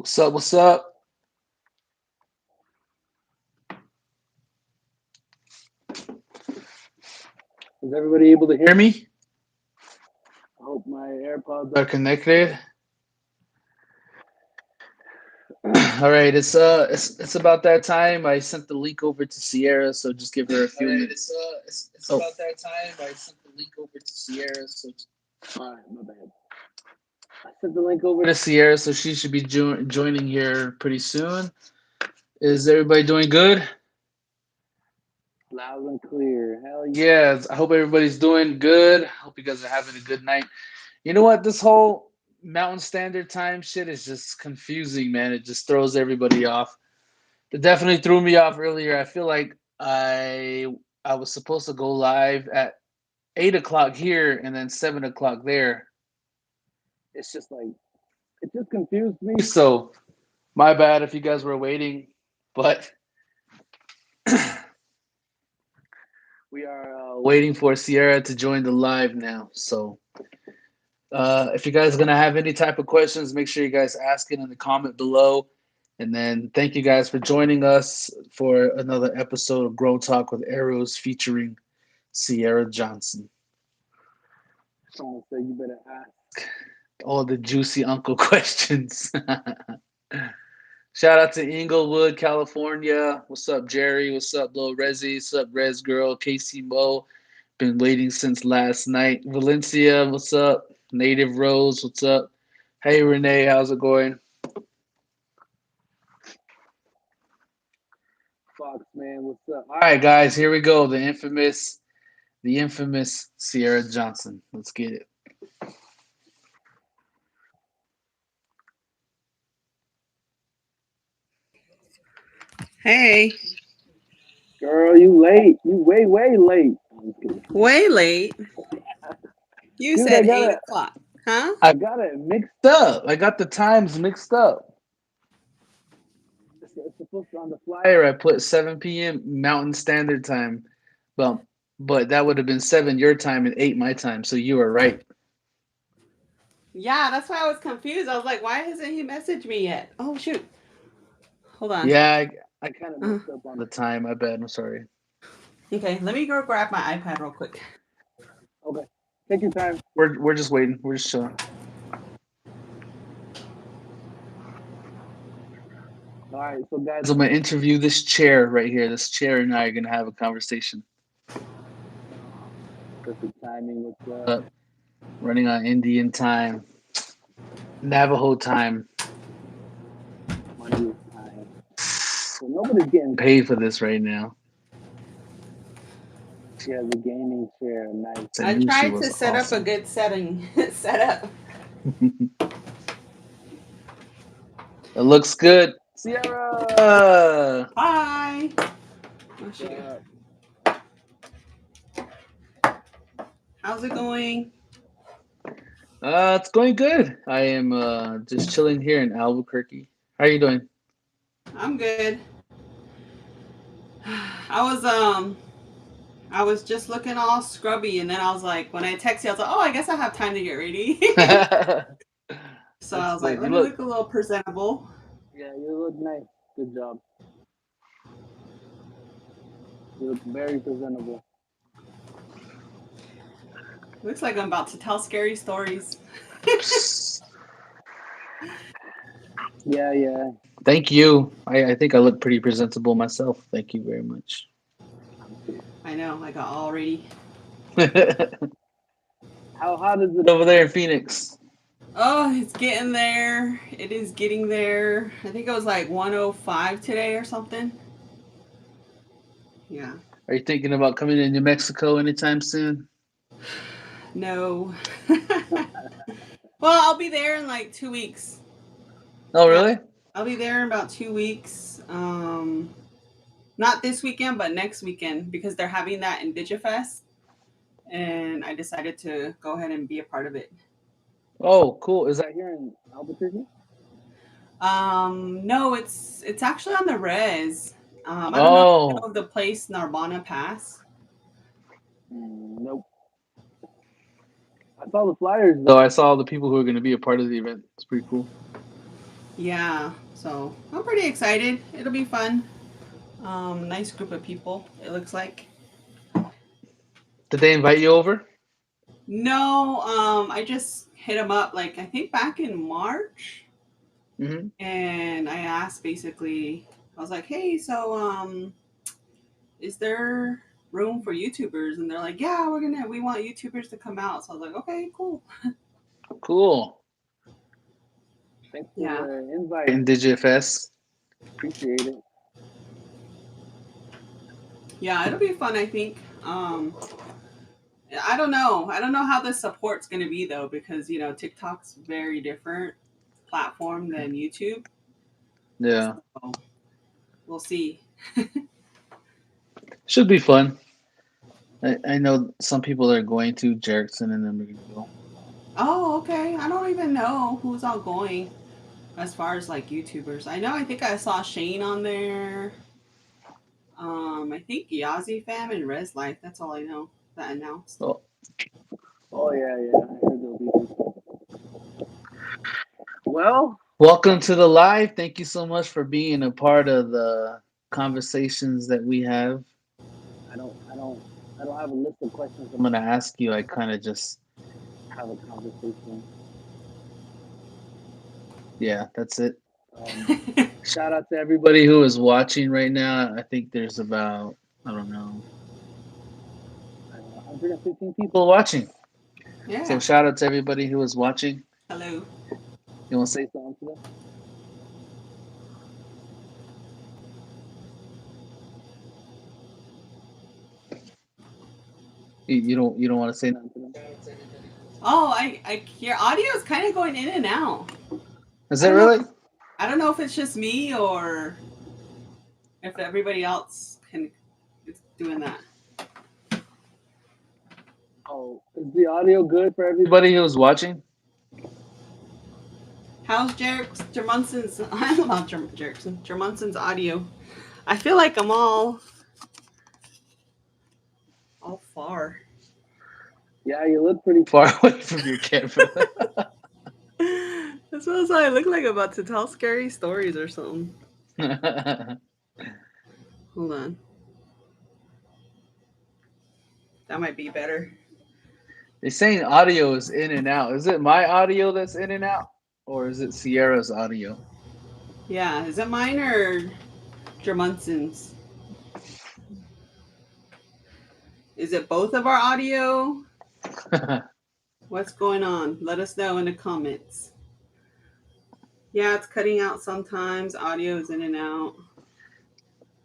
What's up? What's up? Is everybody able to hear me? I hope my AirPods are connected. All right, it's about that time. I sent the link over to Sierra, so just give her a few minutes. It's about that time. I sent the link over to Sierra, so all right, my bad. I sent the link over to Sierra, so she should be joining here pretty soon. Is everybody doing good? Loud and clear. Hell yeah. I hope everybody's doing good. Hope you guys are having a good night. You know what? This whole Mountain Standard Time shit is just confusing, man. It just throws everybody off. It definitely threw me off earlier. I feel like I was supposed to go live at 8 o'clock here and then 7 o'clock there. It's just like it just confused me. So my bad if you guys were waiting, but we are waiting for Sierra to join the live now. So if you guys are gonna have any type of questions, make sure you guys ask it in the comment below. And then thank you guys for joining us for another episode of Grow Talk with Arrows featuring Sierra Johnson. Someone said you better ask all the juicy uncle questions. Shout out to Inglewood, California. What's up, Jerry? What's up, Lil Rezzy? What's up, Rez Girl? Casey Mo. Been waiting since last night. Valencia, what's up? Native Rose, what's up? Hey, Renee, how's it going? Fox, man, what's up? All right, guys, here we go. The infamous Sierra Johnson. Let's get it. Hey. Girl, you late. You way late. Way late. You Dude, said 8 o'clock, huh? I got it mixed up. I got the times mixed up. It's supposed to on the flyer. I put 7 p.m. Mountain Standard Time, but that would have been 7 your time and 8 my time. So you were right. Yeah, that's why I was confused. I was like, why hasn't he messaged me yet? Oh, shoot. Hold on. Yeah, I kind of Uh, messed up on the time. I bet. I'm sorry. okay, let me go grab my iPad real quick. Okay, take your time. We're just waiting. We're just chilling. All right, so guys, I'm gonna interview this chair right here. This chair and I are gonna have a conversation. Perfect timing. What's up? Running on Indian time, Navajo time, Monday time. So nobody's getting paid for this right now. She has a gaming chair. Nice. I I knew she tried was to set up a awesome. good setup. It looks good. Sierra! Hi. Oh, shoot. How's it going? It's going good. I am just chilling here in Albuquerque. How are you doing? I'm good. I was I was just looking all scrubby, and then I was like, when I text you, I was like, oh, I guess I have time to get ready. So I That's was like, good. let me look a little presentable. Yeah, you look nice. Good job. You look very presentable. Looks like I'm about to tell scary stories. Yeah. Thank you. I think I look pretty presentable myself. Thank you very much. I know, I got all ready. How hot is it over there in Phoenix? Oh, it's getting there. It is getting there. I think it was like 105 today or something. Yeah. Are you thinking about coming to New Mexico anytime soon? No. Well, I'll be there in like 2 weeks. Oh, Yeah. really? I'll be there in about 2 weeks. Not this weekend, but next weekend because they're having that in Digifest. And I decided to go ahead and be a part of it. Oh, cool. Is that here in Albuquerque? No, it's actually on the res. I don't know if you know Oh, of the place Narbonne Pass. nope. I saw the flyers though. I saw the people who are going to be a part of the event. It's pretty cool. Yeah, so I'm pretty excited. It'll be fun. Nice group of people, it looks like. Did they invite you over? No, I just hit him up like I think back in March, Hmm. and I asked basically, I was like, hey, so is there room for YouTubers? And they're like, yeah, we want YouTubers to come out. So I was like, okay, cool. Cool. Thanks for Yeah, the invite. In DigiFest. Appreciate it. yeah, it'll be fun. I think. I don't know. I don't know how the support's going to be though, because TikTok's very different platform than YouTube. Yeah. So we'll see. Should be fun. I know some people are going to. Jerkson and them are going to go. Oh, okay. I don't even know who's all going as far as like YouTubers. I know. I think I saw Shane on there. I think Yazzie Fam and Res Life. That's all I know that announced. Oh, oh yeah, yeah. I heard they'll be there. Well, welcome to the live. Thank you so much for being a part of the conversations that we have. I don't have a list of questions I'm gonna ask you. I kind of just have a conversation. Yeah, that's it. Shout out to everybody who is watching right now. I think there's about I don't know 115 people watching. So Yeah. shout out to everybody who is watching. Hello. You want to say something to them? You don't want to say nothing to them? Oh, your audio is kind of going in and out. Is I it don't know. really? I don't know if it's just me or if everybody else can is doing that. Oh, is the audio good for everybody who's watching? How's Jermunson's? I'm not Jerkson. Jermunson's audio. I feel like I'm all far. Yeah, you look pretty far away from your camera. That's what I look like about to tell scary stories or something. They're Hold on. That might be better. saying audio is in and out. Is it my audio that's in and out, or is it Sierra's audio? Yeah, is it mine or Jermunson's? Is it both of our audio? What's going on? Let us know in the comments. Yeah, it's cutting out sometimes. Audio is in and out.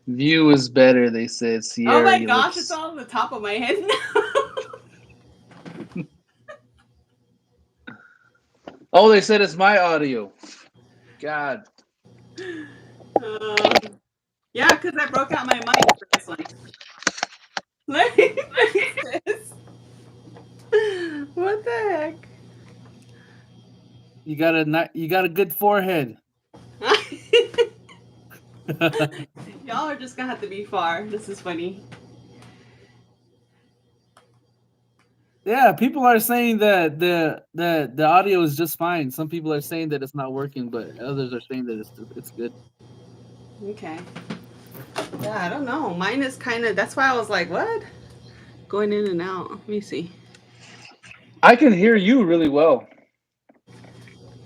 View is better, they said. Oh Sierra, my you look. gosh, it's all on the top of my head now. Oh, they said it's my audio. God. um, yeah, because I broke out my mic for this one. Let me fix this. What the heck? You got a good forehead. Y'all are just gonna have to be far. This is funny. Yeah, people are saying that the audio is just fine. Some people are saying that it's not working, but others are saying that it's good. Okay. Yeah, I don't know. Mine is kind of. That's why I was like, what? Going in and out. Let me see. I can hear you really well.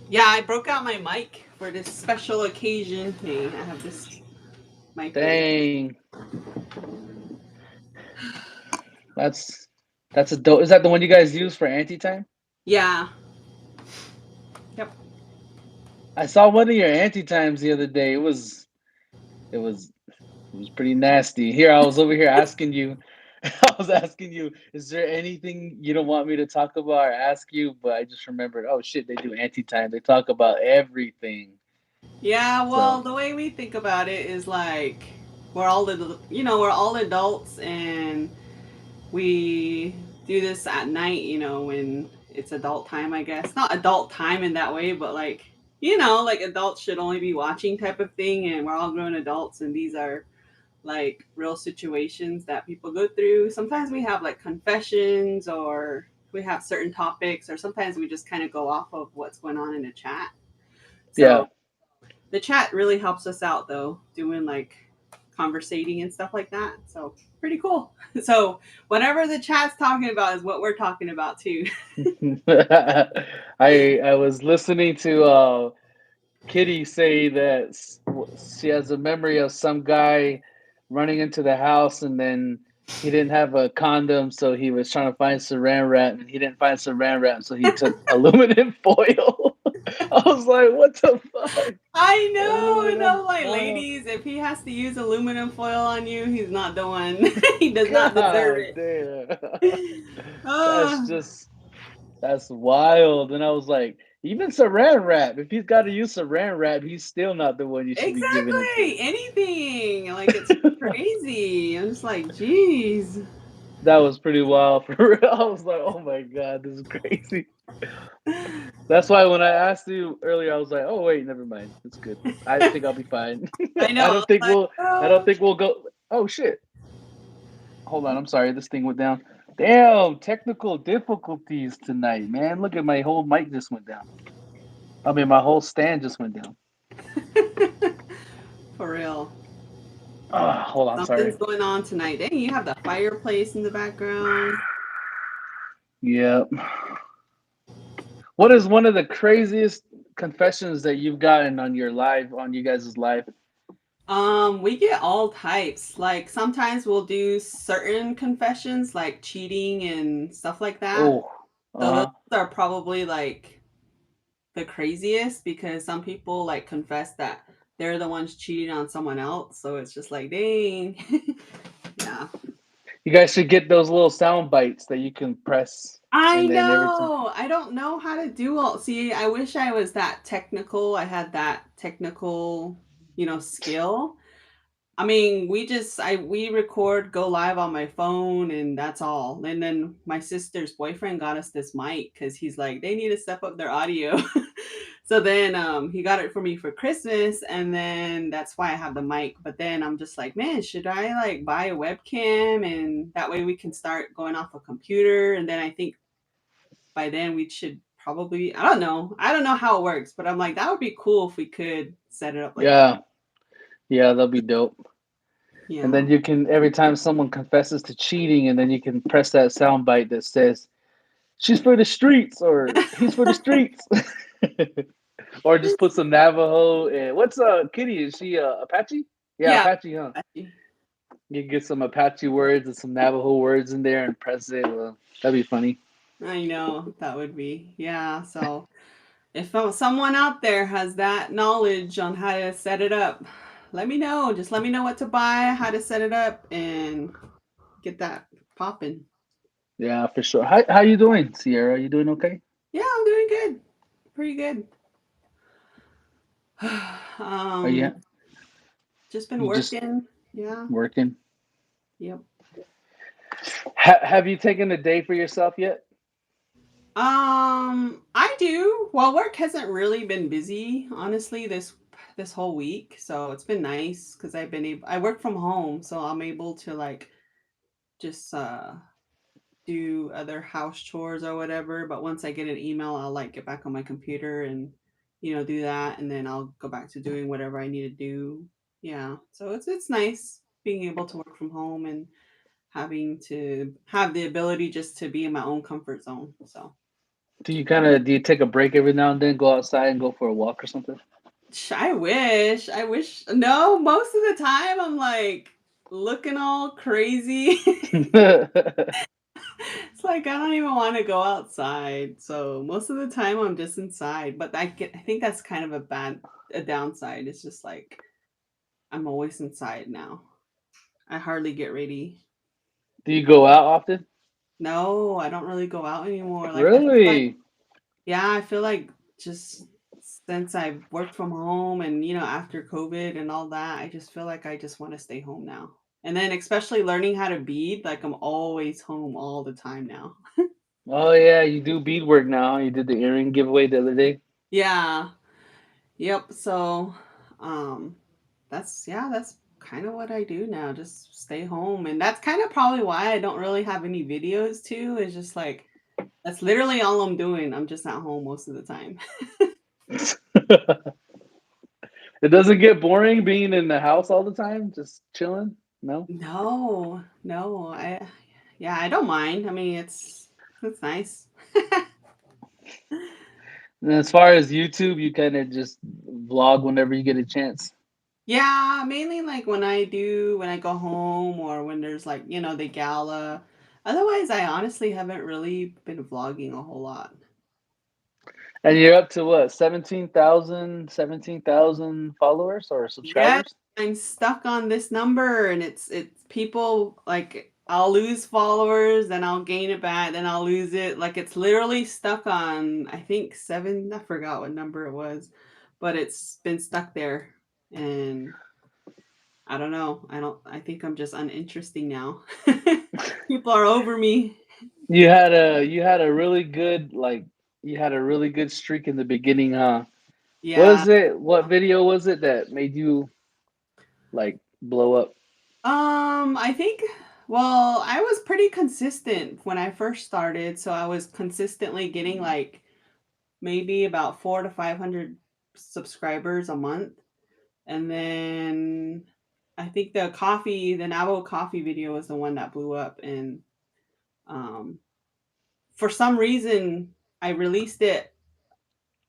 Yeah, I broke out my mic for this special occasion. Hey, I have this mic right here. Dang, that's that's a dope. Is that the one you guys use for anti time? Yeah. Yep. I saw one of your anti times the other day. It was pretty nasty. Here I was over here asking you. I was asking you, is there anything you don't want me to talk about or ask you? But I just remembered, oh shit, they do anti time. They talk about everything. Yeah. Well, So the way we think about it is like we're all adults, and we do this at night. When it's adult time. I guess not adult time in that way, but like like adults should only be watching type of thing, and we're all grown adults, and these are like real situations that people go through. Sometimes we have like confessions, or we have certain topics, or sometimes we just kind of go off of what's going on in the chat. yeah, So The chat really helps us out though, doing like conversating and stuff like that. So pretty cool. So whatever the chat's talking about is what we're talking about too. I was listening to Kitty say that she has a memory of some guy running into the house and then he didn't have a condom, so he was trying to find saran wrap and he didn't find saran wrap, so he took aluminum foil. I was like, what the fuck? I know, and Aluminum I'm like, foil. ladies, if he has to use aluminum foil on you, he's not the one. He does not deserve God it. damn. That's Uh, just that's wild. And I was like, even saran wrap, if he's got to use saran wrap, he's still not the one you should be giving it to. exactly. Anything. Like it's crazy. I'm just like, geez. That was pretty wild for real. I was like, oh my God, this is crazy. That's why when I asked you earlier, I was like, oh wait, never mind. It's good. I think I'll be fine. I know. I I'm don't think like, we'll I don't oh. think we'll go. Oh shit. Hold on, I'm sorry, this thing went down. Damn, technical difficulties tonight, man. Look at my whole mic just went down. I mean my whole stand just went down. For real. Hold on, Something's sorry. going on tonight. Dang, you have the fireplace in the background. Yep. What is one of the craziest confessions that you've gotten on your live on you guys' live? We get all types. Like sometimes we'll do certain confessions like cheating and stuff like that. Oh, So those uh-huh. are probably like the craziest because some people like confess that they're the ones cheating on someone else. So it's just like, dang. Yeah. You guys should get those little sound bites that you can press I and then every time. know. I don't know how to do all. See, I wish I was that technical. I had that technical, skill. I mean, we record, go live on my phone, and that's all. And then my sister's boyfriend got us this mic because he's like, they need to step up their audio. So then he got it for me for Christmas, and then that's why I have the mic. But then I'm just like, man, should I like buy a webcam and that way we can start going off a computer? And then I think by then we should probably I don't know how it works, but I'm like that would be cool if we could set it up like that. Yeah. Yeah, that'll be dope. And Yeah. then you can every time someone confesses to cheating and then you can press that sound bite that says she's for the streets or he's for the streets. Or just put some Navajo and what's Kitty? Is she Apache? Yeah, Yeah. Apache, huh? You can get some Apache words and some Navajo words in there and press it. Well, that'd be funny. I know that would be. Yeah. So if someone out there has that knowledge on how to set it up, let me know. Just let me know what to buy, how to set it up, and get that popping. Yeah, for sure. How you doing, Sierra? You doing okay? Yeah, I'm doing good. Pretty good. Are you um, just been you just working. Yeah. working? Yep. Have you taken a day for yourself yet? I do. Well, work hasn't really been busy, honestly, this whole week. So it's been nice because I work from home, so I'm able to like just do other house chores or whatever. But once I get an email, I'll like get back on my computer and do that, and then I'll go back to doing whatever I need to do. Yeah. So it's nice being able to work from home and having to have the ability just to be in my own comfort zone. So Do you take a break every now and then, go outside and go for a walk or something? I wish. I wish. No, most of the time I'm like looking all crazy. It's like I don't even want to go outside. So most of the time I'm just inside. But I think that's kind of a downside. It's just like I'm always inside now. I hardly get ready. Do you go out often? No, I don't really go out anymore. Like I feel like Really? yeah, I feel like just since I've worked from home and, after COVID and all that, I just feel like I just want to stay home now. And then especially learning how to bead, like I'm always home all the time now. Oh yeah, you do beadwork now. You did the earring giveaway the other day. Yeah. Yep. So, um that's kind of what I do now. Just stay home. And that's kind of probably why I don't really have any videos too. Is just like that's literally all I'm doing. I'm just at home most of the time. Is It doesn't get boring being in the house all the time, just chilling. No. No, no, yeah, I don't mind. I mean, it's nice. And as far as YouTube, you kind of just vlog whenever you get a chance. Yeah, mainly like when I go home or when there's like, the gala. Otherwise, I honestly haven't really been vlogging a whole lot. And you're up to what, 17,000 followers or Yes, subscribers? I'm stuck on this number and it's people like I'll lose followers, then I'll gain it back, then I'll lose it. Like it's literally stuck on I think 7, I forgot what number it was, but it's been stuck there and I don't know. I think I'm just uninteresting now. People are over me. You had a really good you had a really good streak in the beginning, huh? What Yeah. is it? What video was it that made you like blow up? I think well, I was pretty consistent when I first started, so I was consistently getting like maybe about 4 to 500 subscribers a month. And then I think the Navajo coffee video was the one that blew up and um for some reason I released it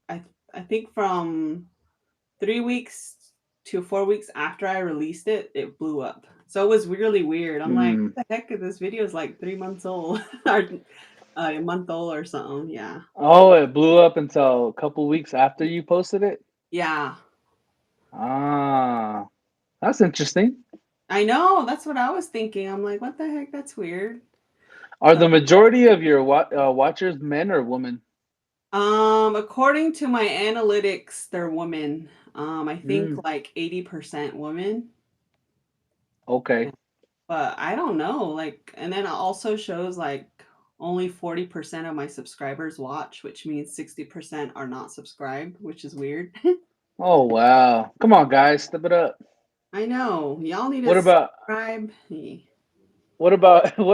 I I think from 3 weeks to 4 weeks after I released it, it blew up. So it was really weird. I'm like, Hmm. what the heck? This video is like 3 months old or a month old or something. Yeah. Oh, it blew up until a couple weeks after you posted it? Yeah. Ah, that's interesting. I know. That's what I was thinking. I'm like, what the heck? That's weird. Are So, the majority of your watchers men or women? according to my analytics, they're women. I think Mm, like 80% women. okay. But I don't know, like, and then it also shows like only 40% of my subscribers watch, which means 60% are not subscribed, which is weird. Oh wow. Come on, guys, step it up. I know. Y'all need to What about subscribe. Hey. what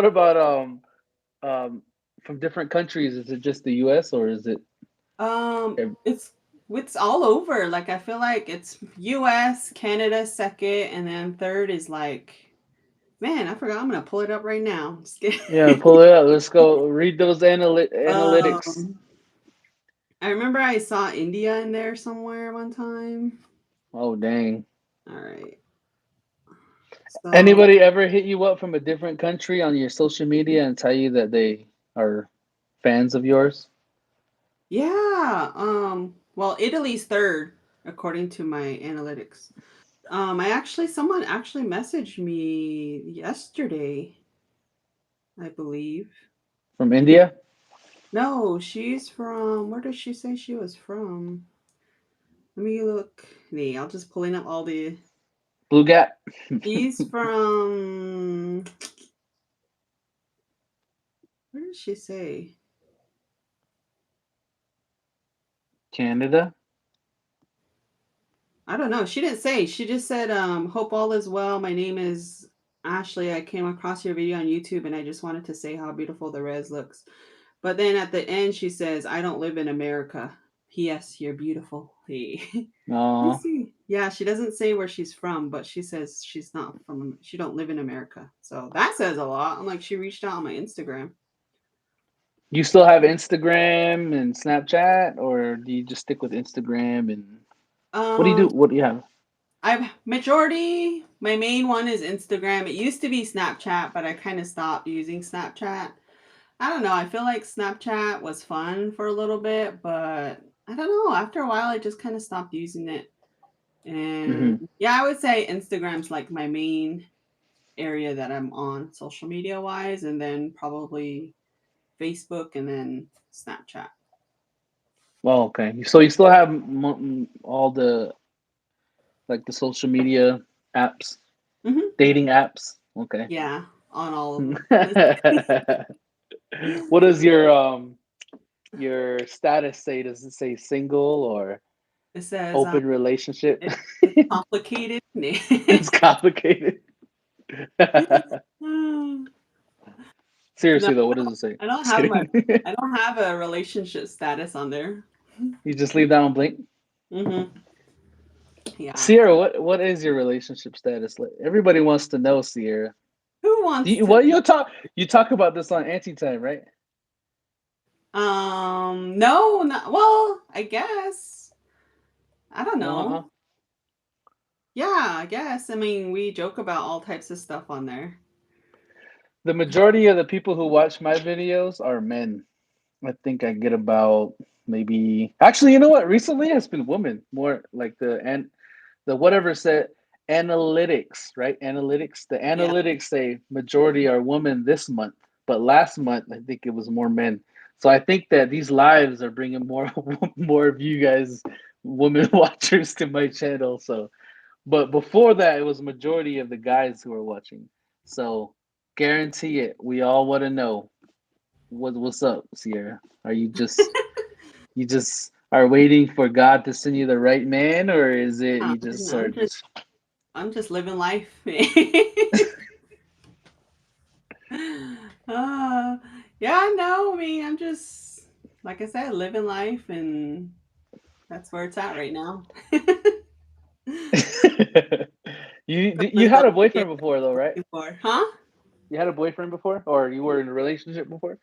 about um from different countries? Is it just the US or is it ev- It's all over. Like I feel like it's US, Canada second, and then third is like man, I forgot. I'm gonna pull it up right now. Just yeah, kidding. pull it up. Let's go read those analytics. um, I remember I saw India in there somewhere one time. Oh dang. All right. So Anybody ever hit you up from a different country on your social media and tell you that they are fans of yours? yeah, well, Italy's third according to my analytics. Someone actually messaged me yesterday, I believe. From India? No, she's from where does she say she was from? Let me look. Nee, I'll just pulling up all the. Blue Gap? She's from. Where does she say? Canada? I don't know. She didn't say. She just said, hope all is well. My name is Ashley. I came across your video on YouTube and I just wanted to say how beautiful the res looks. But then at the end, she says, I don't live in America. P.S. You're beautiful. Hey. Let me No. see. Yeah, she doesn't say where she's from, but she says she don't live in America. So that says a lot. I'm like, she reached out on my Instagram. You still have Instagram and Snapchat, or do you just stick with Instagram and what do you do? Um, What do you have? my main one is Instagram. It used to be Snapchat, but I kind of stopped using Snapchat. I don't know. I feel like Snapchat was fun for a little bit, but I don't know. After a while, I just kind of stopped using it. And Hmm. yeah, I would say Instagram's like my main area that I'm on social media wise, and then probably Facebook and then Snapchat. Well, okay. So you still have all the the social media apps, Hmm. dating apps. Okay. Yeah, on all of them. What does your status say? Does it say single or It says open relationship? it's complicated. It's complicated. No, Seriously though, what does it say? I don't Just have kidding. I don't have a relationship status on there. You just leave that on blank. Hmm. Yeah. Sierra, what is your relationship status? Like, everybody wants to know, Sierra. Who wants to? Well, you talk about this on Anti Time, right? No, not, well, I guess. I don't No, know. Yeah, I guess. I mean, we joke about all types of stuff on there. the majority of the people who watch my videos are men. I think I get about maybe. Actually, you know what? Recently, it's been women more like the whatever said analytics, right? Analytics. The Yeah. analytics say majority are women this month, but last month I think it was more men. So I think that these lives are bringing more more of you guys, women watchers, to my channel. So, but before that, it was majority of the guys who are watching. So, guarantee it. We all want to know what's up, Sierra. Are you just are waiting for God to send you the right man, or is it Yeah, you just are I'm just just I'm just living life. uh, yeah, no, I mean, I'm just like I said, living life, and that's where it's at right now. you Someone's had like, a yeah, boyfriend before though, right? looking for, huh? You had a boyfriend before, or you were in a relationship before?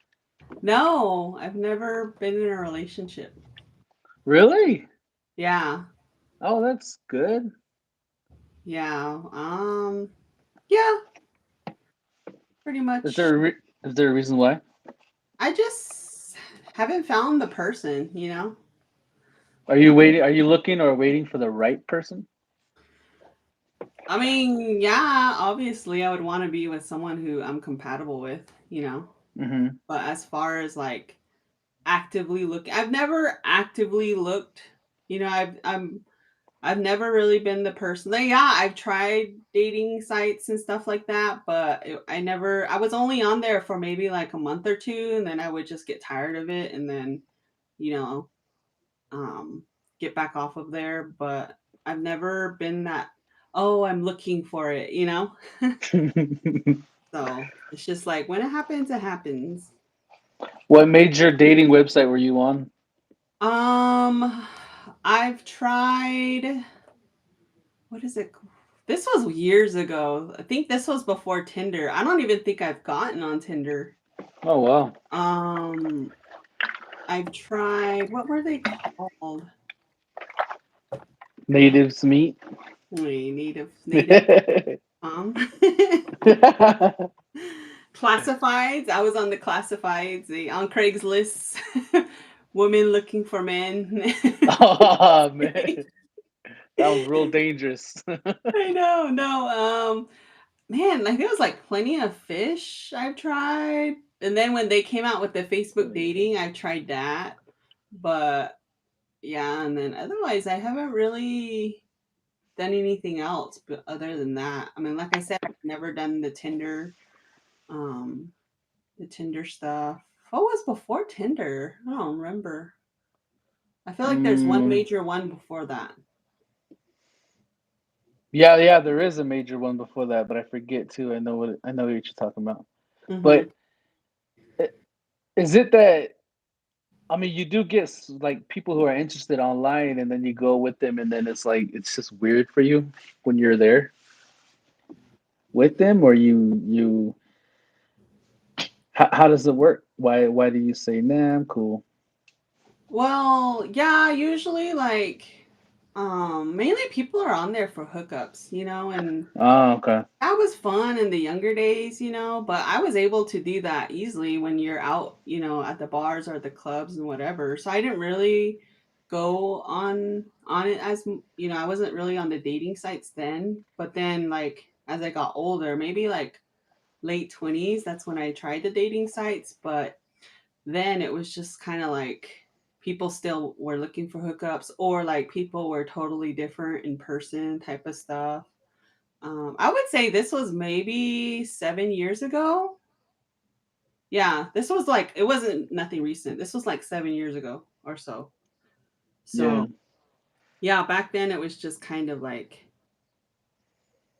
No, I've never been in a relationship. Really? Yeah, Oh, that's good. yeah, yeah, pretty Is much. there is there a reason why? I just haven't found the person, you know. Are you waiting? Are you looking or waiting for the right person? I mean, yeah, obviously, I would want to be with someone who I'm compatible with, you know. Mm-hmm. But as far as like actively looking, I've never actively looked. You know, I've never really been the person. Like, yeah, I've tried dating sites and stuff like that, but I never. I was only on there for maybe like a month or two, and then I would just get tired of it, and then you know, um, get back off of there. But I've never been that. Oh, I'm looking for it, you know. So it's just like when it happens, it happens. What major dating website were you on? Um, I've tried. What is it? This was years ago. I think this was before Tinder. I don't even think I've gotten on Tinder. Oh wow, Um, I've tried. What were they called? natives meet. Wait, native. Um, classifieds. I was on the classifieds. On Craigslist. Women looking for men. Oh man, that was real dangerous. I know. No. Man, like there was like plenty of fish I've tried. And then when they came out with the Facebook dating, I tried that. But yeah, and then otherwise I haven't really done anything else but other than that. I mean, like I said, I've never done um the Tinder stuff. What was before Tinder? I don't remember. I feel like there's one Mm, major one before that. yeah, yeah, there is a major one before that, but I forget too. I know what you're talking about. Mm-hmm. But i- is it that I mean, you do get like people who are interested online, and then you go with them, and then it's like it's just weird for you when you're there with them, or you how does it work? Why do you say nah? I'm cool. Well, yeah, usually like mainly people are on there for hookups, you know, and Oh, okay. that was fun in the younger days, you know, but I was able to do that easily when you're out, you know, at the bars or the clubs and whatever. So I didn't really go on it as you know, I wasn't really on the dating sites then, but then like as I got older, maybe like late 20s, that's when I tried the dating sites, but then it was just kind of like people still were looking for hookups or like people were totally different in person type of stuff. I would say this was maybe 7 years ago. Yeah, this was like it wasn't nothing recent. This was like 7 years ago or so. Yeah. So yeah, back then it was just kind of like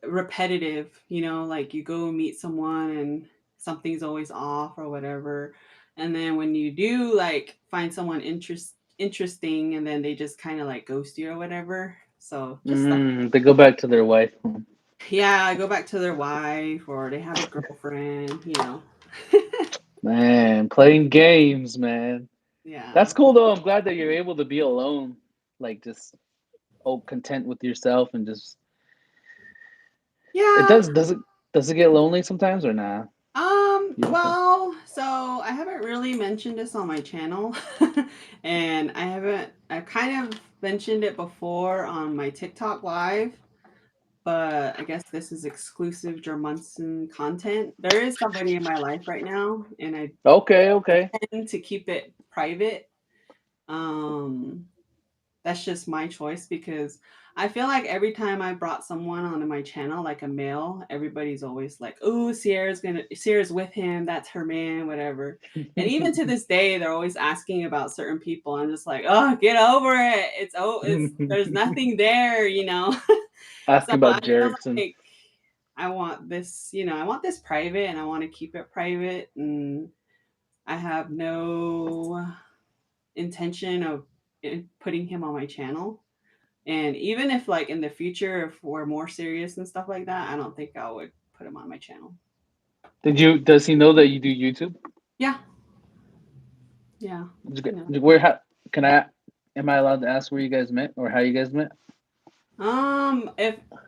repetitive, you know, like you go meet someone and something's always off or whatever. And then when you do like find someone interesting and then they just kind of like ghost you or whatever. So just stuff. They go back to their wife. Yeah, go back to their wife or they have a girlfriend, you know. Man, playing games, man. Yeah. That's cool though. I'm glad that you're able to be alone, like just content with yourself and just. It Yeah. does it get lonely sometimes or nah? You don't think? Well, so I haven't really mentioned this on my channel. And I've kind of mentioned it before on my TikTok live, but I guess this is exclusive Jermunson content. There is somebody in my life right now, and Okay, okay. tend to keep it private. Um, that's just my choice because I feel like every time I brought someone onto my channel, like a male, everybody's always like, "Oh, Sierra's with him. That's her man, whatever." And even to this day, they're always asking about certain people. I'm just like, "Oh, get over it. It's there's nothing there, you know." Ask So I about feel jerks and like I want this private, and I want to keep it private, and I have no intention of putting him on my channel. And even if like in the future, if we're more serious and stuff like that, I don't think I would put him on my channel. does he know that you do YouTube? Yeah, yeah, you know. Where can I am I allowed to ask where you guys met or how you guys met?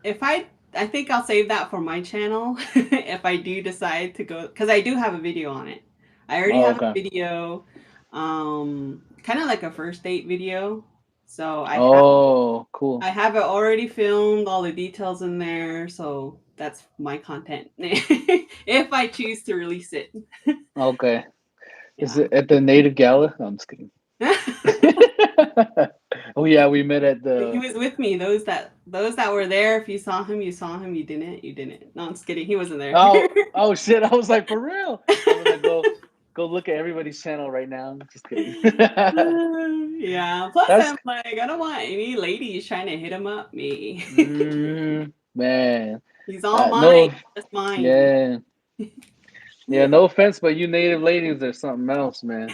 If I think I'll save that for my channel if I do decide to go because I do have a video on it. I already Oh, have a okay. video, kind of like a first date video. So Oh, cool. I have it already filmed, all the details in there. So that's my content if I choose to release it. Okay. Is Yeah. it at the Native Gala? No, I'm just kidding. Oh yeah, we met at He the. was with me. Those that were there, if you saw him, you saw him. You didn't, you didn't. No, I'm just kidding. He wasn't there. Oh shit! I was like, for real. I'm gonna go look at everybody's channel right now. Just kidding. Yeah. Plus, That's I'm like, I don't want any ladies trying to hit him up. Me. man. He's all mine. No, Just mine. yeah, yeah. No offense, but you native ladies are something else, man.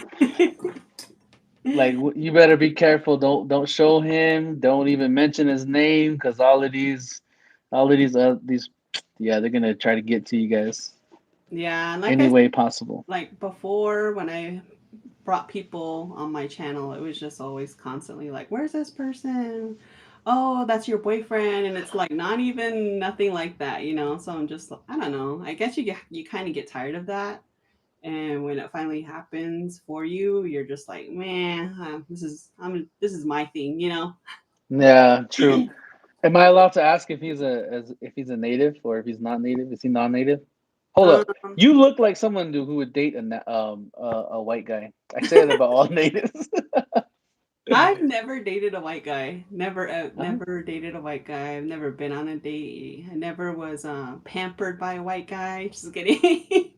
Like you better be careful. Don't show him. Don't even mention his name because all of these, yeah, they're gonna try to get to you guys Yeah, and like any I way possible. like before when I brought people on my channel, it was just always constantly like, "Where's this person? Oh, that's your boyfriend," and it's like not even nothing like that, you know. So I'm just I don't know. I guess you kind of get tired of that, and when it finally happens for you, you're just like, "Man, this is my thing," you know. Yeah, true. Am I allowed to ask if if he's a native or if he's not native? Is he non-native? Hold up. Um, You look like someone who would date a white guy. I say that about all natives. I've never dated a white guy. Huh? Never dated a white guy. I've never been on a date. I never was pampered by a white guy. Just kidding.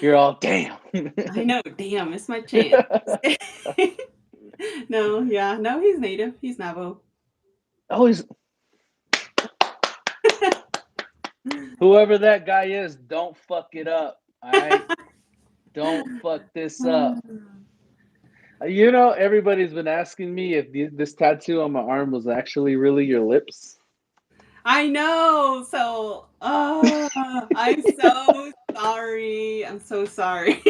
You're all damn. I know. Damn, it's my chance. No, yeah, no. He's native. He's Navajo. Always whoever that guy is, don't fuck it up. All right, don't fuck this up. Everybody's been asking me if this tattoo on my arm was actually really your lips. I know. So, I'm so sorry. I'm so sorry.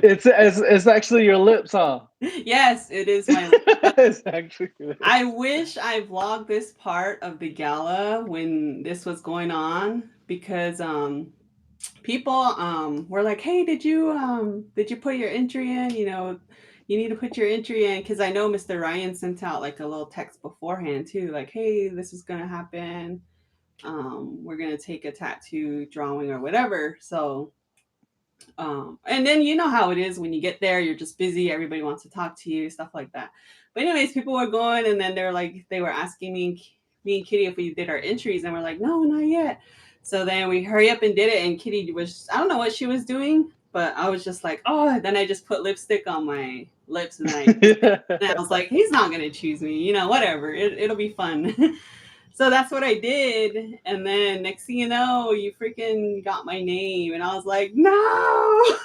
It's actually your lips, huh? Yes, it is my. It's actually your lips. I wish I vlogged this part of the gala when this was going on because people were like, "Hey, did you put your entry in? You know, you need to put your entry in because I know Mr. Ryan sent out like a little text beforehand too, like, "Hey, this is gonna happen. We're gonna take a tattoo drawing or whatever." So and then you know how it is when you get there, you're just busy, everybody wants to talk to you, stuff like that. But anyways, people were going and then they were asking me and Kitty if we did our entries and we're like, no, not yet. So then we hurry up and did it and Kitty was I don't know what she was doing, but I was just like, oh, then I just put lipstick on my lips and then I was like, he's not gonna choose me, you know, whatever. It'll be fun. So that's what I did. And then next thing you know, you freaking got my name. And I was like, no.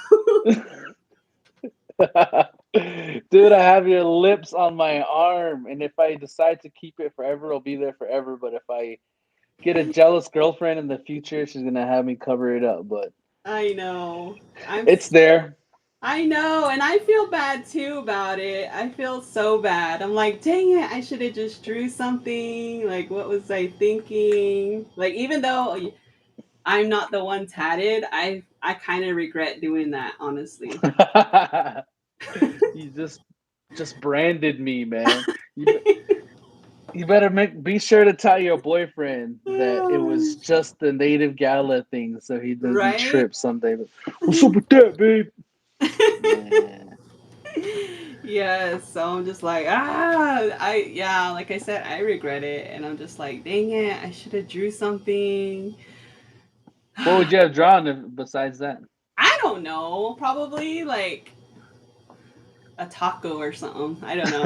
Dude, I have your lips on my arm, and if I decide to keep it forever, it'll be there forever. But if I get a jealous girlfriend in the future, she's gonna have me cover it up. But I know. it's there. I know, and I feel bad too about it. I feel so bad. I'm like, dang it, I should have just drew something. Like, what was I thinking? Like, even though I'm not the one tatted, I kind of regret doing that, honestly. You just branded me, man. You you better be sure to tell your boyfriend that it was just the native gala thing, so he doesn't Right? trip someday. What's up with that, babe? Yeah. Yes, so I'm just like, yeah, like I said, I regret it, and I'm just like, dang it, I should have drew something. What would you have drawn besides that? I don't know, probably like a taco or something. I don't know.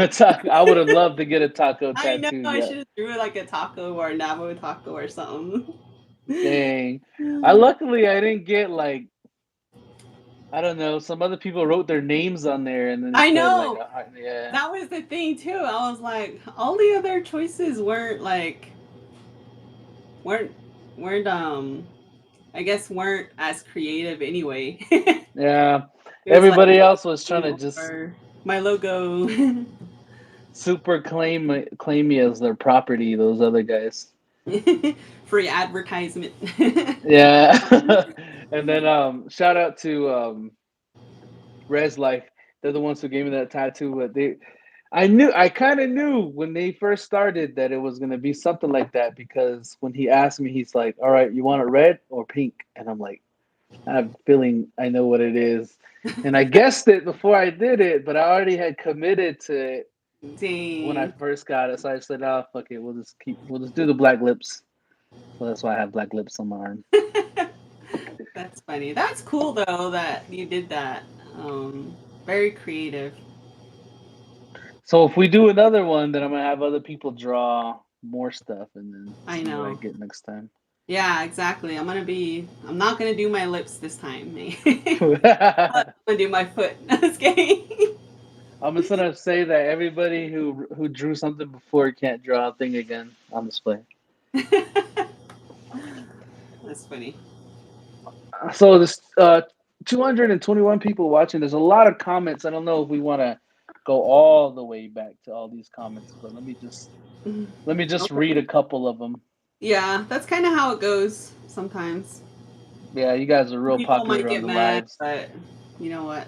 I would have loved to get a taco I know tattoo. I Yeah, should have drew like a taco or a Navajo taco or something. dang. I didn't get like I don't know. Some other people wrote their names on there, and then it I put like know a heart. Yeah, that was the thing too. I was like, all the other choices weren't weren't I guess weren't as creative anyway. yeah. It was like Everybody else was trying to just or my logo. super claim me as their property. Those other guys. Free advertisement. Yeah, and then shout out to Res Life. They're the ones who gave me that tattoo. But I kind of knew when they first started that it was gonna be something like that because when he asked me, he's like, "All right, you want it red or pink?" And I'm like, "I have a feeling I know what it is." And I guessed it before I did it, but I already had committed to it when I Dang. first got it. So I said, "Oh fuck it, we'll just do the black lips." So that's why I have black lips on my arm. That's funny. That's cool though that you did that. Um, Very creative. So if we do another one, then I'm gonna have other people draw more stuff and then I see what I know. get next time. Yeah, exactly. I'm not gonna do my lips this time. I'm I'm gonna do my foot. Just kidding. just gonna say that everybody who drew something before can't draw a thing again on display. That's funny. So this 221 people watching. There's a lot of comments. I don't know if we want to go all the way back to all these comments, but let me just read a couple of them. Yeah, that's kind of how it goes sometimes. Yeah, you guys are real People might popular on get the mad, lives. but you know what?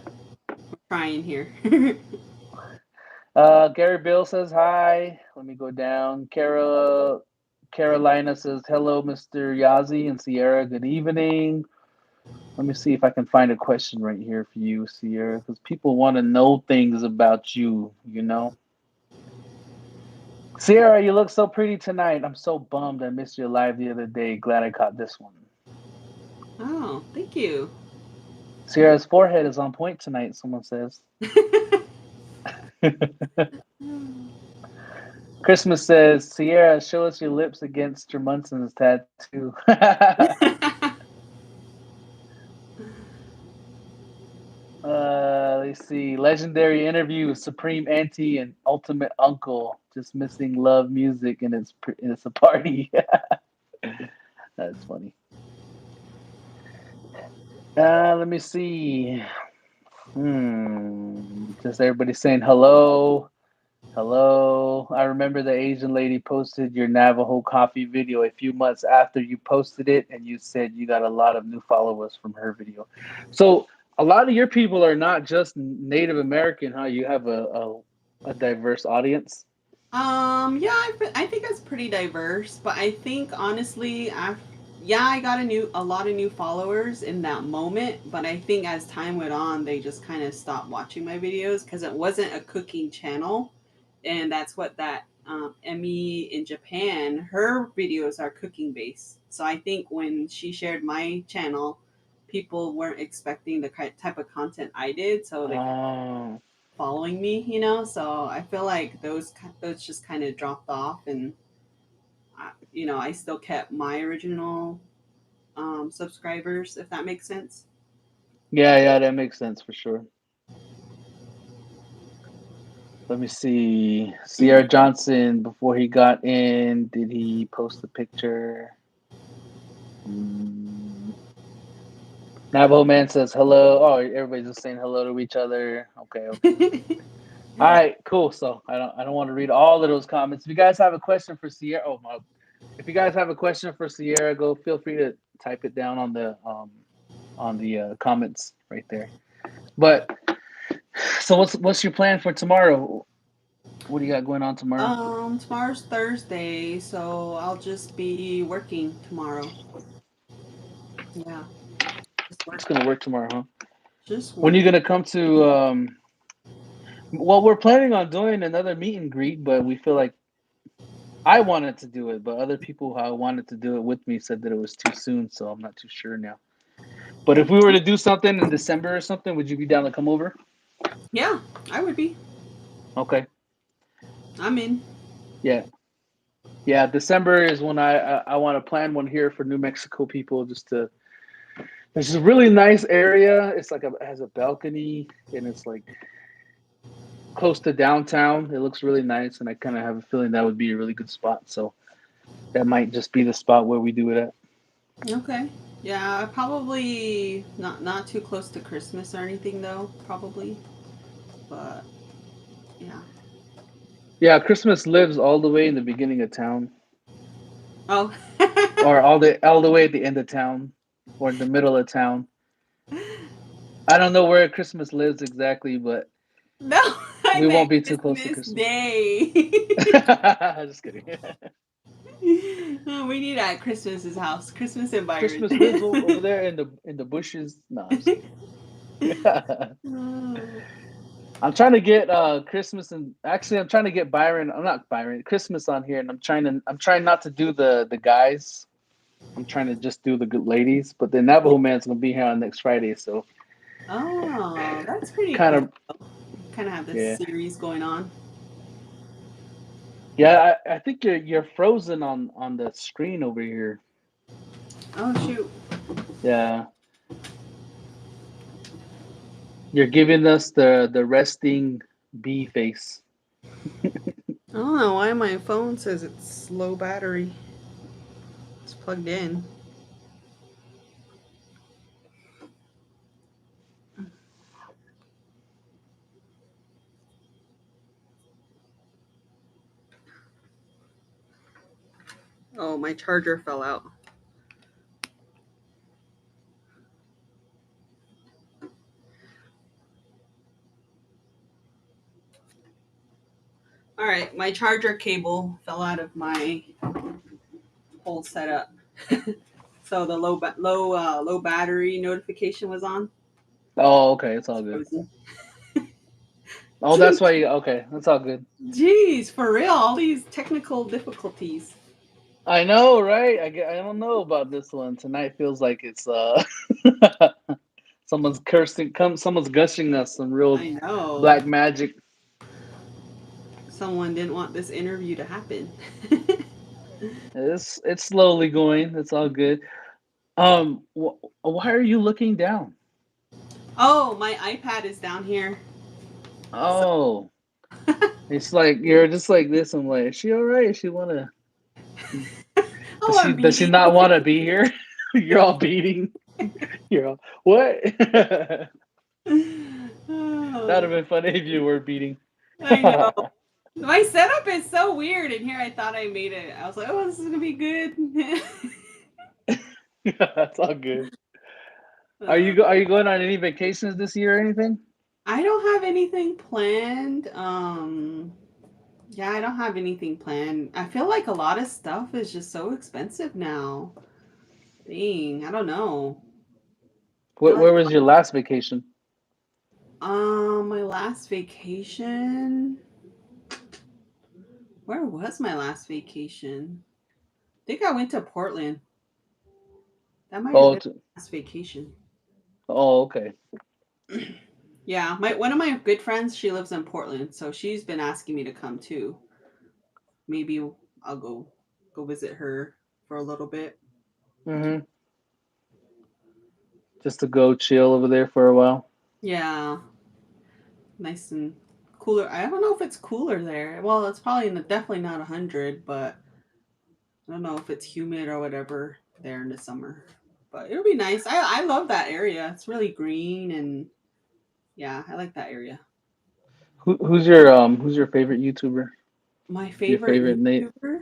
We're trying here. Gary Bill says hi. Let me go down. Carolina says hello, Mr. Yazzie and Sierra. Good evening. Let me see if I can find a question right here for you, Sierra, because people want to know things about you. You know, Sierra, you look so pretty tonight. I'm so bummed I missed your live the other day. Glad I caught this one. Oh, thank you. Sierra's forehead is on point tonight. Someone says. Christmas says, Sierra, show us your lips against your Munson's tattoo. Let's see. Legendary interview with Supreme Auntie and Ultimate Uncle. Just missing love music and it's a party. That's funny. Let me see. Just everybody saying hello. Hello. I remember the Asian lady posted your Navajo coffee video a few months after you posted it, and you said you got a lot of new followers from her video. So a lot of your people are not just Native American, huh? You have a diverse audience. Yeah, I think that's pretty diverse, but I think honestly, yeah, I got a lot of new followers in that moment, but I think as time went on, they just kind of stopped watching my videos because it wasn't a cooking channel, and that's what that Emmy in Japan, her videos are cooking based. So I think when she shared my channel, people weren't expecting the type of content I did, so they Oh, following me, you know. So I feel like those just kind of dropped off, and I still kept my original subscribers, if that makes sense. yeah, yeah, that makes sense for sure. Let me see. Sierra Johnson, before he got in, did he post a picture? Mm. Navajo man says hello. Oh, everybody's just saying hello to each other. Okay, okay. All right, cool. So I don't want to read all of those comments. If you guys have a question for Sierra, oh my, if you guys have a question for Sierra, go feel free to type it down on the comments right there. But so what's your plan for tomorrow? What do you got going on tomorrow? Tomorrow's Thursday, so I'll just be working tomorrow. Yeah, just It's work, gonna work tomorrow, huh? just When are you working. gonna come to? Well, we're planning on doing another meet and greet, but we feel like I wanted to do it, but other people who wanted to do it with me said that it was too soon, so I'm not too sure now. But if we were to do something in December or something, would you be down to come over? Yeah, I would be. Okay. I'm in. Yeah. Yeah. December is when I want to plan one here for New Mexico people. Just to This is a really nice area. It's like it has a balcony and it's like close to downtown. It looks really nice, and I kind of have a feeling that would be a really good spot. So that might just be the spot where we do it at. Okay. Yeah, probably not too close to Christmas or anything though. Probably, but yeah. Yeah, Christmas lives all the way in the beginning of town, Oh. or all the way at the end of town, or in the middle of town. I don't know where Christmas lives exactly, but No, I we meant won't be too close to Christmas Christmas. Day. Just kidding. Oh, we need at Christmas's house. Christmas environment. Christmas lives over there in the bushes. No, I'm just kidding. Oh. I'm trying to get Christmas, and actually I'm trying to get Byron. I'm not Byron. Christmas on here, and I'm trying not to do the guys. I'm trying to just do the good ladies. But the Yeah. Navajo man's gonna be here on next Friday, so Oh, that's pretty kind cool. of Kind of have this yeah. series going on. Yeah, I think you're frozen on the screen over here. Oh shoot. Yeah, you're giving us the resting bee face. I don't know why my phone says it's low battery. It's plugged in. Oh, my charger fell out. All right, my charger cable fell out of my whole setup. So the low battery notification was on. Oh, okay, it's It's all good. frozen. Oh, that's why. Jeez, Okay, that's all good. jeez, for real, all these technical difficulties. I know, right? I don't know about this one. Tonight feels like it's someone's cursing. Someone's gushing us some real I know. black magic. Someone didn't want this interview to happen. It's slowly going. It's all good. Why are you looking down? Oh, my iPad is down here. So Oh, it's like you're just like this. I'm like, is she all right? Is she wanna? oh, I'm Does she beating. not want to be here? You're all beating. You're all what? That'd have Oh, been funny if you were beating. I know. My setup is so weird in here. I thought I made it. I was like, oh, this is gonna be good. That's all good. uh, Are you going on any vacations this year or anything? I don't have anything planned. Yeah, I don't have anything planned. I feel like a lot of stuff is just so expensive now. Dang, I don't know. I feel like Where was your last vacation? my last vacation. Where was my last vacation? I think I went to Portland. That might have Oh, been my last vacation. oh, okay. Yeah, my one of my good friends, she lives in Portland, so she's been asking me to come too. Maybe I'll go visit her for a little bit. Hmm. Just to go chill over there for a while. Yeah, nice and cooler. I don't know if it's cooler there. Well, it's probably definitely not 100, but I don't know if it's humid or whatever there in the summer. But it'll be nice. I love that area. It's really green and yeah, I like that area. who's your favorite YouTuber? My Your favorite favorite YouTuber?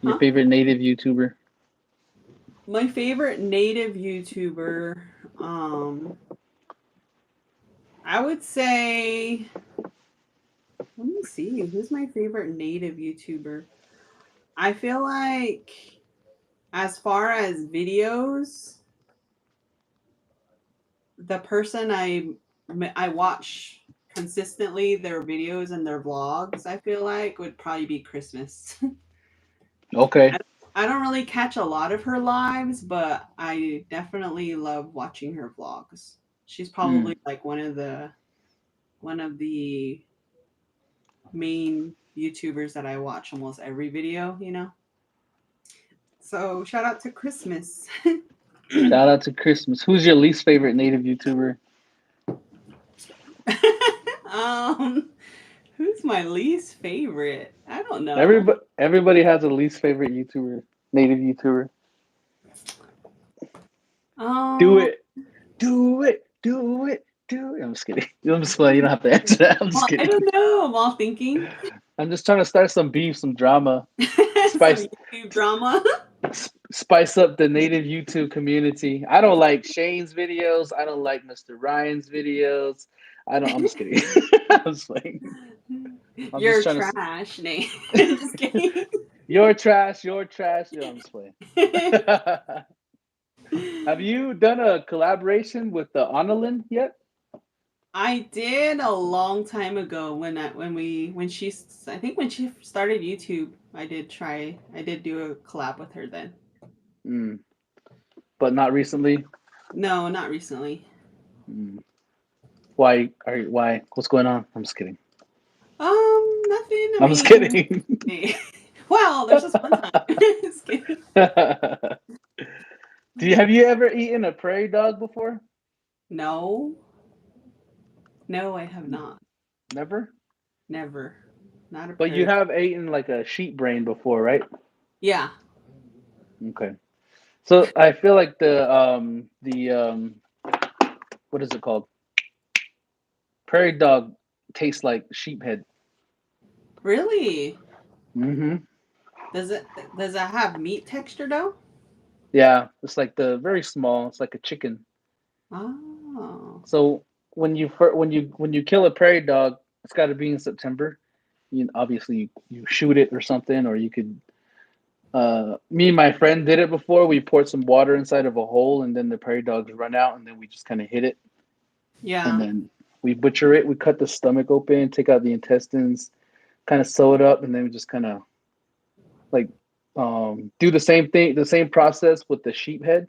your Huh? favorite native YouTuber? My favorite native YouTuber, um, I would say, let me see, who's my favorite native YouTuber? I feel like, as far as videos, the person I watch consistently their videos and their vlogs, I feel like would probably be Christmas. Okay. I, I don't really catch a lot of her lives, but I definitely love watching her vlogs. She's Mm. probably like one of the main YouTubers that I watch almost every video. So shout out to Christmas. Shout out to Christmas. Who's your least favorite native YouTuber? um, who's my least favorite? I don't know. Everybody has a least favorite YouTuber, native YouTuber. Do Um, it, do it, do it, do it. I'm just kidding. I'm just playing. You don't have to answer that. I'm just well, I kidding. don't know. I'm all thinking I'm just trying to start some beef, some drama, some spice, YouTube drama. spice up the native YouTube community. I don't like Shane's videos. I don't like Mr. Ryan's videos. I don't. I'm just kidding. I'm just playing. I'm just You're trying to. trash, Nate. Just kidding. You're trash. You're trash. Yeah, I'm just playing. Have you done a collaboration with the Onalyn yet? I did a long time ago I think when she started YouTube, I did do a collab with her then. Mm, but not recently. No, not recently. Mm. Why are you, why? What's going on? I'm just kidding. Nothing. I I'm just mean, kidding. well, there's just one time. Just kidding. Have you ever eaten a prairie dog before? No, no, I have not. Never. Never. Not a But you prairie. have eaten like a sheep brain before, right? Yeah. Okay. So I feel like the what is it called? Prairie dog tastes like sheep head. Really? Mm-hmm. Does it have meat texture though? Yeah, it's like the very small. It's like a chicken. Oh. So when you kill a prairie dog, it's got to be in September. You obviously you shoot it or something, or you could. Me and my friend did it before. We poured some water inside of a hole, and then the prairie dogs run out, and then we just kind of hit it, and Yeah. then we butcher it. We cut the stomach open, take out the intestines, kind of sew it up, and then we just kind of like do the same thing, the same process with the sheep head,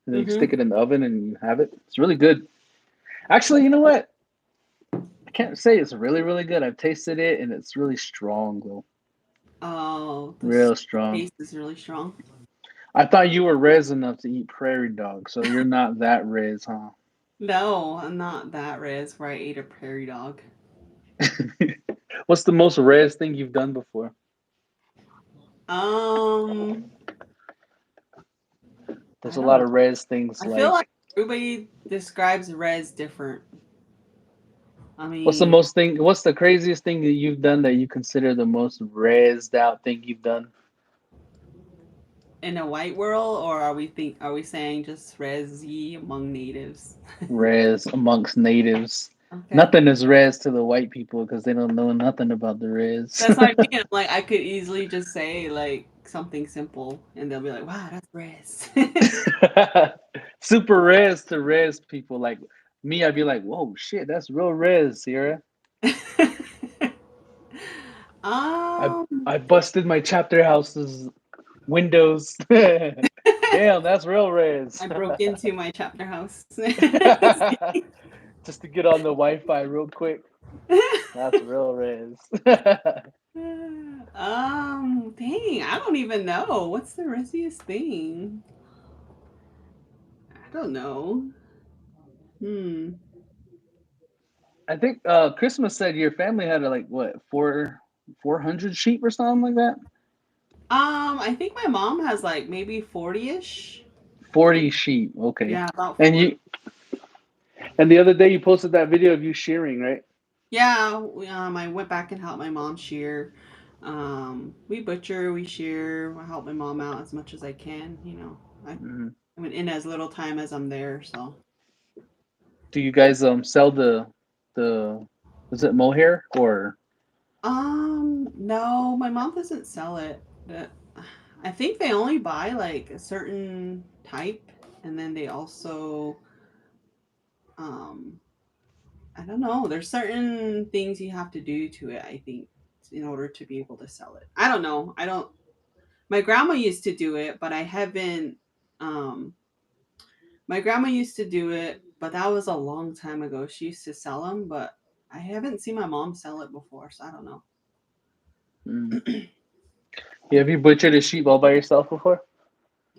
and then you stick Mhm. it in the oven and you have it. It's really good. Actually, you know what? I can't say it's really, really good. I've tasted it and it's really strong, though. Oh, the Real strong. taste is really strong. I thought you were res enough to eat prairie dog, so you're not that res, huh? No, I'm not that res where I ate a prairie dog. What's the most res thing you've done before? Um, There's I a don't lot know. of res things I feel like like everybody describes res different. I what's the mean, most thing what's the craziest thing that you've done that you consider the most resed out thing you've done? in a white world, or are we saying just resi among natives? Res amongst natives. Okay. Nothing is res to the white people because they don't know nothing about the res. That's what I mean. Like I could easily just say like something simple and they'll be like, "Wow, that's res." Super res to res people. Like me, I'd be like, whoa, shit, that's real res, Sierra. I um I busted my chapter house's windows. Damn, that's real res. I broke into my chapter house. Just to get on the Wi-Fi real quick. That's real res. Dang, I don't even know. What's the resiest thing? I don't know. Hmm. I think Christmas said your family had like what 400 sheep or something like that. I think my mom has like maybe 40-ish. 40 sheep. Okay. Yeah, about And 40. you and the other day you posted that video of you shearing, right? Yeah, I went back and helped my mom shear. We butcher, we shear. I help my mom out as much as I can. I Hmm. went in as little time as I'm there. So, Do you guys sell the is it mohair or no, my mom doesn't sell it. The- I think they only buy like a certain type, and then they also, um, I don't know. There's certain things you have to do to it. I think in order to be able to sell it. I don't know. I don't. My grandma used to do it, but I haven't. Um, my grandma used to do it, but that was a long time ago. She used to sell them, but I haven't seen my mom sell it before, so I don't know. mm. Yeah, have you butchered a sheep all by yourself before?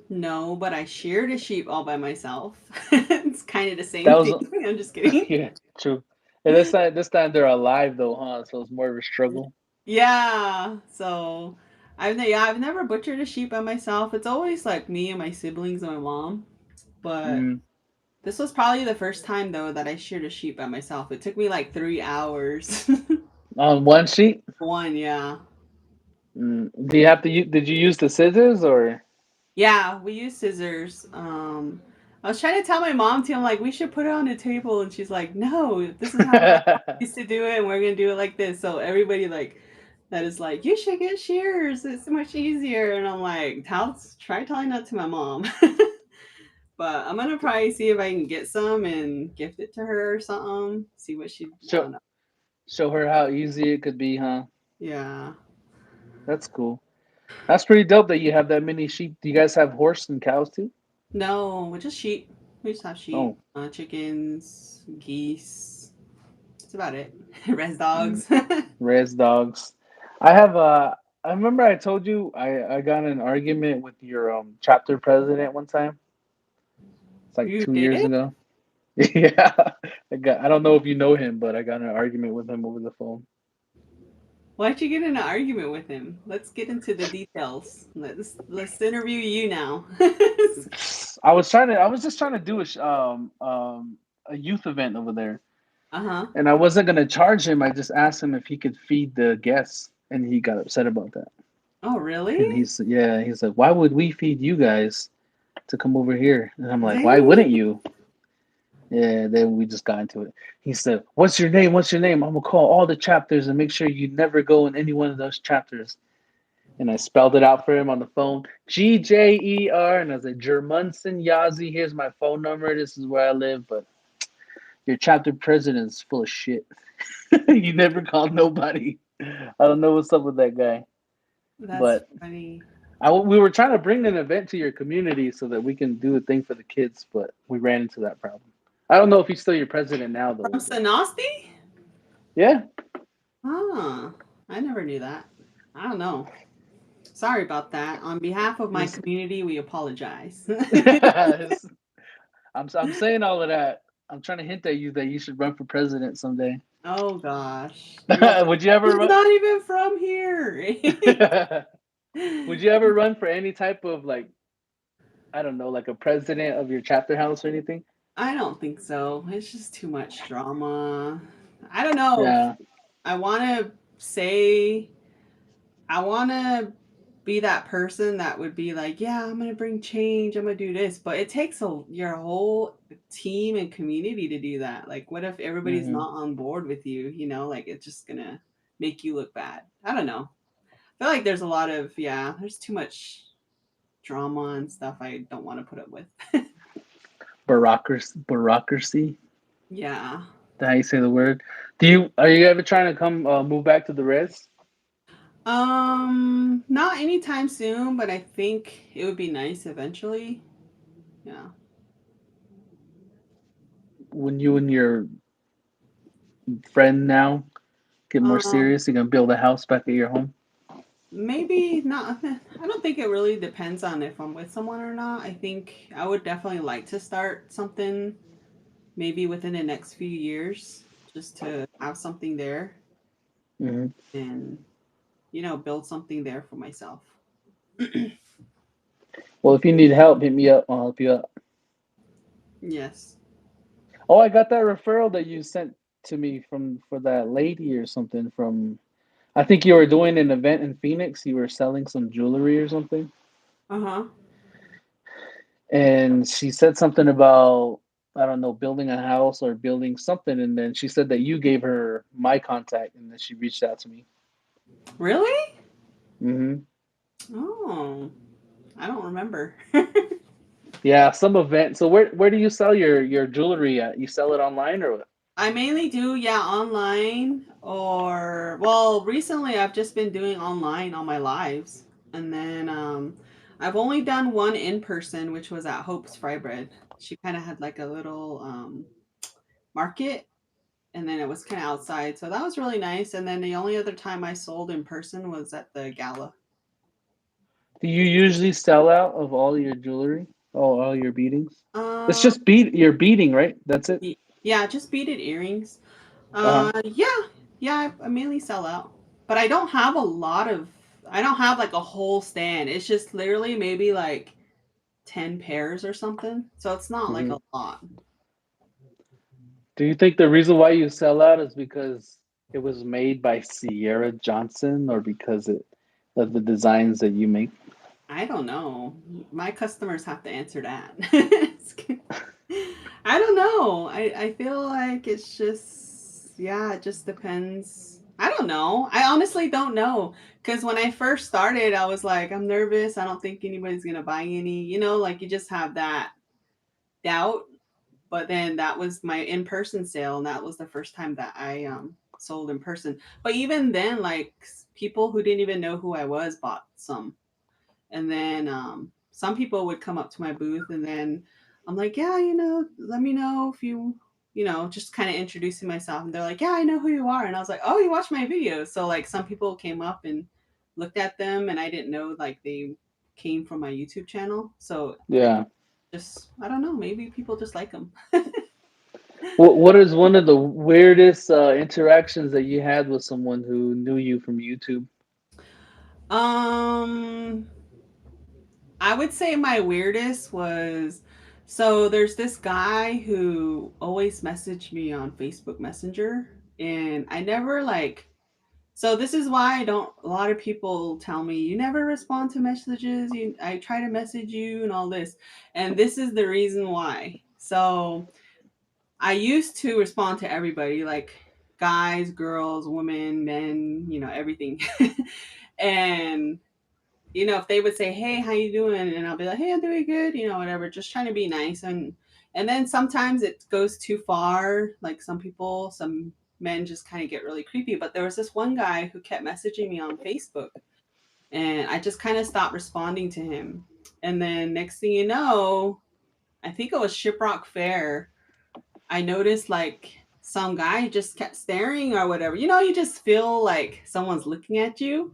No, but I sheared a sheep all by myself. It's kind of the same That thing. was I'm just kidding. yeah, true. And this time they're alive though, huh? So it's more of a struggle. Yeah. So I've never butchered a sheep by myself. It's always like me and my siblings and my mom. But Mm. this was probably the first time though that I sheared a sheep by myself. It took me like 3 hours. On one sheep? One, yeah. Mm. Do you have to did you use the scissors or Yeah, we use scissors. I was trying to tell my mom too. I'm like, we should put it on the table, and she's like, no, this is how my mom used to do it, and we're gonna do it like this. So everybody like that is like, you should get shears. It's much easier. And I'm like, try telling that to my mom. But I'm gonna probably see if I can get some and gift it to her or something. See what she. I show don't know. show her how easy it could be, huh? Yeah. That's cool. That's pretty dope that you have that many sheep. Do you guys have horse and cows too? No, we just sheep. We just have sheep, Oh, chickens, geese. That's about it. Res mm. dogs. Res dogs. I have I remember I told you I got in an argument with your chapter president one time. It's like You 2 years did? ago. Yeah. I don't know if you know him, but I got in an argument with him over the phone. Why'd you get in an argument with him? Let's get into the details. Let's interview you now. I was just trying to do a youth event over there. Uh huh. And I wasn't gonna charge him. I just asked him if he could feed the guests, and he got upset about that. Oh And really? he's like, why would we feed you guys to come over here? And I'm like, why Dang. wouldn't you? Yeah, then we just got into it. He said, what's your name? What's your name? I'm gonna call all the chapters and make sure you never go in any one of those chapters. And I spelled it out for him on the phone. GJER. And I was like, Jermunson Yazzie, here's my phone number. This is where I live. But your chapter president is full of shit. You never called nobody. I don't know what's up with that guy. That's But funny. we were trying to bring an event to your community so that we can do a thing for the kids, but we ran into that problem. I don't know if he's still your president now, From though. But Sanosti? yeah. Huh. I never knew that. I don't know. Sorry about that. On behalf of my He's, community, we apologize. I'm saying all of that. I'm trying to hint at you that you should run for president someday. Oh gosh. You're like, Would you ever he's run? not even from here. Would you ever run for any type of like I don't know, like a president of your chapter house or anything? I don't think so. It's just too much drama. I don't know. Yeah. I want to say, I want to be that person that would be like, yeah, I'm going to bring change. I'm going to do this. But it takes your whole team and community to do that. Like, what if everybody's Hmm. not on board with you? Like it's just going to make you look bad. I don't know. I feel like there's a lot of, yeah, there's too much drama and stuff I don't want to put up with. Bureaucracy. Yeah. How you say the word? Are you ever trying to come move back to the res Not anytime soon, but I think it would be nice eventually. Yeah. when you and your friend now get more Um, serious? You're gonna build a house back at your home. Maybe not. I don't think it really depends on if I'm with someone or not. I think I would definitely like to start something maybe within the next few years. just to have something there Hmm. and, build something there for myself. Well, if you need help, hit me up. I'll help you out. Yes. Oh, I got that referral that you sent to me from for that lady or something from. I think you were doing an event in Phoenix. You were selling some jewelry or something, Uh huh. and she said something about I don't know building a house or building something, and then she said that you gave her my contact, and then she reached out to me. Really? Hmm. Oh, I don't remember. Yeah, some event. So where do you sell your jewelry at? You sell it online or what? I mainly do, yeah, online or, well, recently I've just been doing online on my lives. And then I've only done one in person, which was at Hope's Fry Bread. She kind of had like a little market, and then it was kind of outside. So that was really nice. And then the only other time I sold in person was at the gala. Do you usually sell out of all your jewelry? Oh, all your beadings? It's Um, just your beading, right? That's it. yeah, just beaded earrings. Uh-huh. Yeah, yeah, I mainly sell out, but I don't have a lot of. I don't have like a whole stand. It's just literally maybe like 10 pairs or something. So it's not like Hmm. a lot. Do you think the reason why you sell out is because it was made by Sierra Johnson or because it of the designs that you make? I don't know. My customers have to answer that. I don't know. I feel like it's just, yeah, it just depends. I don't know. I honestly don't know. Because when I first started, I was like, I'm nervous. I don't think anybody's going to buy any. Like you just have that doubt. But then that was my in person sale. And that was the first time that I sold in person. But even then, like people who didn't even know who I was bought some. And then some people would come up to my booth, and then I'm like, yeah, let me know if just kind of introducing myself. And they're like, yeah, I know who you are. And I was like, oh, you watch my videos. So like some people came up and looked at them, and I didn't know like they came from my YouTube channel. So Yeah. just, I don't know, maybe people just like them. What is one of the weirdest interactions that you had with someone who knew you from YouTube? um, I would say my weirdest was, so there's this guy who always messaged me on Facebook Messenger, and I never like, so this is why I don't, a lot of people tell me you never respond to messages, I try to message you and all this. And this is the reason why. So I used to respond to everybody, like guys, girls, women, men, everything. And if they would say, "Hey, how you doing?" and I'll be like, "Hey, I'm doing good," whatever, just trying to be nice. And then sometimes it goes too far. Like some men just kind of get really creepy. But there was this one guy who kept messaging me on Facebook, and I just kind of stopped responding to him. And then next thing you know, I think it was Shiprock Fair. I noticed like some guy just kept staring or whatever. You just feel like someone's looking at you.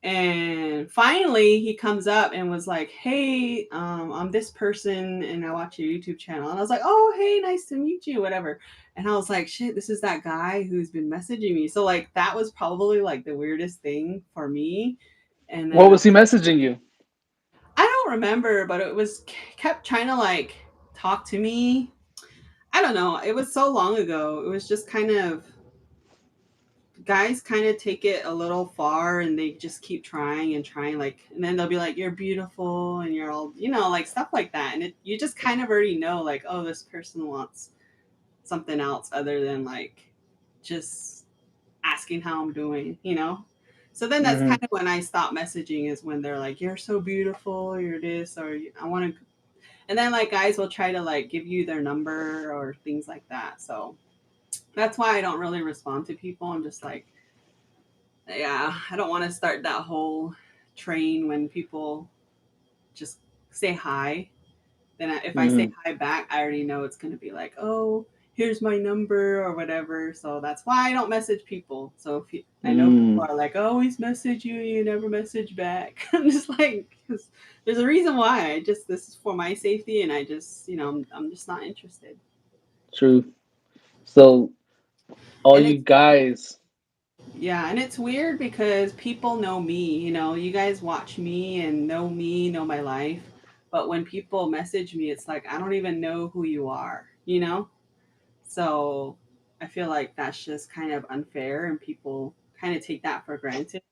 And finally, he comes up and was like, "Hey, I'm this person, and I watch your YouTube channel." And I was like, "Oh, hey, nice to meet you," whatever. And I was like, "Shit, this is that guy who's been messaging me." So like that was probably like the weirdest thing for me. And What then was he messaging you? I don't remember, but it was kept trying to like talk to me. I don't know. It was so long ago. It was just kind of, guys kind of take it a little far, and they just keep trying and trying, like, and then they'll be like, "You're beautiful," and you're all, like stuff like that. And you just kind of already know, like, oh, this person wants something else other than like just asking how I'm doing. So then that's kind Hmm. of when I stop messaging, is when they're like, "You're so beautiful, you're this," or "I want to," and then like guys will try to like give you their number or things like that. So that's why I don't really respond to people. I'm just like, yeah, I don't want to start that whole train when people just say hi. Then if I say Hmm. hi back, I already know it's going to be like, oh, here's my number or whatever. So that's why I don't message people. So I know people Mm. are like, oh, always message you, you never message back. I'm just like, 'cause there's a reason why. This is for my safety, and I just, I'm just not interested. True. So All And you it's guys. yeah, and it's weird because people know me, you guys watch me, know my life. But when people message me, it's like I don't even know who you are. So I feel like that's just kind of unfair and people kind of take that for granted.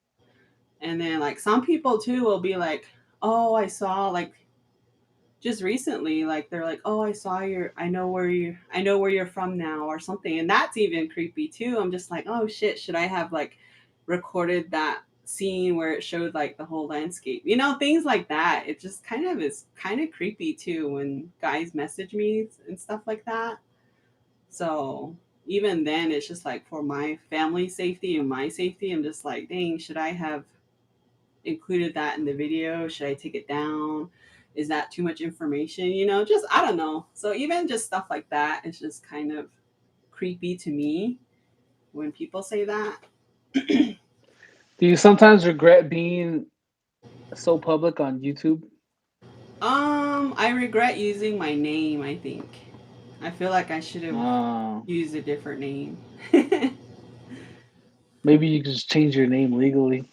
And then like some people too will be like, "Oh, I saw like just recently like they're like, "Oh, I saw your I know where you're from now," or something. And that's even creepy too. I'm just like, "Oh shit, should I have like recorded that scene where it showed like the whole landscape?" Things like that. It just kind of is kind of creepy too when guys message me and stuff like that. So, even then it's just like for my family safety and my safety, I'm just like, "Dang, should I have included that in the video? Should I take it down? Is that too much information?" Just I don't know. So even just stuff like that is just kind of creepy to me when people say that. Do you sometimes regret being so public on YouTube? I regret using my name, I think. I feel like I should have Uh, used a different name. Maybe you could just change your name legally.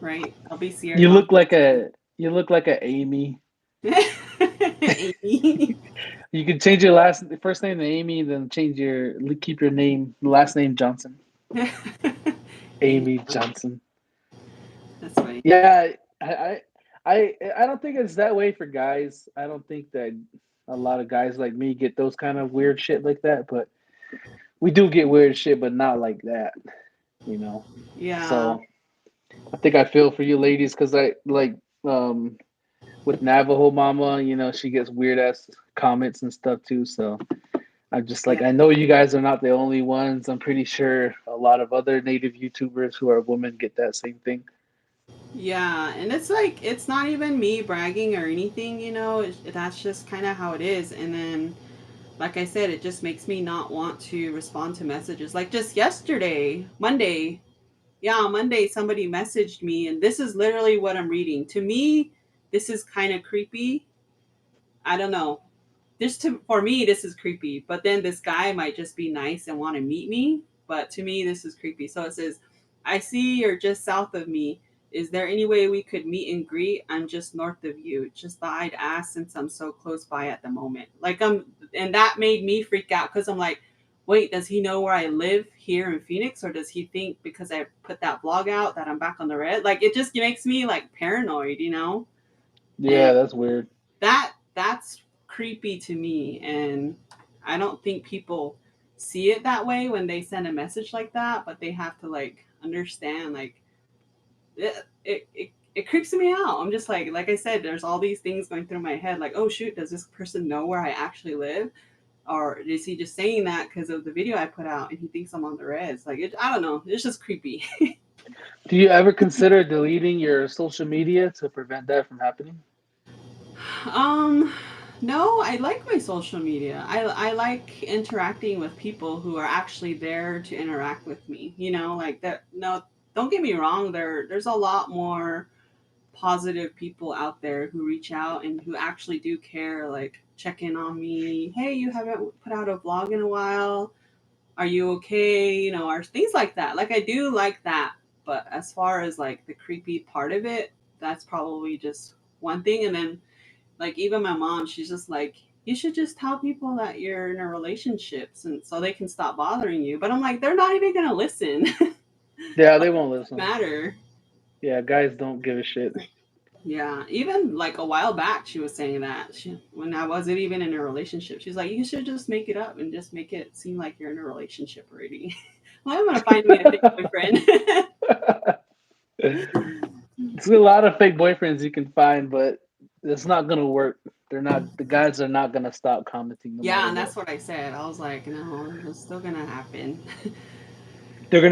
Right? I'll be Sierra You Dawn look like Johnson. a you look like a Amy. Amy. You could change your first name to Amy, then keep your name last name Johnson. Amy Amy Johnson. Johnson. That's funny. Yeah, I don't think it's that way for guys. I don't think that a lot of guys like me get those kind of weird shit like that, but we do get weird shit, but not like that, you know. Yeah. So I think I feel for you ladies because I like with Navajo Mama, she gets weird ass comments and stuff too. So I'm just Yeah. like, I know you guys are not the only ones. I'm pretty sure a lot of other native YouTubers who are women get that same thing. Yeah, and it's like it's not even me bragging or anything. That's just kind of how it is. And then, like I said, it just makes me not want to respond to messages. Like just yesterday, Monday, yeah, Monday, somebody messaged me, and this is literally what I'm reading. To me, this is kind of creepy. I don't know. For me this is creepy, but then this guy might just be nice and want to meet me, but to me this is creepy. So it says, "I see you're just south of me. Is there any way we could meet and greet? I'm just north of you. Just thought I'd ask since I'm so close by at the moment." And that made me freak out because I'm like, wait, does he know where I live here in Phoenix, or does he think because I put that blog out that I'm back on the red? Like it just makes me like paranoid. And Yeah, that's weird. that's creepy to me, and I don't think people see it that way when they send a message like that, but they have to like understand like it creeps me out. I'm just like I said, there's all these things going through my head like, oh shoot, does this person know where I actually live, or is he just saying that because of the video I put out and he thinks I'm on the res? Like I don't know, it's just creepy. Do you ever consider deleting your social media to prevent that from happening? Um, no, I like my social media. I like interacting with people who are actually there to interact with me. Like that. No, don't get me wrong. There's a lot more positive people out there who reach out and who actually do care. Like check in on me. Hey, you haven't put out a vlog in a while. Are you okay? Or things like that. Like I do like that. But as far as like the creepy part of it, that's probably just one thing. And then like even my mom, she's just like, you should just tell people that you're in a relationship and so they can stop bothering you. But I'm like, they're not even gonna listen. Yeah, What they won't does it listen. matter? Yeah, guys don't give a shit. Yeah, even like a while back, she was saying that when I wasn't even in a relationship, she's like, you should just make it up and just make it seem like you're in a relationship already. Well, I'm gonna find me a fake boyfriend. It's a lot of fake boyfriends you can find, but it's not gonna work. The guys are not gonna stop commenting no Yeah, matter and what. that's what I said. I was like, no, it's still gonna happen. They're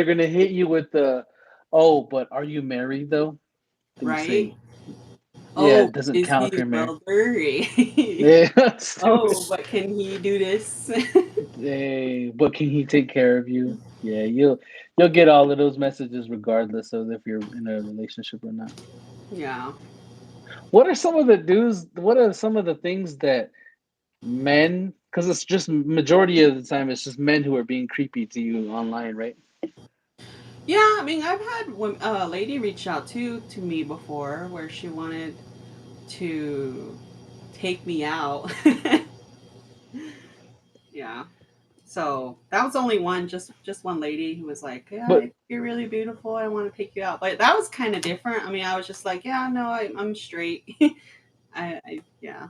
gonna hit you with the, oh, but are you married though? Then you Right? say, yeah, Oh, it doesn't is count if he you're married. welder? Yeah, stupid. Oh, but can he do this? Hey, but can he take care of you? Yeah, you'll get all of those messages regardless of if you're in a relationship or not. Yeah. What are some of the things that men Because it's just majority of the time it's just men who are being creepy to you online, right? Yeah, I mean, I've had a lady reach out to me before where she wanted to take me out. Yeah. So that was only one, just one lady who was like, "Yeah, But you're really beautiful. I want to take you out." But that was kind of different. I mean, I was just like, "Yeah, no, I'm straight." Yeah,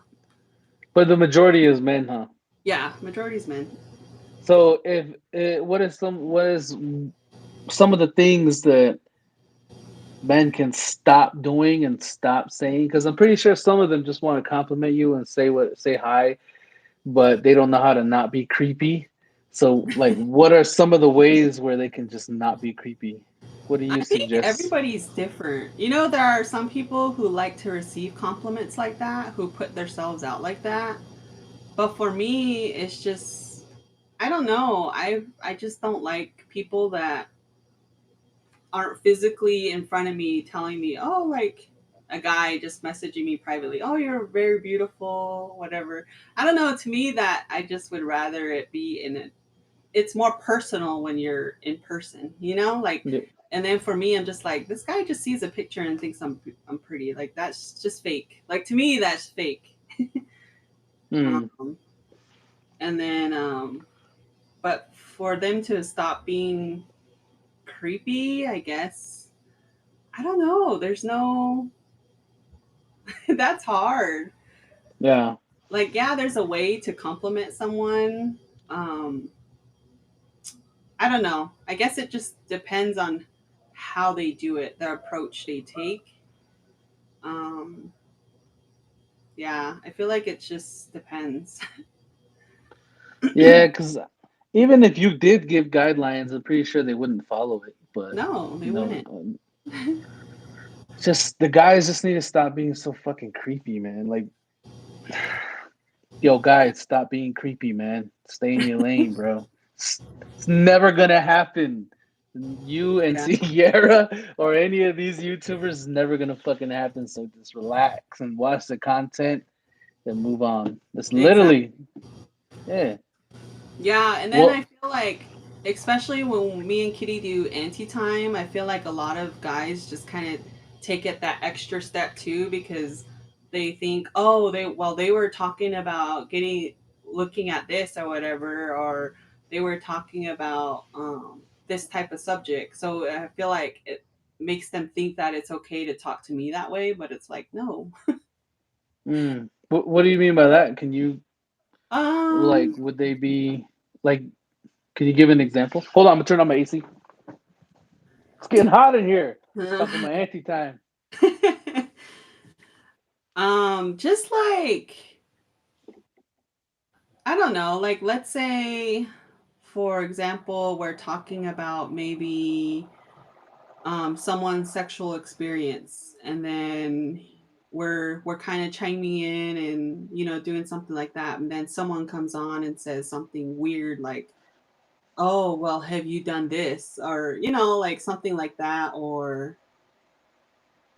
the majority is men, huh? yeah. Majority's men. So if what is some of the things that men can stop doing and stop saying? Because I'm pretty sure some of them just want to compliment you and say hi, but they don't know how to not be creepy. So, like, what are some of the ways where they can just not be creepy? What do I you think suggest? everybody's different. You know, there are some people who like to receive compliments like that, who put themselves out like that. But for me, it's just I don't know. I just don't like people that aren't physically in front of me telling me, "Oh, like a guy just messaging me privately, "Oh, you're very beautiful," whatever. I don't know, to me that I just would rather it be in a it's more personal when you're in person, you know? Like Yeah. and then for me I'm just like this guy just sees a picture and thinks I'm pretty. Like that's just fake. Like to me that's fake. Mm, Um and then but for them to stop being creepy, I guess I don't know. There's no that's hard. yeah. Like, yeah, there's a way to compliment someone. Um, I don't know. I guess it just depends on how they do it, the approach they take. Um, yeah, I feel like it just depends. Yeah, because even if you did give guidelines, I'm pretty sure they wouldn't follow it. But No, they you know, wouldn't. just the guys just need to stop being so fucking creepy, man. Like, yo, guys, stop being creepy, man. Stay in your lane, bro. It's never gonna happen. You and Yeah, Sierra or any of these YouTubers is never gonna fucking happen. So just relax and watch the content and move on. It's exactly. literally, yeah. Yeah, and then I Well, feel like, especially when me and Kitty do anti time, I feel like a lot of guys just kind of take it that extra step too because they think, oh, they were talking about getting looking at this or whatever, or they were talking about this type of subject. So I feel like it makes them think that it's okay to talk to me that way, but it's like no. what do you mean by that? Can you like, Um. would they be like? Can you give an example? Hold on, I'm gonna turn on my AC. It's getting hot in here. Talking my anti time. Just like I don't know, like let's say for example, we're talking about maybe someone's sexual experience and then we're kind of chiming in and doing something like that and then someone comes on and says something weird like, "Oh, well, have you done this?" or like something like that or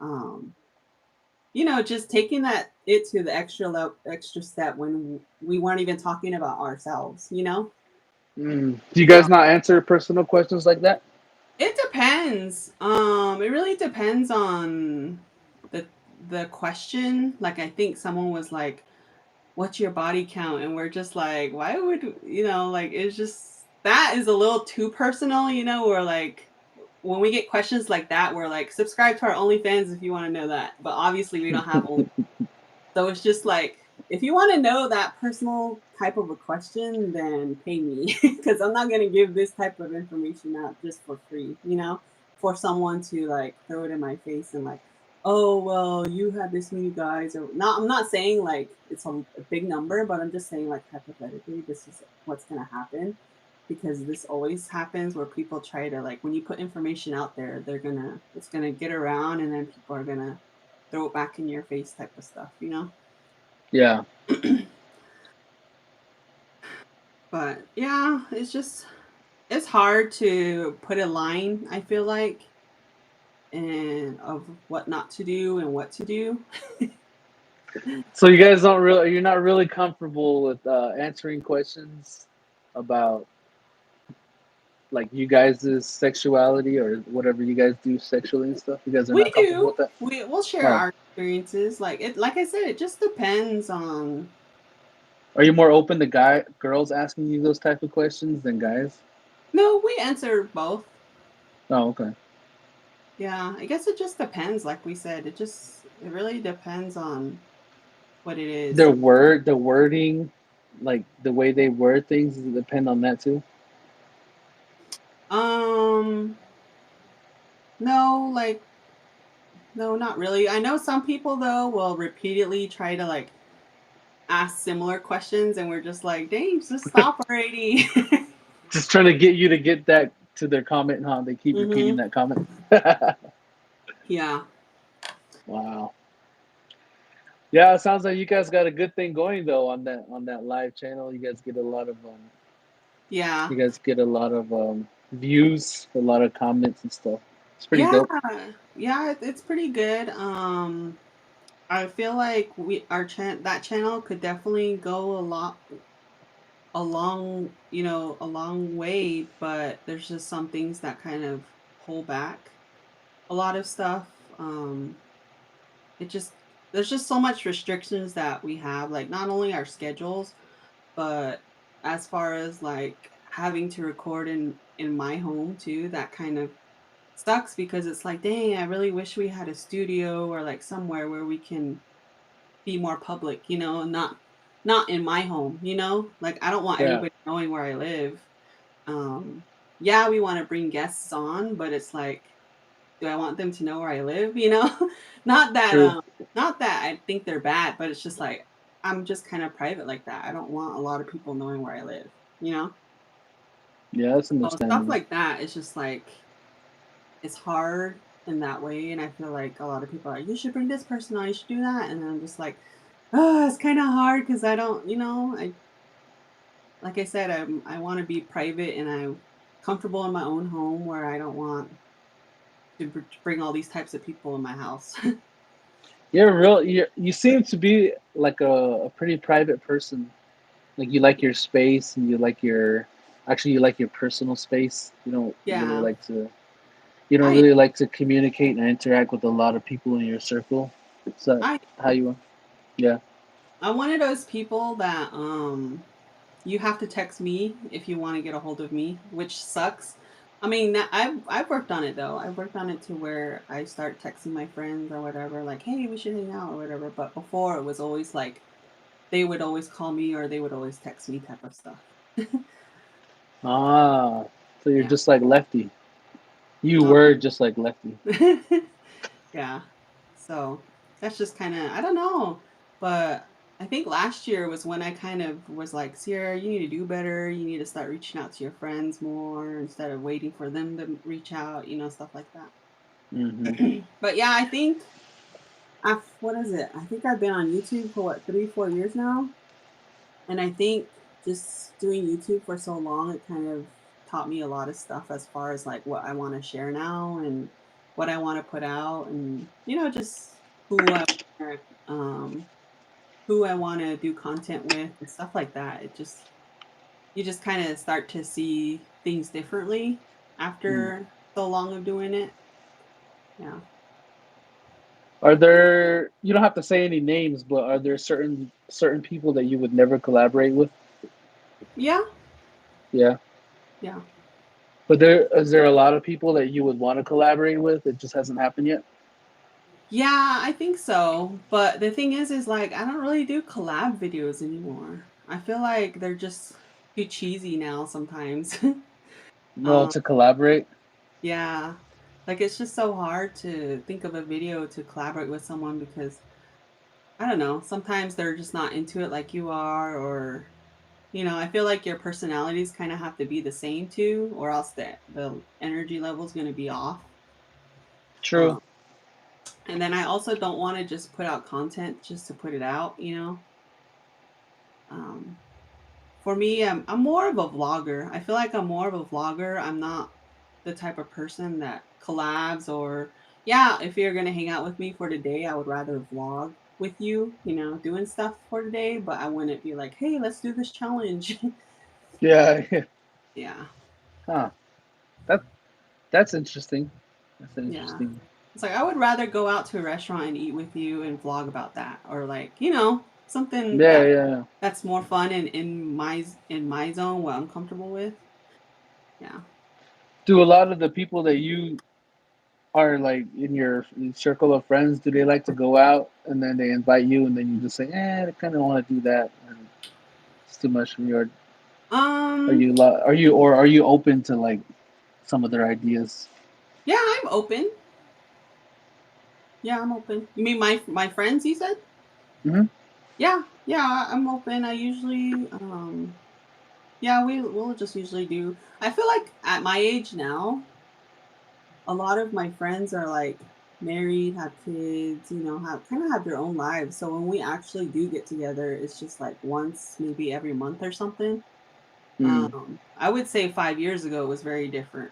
um just taking that it to the extra step when we weren't even talking about ourselves. Do you guys not answer personal questions like that? It depends. It really depends on the the question. Like I think someone was like, "What's your body count?" And we're just like, "Why would like it's just that is a little too personal. We're like when we get questions like that, we're like, subscribe to our OnlyFans if you want to know that. But obviously we don't have only so it's just like, if you want to know that personal type of a question, then pay me because I'm not going to give this type of information out just for free, for someone to like throw it in my face and like, oh, well, you have this many guys or not. I'm not saying like it's a big number, but I'm just saying like hypothetically, this is what's going to happen because this always happens where people try to like, when you put information out there, it's going to get around and then people are going to throw it back in your face type of stuff. Yeah. But yeah, it's hard to put a line, I feel like, and of what not to do and what to do. So you guys don't really, you're not really comfortable with answering questions about like you guys' sexuality or whatever you guys do sexually and stuff. You guys are We not comfortable with do. that. We'll share Oh, our experiences. Like I said, it just depends on. are you more open to girls asking you those type of questions than guys? No, we answer both. Oh, okay. Yeah, I guess it just depends. Like we said, it really depends on what it is. The wording, like the way they word things, does it depend on that too? Um, no, no, not really. I know some people though will repeatedly try to like ask similar questions, and we're just like, dang, just stop already. Just trying to get you to get that to their comment, huh? They keep repeating Mm-hmm. that comment. Yeah. Wow. Yeah, it sounds like you guys got a good thing going though on that live channel. Yeah. You guys get a lot of views, a lot of comments and stuff. It's pretty Yeah. dope. Yeah, it's pretty good. I feel like that channel could definitely go a long way, but there's just some things that kind of hold back a lot of stuff. It just there's just so much restrictions that we have, like not only our schedules, but as far as like having to record in my home too, that kind of sucks because it's like, dang, I really wish we had a studio or like somewhere where we can be more public, not in my home, Like I don't want Yeah, everybody knowing where I live. Um yeah, we want to bring guests on, but it's like, do I want them to know where I live, Not that true. not that I think they're bad, but it's just like I'm just kind of private like that. I don't want a lot of people knowing where I live, you know? Yeah, that's So stuff understandable. like that is just like it's hard in that way, and I feel like a lot of people are like, you should bring this person on, you should do that, and I'm just like, oh, it's kind of hard because I don't, I like I said, I want to be private and I'm comfortable in my own home where I don't want to bring all these types of people in my house. You seem to be like a pretty private person. Like you like your space and you like your personal space. Yeah, You don't I really like to communicate and interact with a lot of people in your circle. Is that I how you are? Yeah. I'm one of those people that you have to text me if you want to get a hold of me, which sucks. I mean, I've worked on it though. I've worked on it to where I start texting my friends or whatever, like, "Hey, we should hang out" or whatever. But before it was always like they would always call me or they would always text me type of stuff. Ah, so you're Yeah. just like Lefty. You Um, were just like Lefty. yeah. So that's just kind of, I don't know. But I think last year was when I kind of was like, Sierra, you need to do better. You need to start reaching out to your friends more instead of waiting for them to reach out, stuff like that. Hmm. But yeah, I think what is it? I think I've been on YouTube for what, 3, 4 years now. And I think just doing YouTube for so long, it kind of taught me a lot of stuff as far as like what I want to share now and what I want to put out, and just who I wanna, um who I want to do content with and stuff like that. It just You just kind of start to see things differently after so long of doing it. Yeah. Are there? You don't have to say any names, but are there certain people that you would never collaborate with? Yeah. Yeah. Yeah. But is there a lot of people that you would want to collaborate with? It just hasn't happened yet. Yeah, I think so. But the thing is like I don't really do collab videos anymore. I feel like they're just too cheesy now sometimes. No, um, to collaborate. yeah. Like it's just so hard to think of a video to collaborate with someone because I don't know, sometimes they're just not into it like you are, or I feel like your personalities kind of have to be the same too, or else the energy level is going to be off. True. Um, and then I also don't want to just put out content just to put it out. Um, for me, I'm more of a vlogger. I feel like I'm more of a vlogger. I'm not the type of person that collabs or, yeah, if you're going to hang out with me for the day, I would rather vlog. with you, doing stuff for today, but I wouldn't be like, hey, let's do this challenge. Yeah, yeah. Yeah. Huh. That that's interesting. That's Yeah. interesting. It's like I would rather go out to a restaurant and eat with you and vlog about that, or like, something Yeah, yeah. that's more fun and in my zone what I'm comfortable with. Yeah. Do a lot of the people that you are like in your circle of friends, do they like to go out and then they invite you and then you just say, I kind of want to do that and it's too much from your. Um. Are you open to like some of their ideas? Yeah, I'm open. Yeah, I'm open. You mean my friends? You said? Hmm. Yeah. Yeah, I'm open. I usually yeah, we'll just usually do. I feel like at my age now, a lot of my friends are like married, have kids, have kind of have their own lives. So when we actually do get together, it's just like once, maybe every month or something. Mm. I would say 5 years ago it was very different.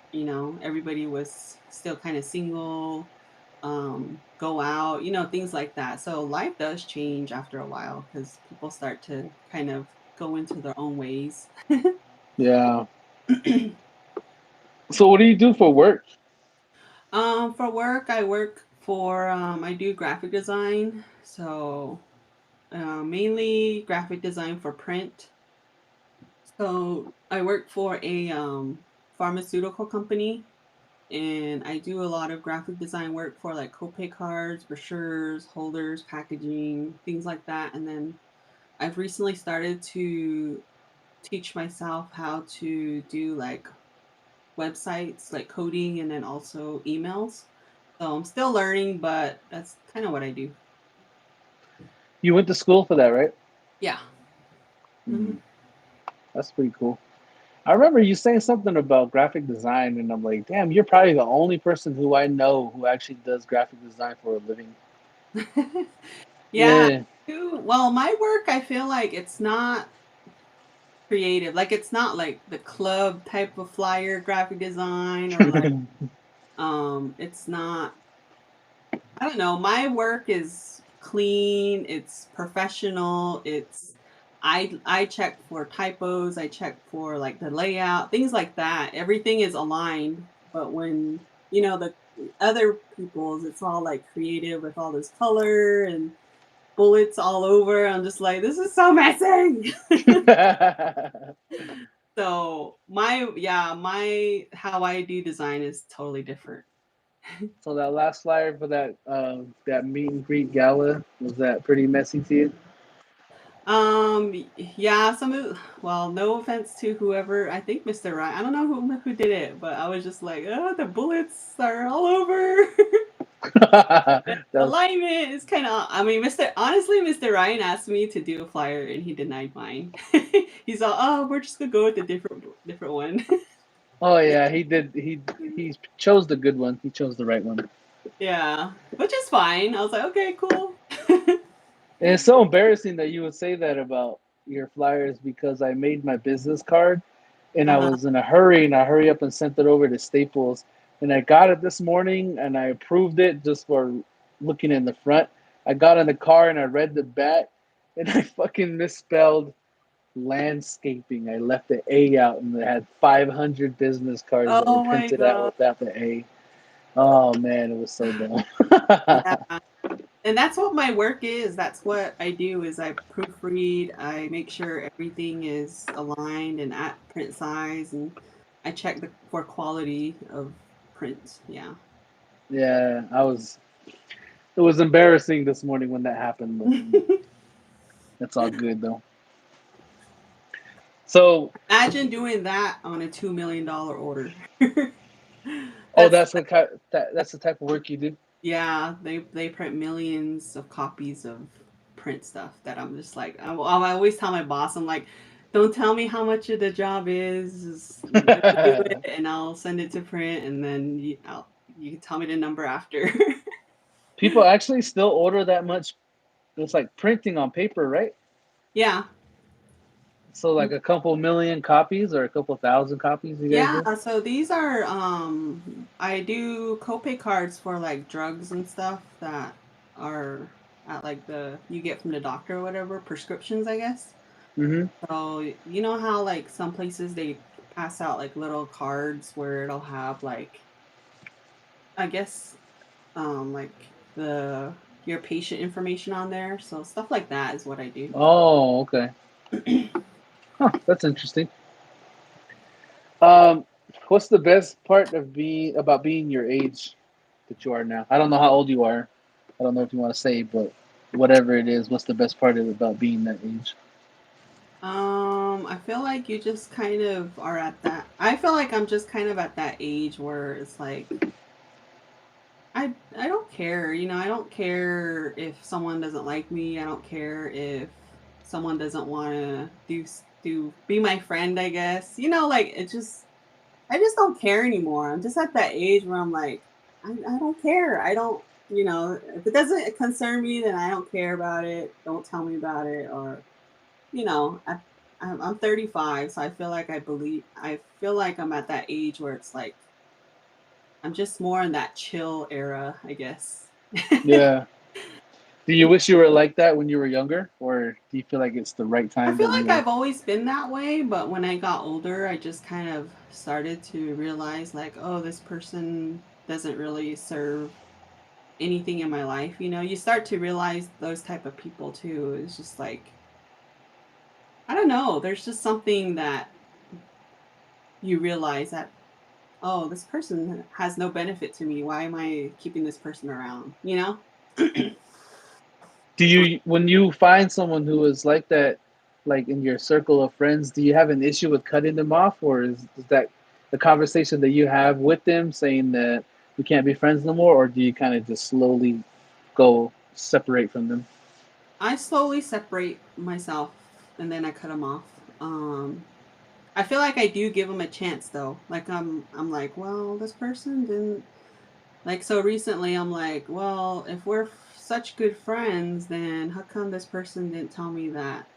Everybody was still kind of single, go out, things like that. So life does change after a while because people start to kind of go into their own ways. Yeah. So what do you do for work? For work, I do graphic design. So mainly graphic design for print. So I work for a pharmaceutical company, and I do a lot of graphic design work for like copay cards, brochures, holders, packaging, things like that. And then I've recently started to teach myself how to do like websites, like coding, and then also emails. So I'm still learning, but that's kind of what I do. You went to school for that, right? Yeah. Mm. Mhm. That's pretty cool. I remember you saying something about graphic design, and I'm like, damn, you're probably the only person who I know who actually does graphic design for a living. Yeah. Yeah. Well, my work, I feel like it's not creative. Like it's not like the club type of flyer graphic design, or like it's not, I don't know. My work is clean, it's professional, I check for typos, I check for like the layout, things like that. Everything is aligned, but when, the other people's, it's all like creative with all this color and bullets all over. I'm just like, this is so messy. So my how I do design is totally different. So that last flyer for that meet and greet gala, was that pretty messy to you? Yeah, well, no offense to whoever, I think Mr. Ryan. I don't know who did it, but I was just like, oh, the bullets are all over. that was, Alignment is kind of, I mean, Mr. Ryan asked me to do a flyer and he denied mine. He's all, oh, we're just gonna go with a different one. oh yeah, he did. He chose the good one. He chose the right one. Yeah, which is fine. I was like, okay, cool. And it's so embarrassing that you would say that about your flyers because I made my business card and I Uh-huh. was in a hurry and I hurry up and sent it over to Staples and I got it this morning and I approved it just for looking in the front. I got in the car and I read the back and I fucking misspelled landscaping. I left the A out and it had 500 business cards that were Oh my printed out god. without the A. Oh man, it was so dumb. Yeah. And that's what my work is. That's what I do is I proofread, I make sure everything is aligned and at print size, and I check for quality of print. Yeah. Yeah, it was embarrassing this morning when that happened, but it's all good though. So, Imagine doing that on a $2 million order. oh, That's that's the type of work you do. Yeah, they print millions of copies of print stuff that I'm just like, I always tell my boss, I'm like, don't tell me how much of the job is, just let me do it and I'll send it to print, and then you can tell me the number after. People actually still order that much. It's like printing on paper, right? Yeah. So like a couple million copies or a couple thousand copies you guys Yeah, do. so these are I do copay cards for like drugs and stuff that are at like the you get from the doctor or whatever, prescriptions, I guess. Mm-hmm. So you know how like some places they pass out like little cards where it'll have like I guess like the your patient information on there. So stuff like that is what I do. Oh, okay. Huh, that's interesting. Um, what's the best part of being your age that you are now? I don't know how old you are. I don't know if you want to say, but whatever it is, what's the best part of about being that age? I feel like you just kind of are at that. I feel like I'm just kind of at that age where it's like I don't care, you know, I don't care if someone doesn't like me. I don't care if someone doesn't want to do be my friend, I guess. You know, like it just I just don't care anymore. I'm just at that age where I'm like I don't care. I don't, you know, if it doesn't concern me, then I don't care about it. Don't tell me about it or you know, I'm 35, so I feel like I'm at that age where it's like I'm just more in that chill era, I guess. Yeah. Do you wish you were like that when you were younger, or do you feel like it's the right I time feel that like you're? I've always been that way, but when I got older, I just kind of started to realize like, oh, this person doesn't really serve anything in my life, you know. You start to realize those type of people too. It's just like I don't know, there's just something that you realize that oh, this person has no benefit to me. Why am I keeping this person around? You know? Do you, when you find someone who is like that, like in your circle of friends, do you have an issue with cutting them off, or is that the conversation that you have with them saying that we can't be friends no more, or do you kind of just slowly go separate from them? I slowly separate myself and then I cut them off. I feel like I do give them a chance though. Like I'm like, well, this person didn't like so recently I'm like, well, if we're such good friends, then how come this person didn't tell me that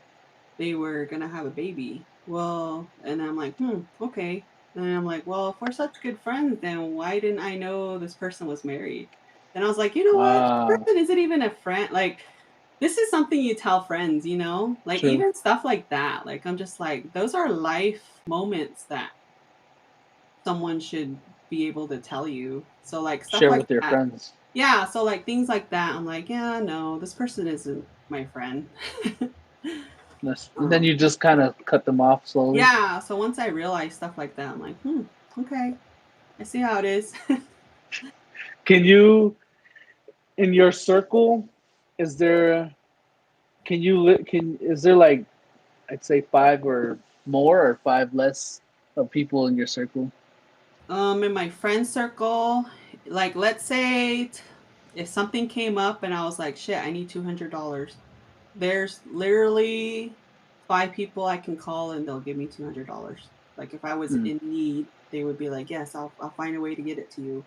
they were gonna have a baby? Well, and I'm like, okay. And I'm like, well, if we're such good friends, then why didn't I know this person was married? Then I was like, you know what? This Ah, person isn't even a friend. Like, this is something you tell friends, you know? Like, true. even stuff like that. Like, I'm just like, those are life moments that someone should be able to tell you. So, like, stuff Share like with your that. friends. Yeah. So, like, things like that. I'm like, yeah, no, this person isn't my friend. And then um, you just kind of cut them off slowly. Yeah, so once I realized stuff like that, I'm like, okay, I see how it is. Can you, in your circle, is there, can, is there like, I'd say five or more or five less of people in your circle? In my friend circle, like, let's say if something came up and I was like, shit, I need $200, there's literally five people I can call and they'll give me $200. Like, if I was Hmm. in need, they would be like, yes, I'll find a way to get it to you.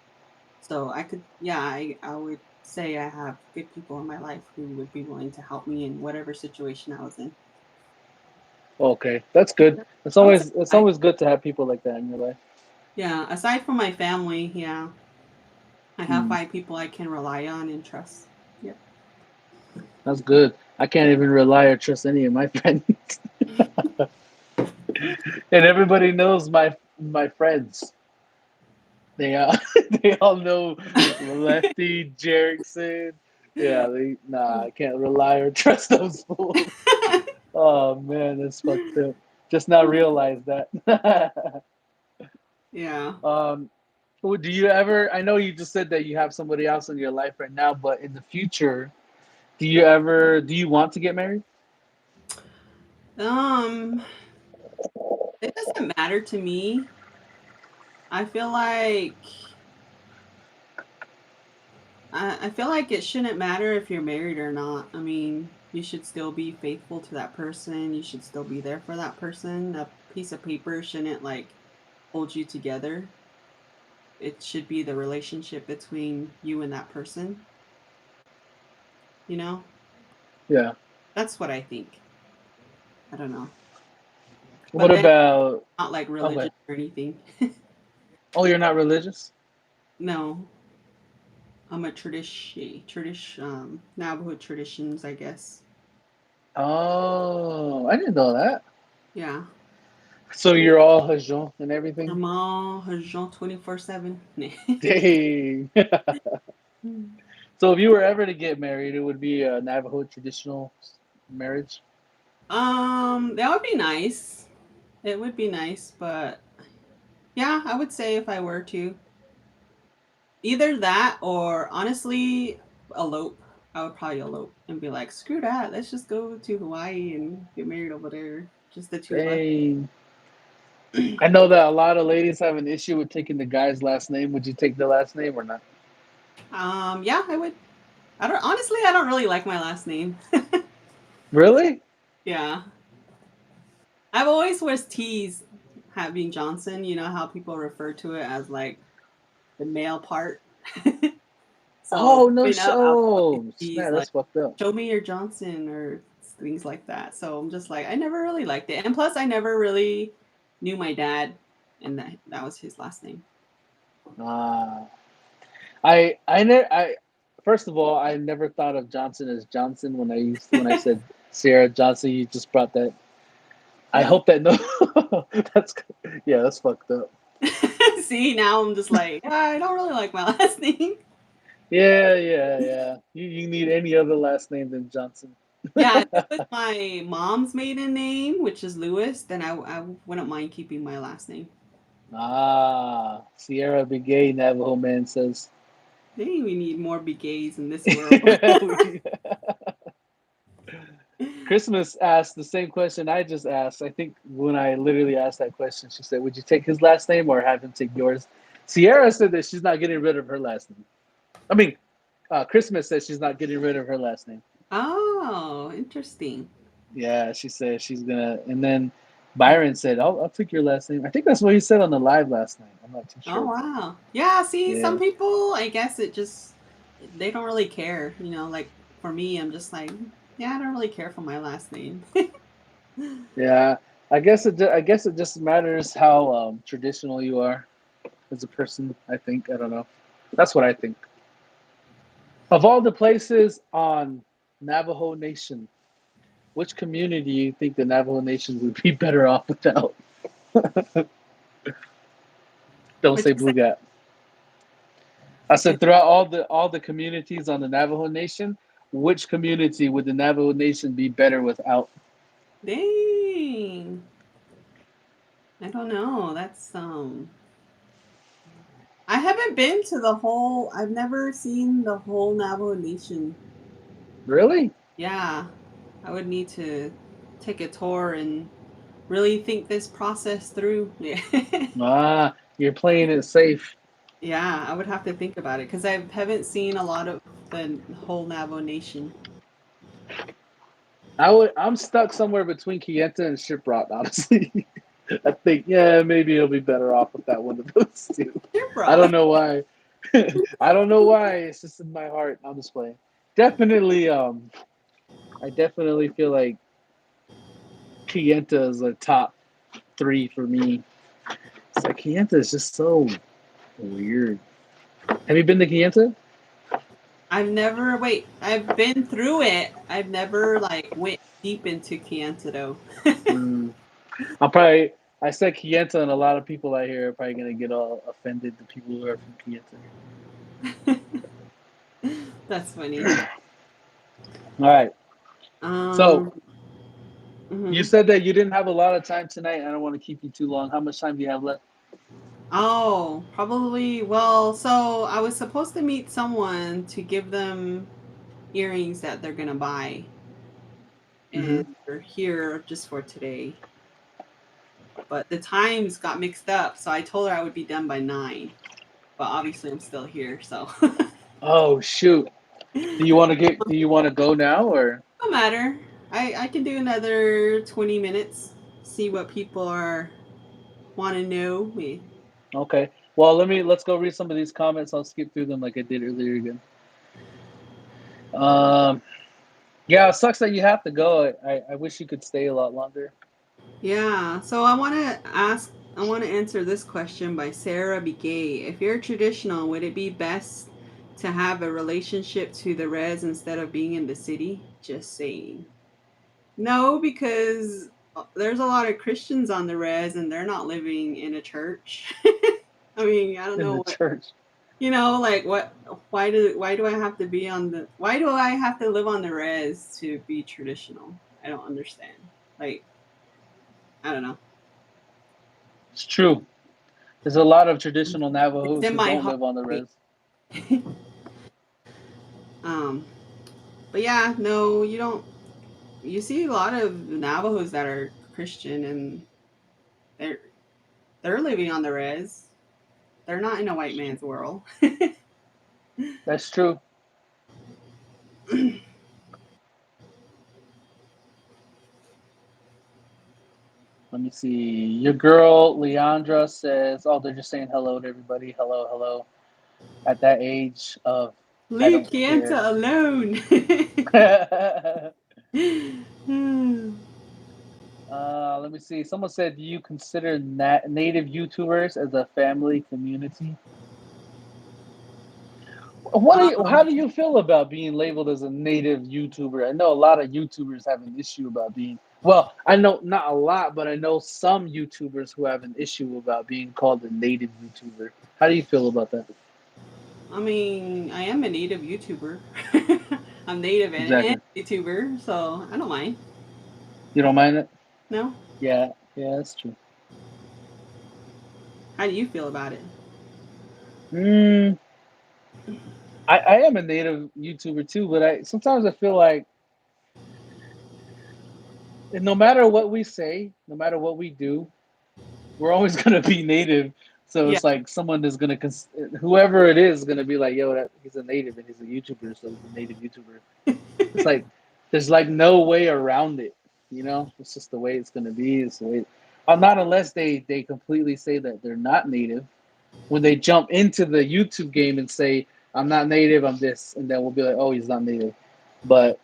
So I could, yeah, I would say I have good people in my life who would be willing to help me in whatever situation I was in. Okay, that's good. I would say It's I always good to have people like that in your life. yeah, aside from my family, yeah, I have Hmm. five people I can rely on and trust. Yep. That's good. I can't even rely or trust any of my friends, and everybody knows my friends. They all they all know Lefty, Jerrickson. Yeah, they nah. I can't rely or trust those fools. Oh man, that's fucked up. Just now realized that. Yeah. um, do you ever? I know you just said that you have somebody else in your life right now, but in the future, do you want to get married? Um, it doesn't matter to me. I feel like I feel like it shouldn't matter if you're married or not. I mean, you should still be faithful to that person. You should still be there for that person. A piece of paper shouldn't like hold you together. It should be the relationship between you and that person, you know? Yeah. That's what I think. I don't know. What But then about? not like Okay. religion or anything. Oh, you're not religious? No. I'm a Navajo traditions, I guess. Oh, I didn't know that. Yeah. So you're all Hajon and everything? I'm all Jean 24/7. Dang. So if you were ever to get married, it would be a Navajo traditional marriage. That would be nice. It would be nice, but yeah, I would say if I were to, either that or honestly, elope. I would probably elope and be like, screw that. Let's just go to Hawaii and get married over there. Just the two of us. Dang. I know that a lot of ladies have an issue with taking the guy's last name. Would you take the last name or not? Yeah, I would. I don't really like my last name. Really? Yeah. I've always was teased having Johnson. You know how people refer to it as like the male part. So Oh, no growing up, I was always show. teased Snap, like, that's fucked up. "Show me your Johnson" or things like that. So I'm just like, I never really liked it, and plus, I never really knew my dad, and that was his last name. Ah. I first of all, I never thought of Johnson as Johnson when I said Sarah Johnson. You just brought that. I Yeah. hope that no, that's yeah, that's fucked up. See, now I'm just like, "Yeah, I don't really like my last name." Yeah, yeah, yeah. You need any other last name than Johnson. Yeah, if it was my mom's maiden name, which is Lewis, then I wouldn't mind keeping my last name. Ah, Sierra Begay Navajo man says. Hey, we need more big gays in this world. Christmas asked the same question I just asked. I think when I literally asked that question, she said, "Would you take his last name or have him take yours?" Sierra said that she's not getting rid of her last name. I mean, Christmas says she's not getting rid of her last name. Oh, interesting. Yeah, she said she's gonna. And then Byron said, I'll take your last name." I think that's what he said on the live last night. I'm not too Oh, sure, but wow. Yeah, see, some yeah, people, I guess they don't really care. Like for me, I'm just like, yeah, I don't really care for my last name. yeah. I guess it just matters how traditional you are as a person. I think I don't know. That's what I think. Of all the places on Navajo Nation, which community do you think the Navajo Nation would be better off without? Don't What say you say? Blue Gap. I said throughout all the communities on the Navajo Nation, which community would the Navajo Nation be better without? Dang. I don't know. I haven't been to I've never seen the whole Navajo Nation. Really? Yeah. I would need to take a tour and really think this process through. Yeah. You're playing it safe. Yeah, I would have to think about it because I haven't seen a lot of the whole Navajo Nation. I'm stuck somewhere between Kienta and Shiprock, honestly. I think, yeah, maybe it'll be better off with that one of those two. Sure, I don't bro. know why. I don't know why. It's just in my heart. I'm just playing. Definitely, I definitely feel like Kienta is a top three for me. It's like Kienta is just so weird. Have you been to Kienta? I've been through it. I've never like went deep into Chianti though. Mm, I'll probably. I said Kienta, and a lot of people out here are probably gonna get all offended. The people who are from Kienta. That's funny. All right. So Um, you mhm. said that you didn't have a lot of time tonight. I don't want to keep you too long. How much time do you have left? Oh, probably. Well, so I was supposed to meet someone to give them earrings that they're gonna buy, Mm-hmm. and they're here just for today. But the times got mixed up, so I told her I would be done by 9. But obviously, I'm still here, so Oh shoot. Do you want to go now or no matter. I can do another 20 minutes. See what people are want to know me. okay. Well, let's go read some of these comments. I'll skip through them like I did earlier again. Um yeah, it sucks that you have to go. I wish you could stay a lot longer. Yeah. So I want to answer this question by Sarah B. Gay. If you're traditional, would it be best to have a relationship to the res instead of being in the city. Just saying. No, because there's a lot of Christians on the res and they're not living in a church. I mean, I don't in know the what, church. like what, why do I have to be on the, why do I have to live on the res to be traditional? I don't understand. Like, I don't know. It's true. There's a lot of traditional It's Navajos in who my don't heart. live on the res. um, but yeah, no, you don't. You see a lot of Navajos that are Christian and they're they're living on the res. They're not in a white man's world. That's true. Let me see. Your girl Leandra says, "Oh, they're just saying hello to everybody. Hello, hello." At that age of, I Leave don't care. Kianta alone. Let me see. Someone said, "Do you consider native YouTubers as a family community?" What do you? How um, do you feel about being labeled as a native YouTuber? I know a lot of YouTubers have an issue about being. Well, I know not a lot, but I know some YouTubers who have an issue about being called a native YouTuber. How do you feel about that? I mean, I am a native YouTuber. I'm native and Exactly. YouTuber, so I don't mind. You don't mind it? No? Yeah, yeah, that's true. How do you feel about it? Mm, I am a native YouTuber too, but I sometimes I feel like no matter what we say, no matter what we do, we're always gonna be native. So Yeah. it's like someone is gonna whoever it is gonna be like, yo, that he's a native and he's a YouTuber, so he's a native YouTuber. It's like there's like no way around it, you know. It's just the way it's gonna be. It's the way. Not unless they completely say that they're not native. When they jump into the YouTube game and say, "I'm not native, I'm this," and then we'll be like, "Oh, he's not native." But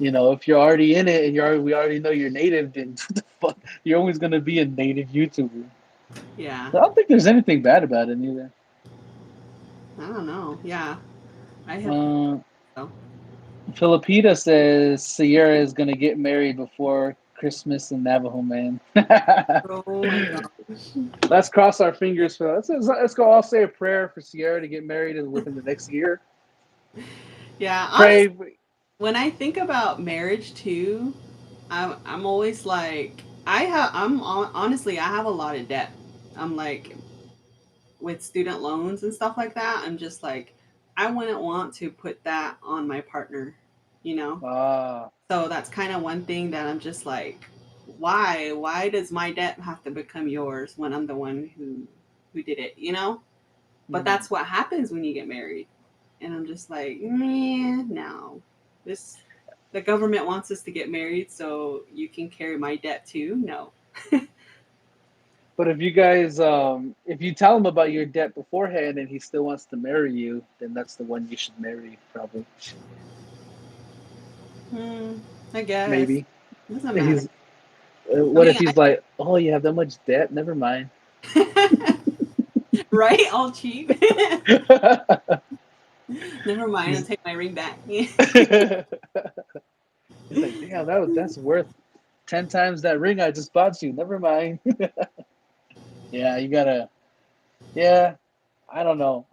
if you're already in it and we already know you're native, then what the fuck, you're always gonna be a native YouTuber. Yeah. I don't think there's anything bad about it either. I don't know. Yeah. I have Uh, so. Filipita says Sierra is gonna get married before Christmas in Navajo, man. Oh my gosh. Let's cross our fingers for that. Let's go all say a prayer for Sierra to get married within the next year. Yeah, honestly, Pray. when I think about marriage too, I'm always like honestly I have a lot of debt. I'm like with student loans and stuff like that. I'm just like I wouldn't want to put that on my partner, you know. Ah, So that's kind of one thing that I'm just like, why? Why does my debt have to become yours when I'm the one who did it, you know? But mm. that's what happens when you get married. And I'm just like, man, no. This the government wants us to get married so you can carry my debt too. No. But if you guys, if you tell him about your debt beforehand and he still wants to marry you, then that's the one you should marry, probably. Hmm, I guess. Maybe. Doesn't matter. He's. I What if mean, he's like, oh, you have that much debt? Never mind. right? All cheap. He's Never mind. I'll take my ring back. he's like, damn, that's worth 10 times that ring I just bought you. Never mind. Yeah, you gotta. Yeah, I don't know.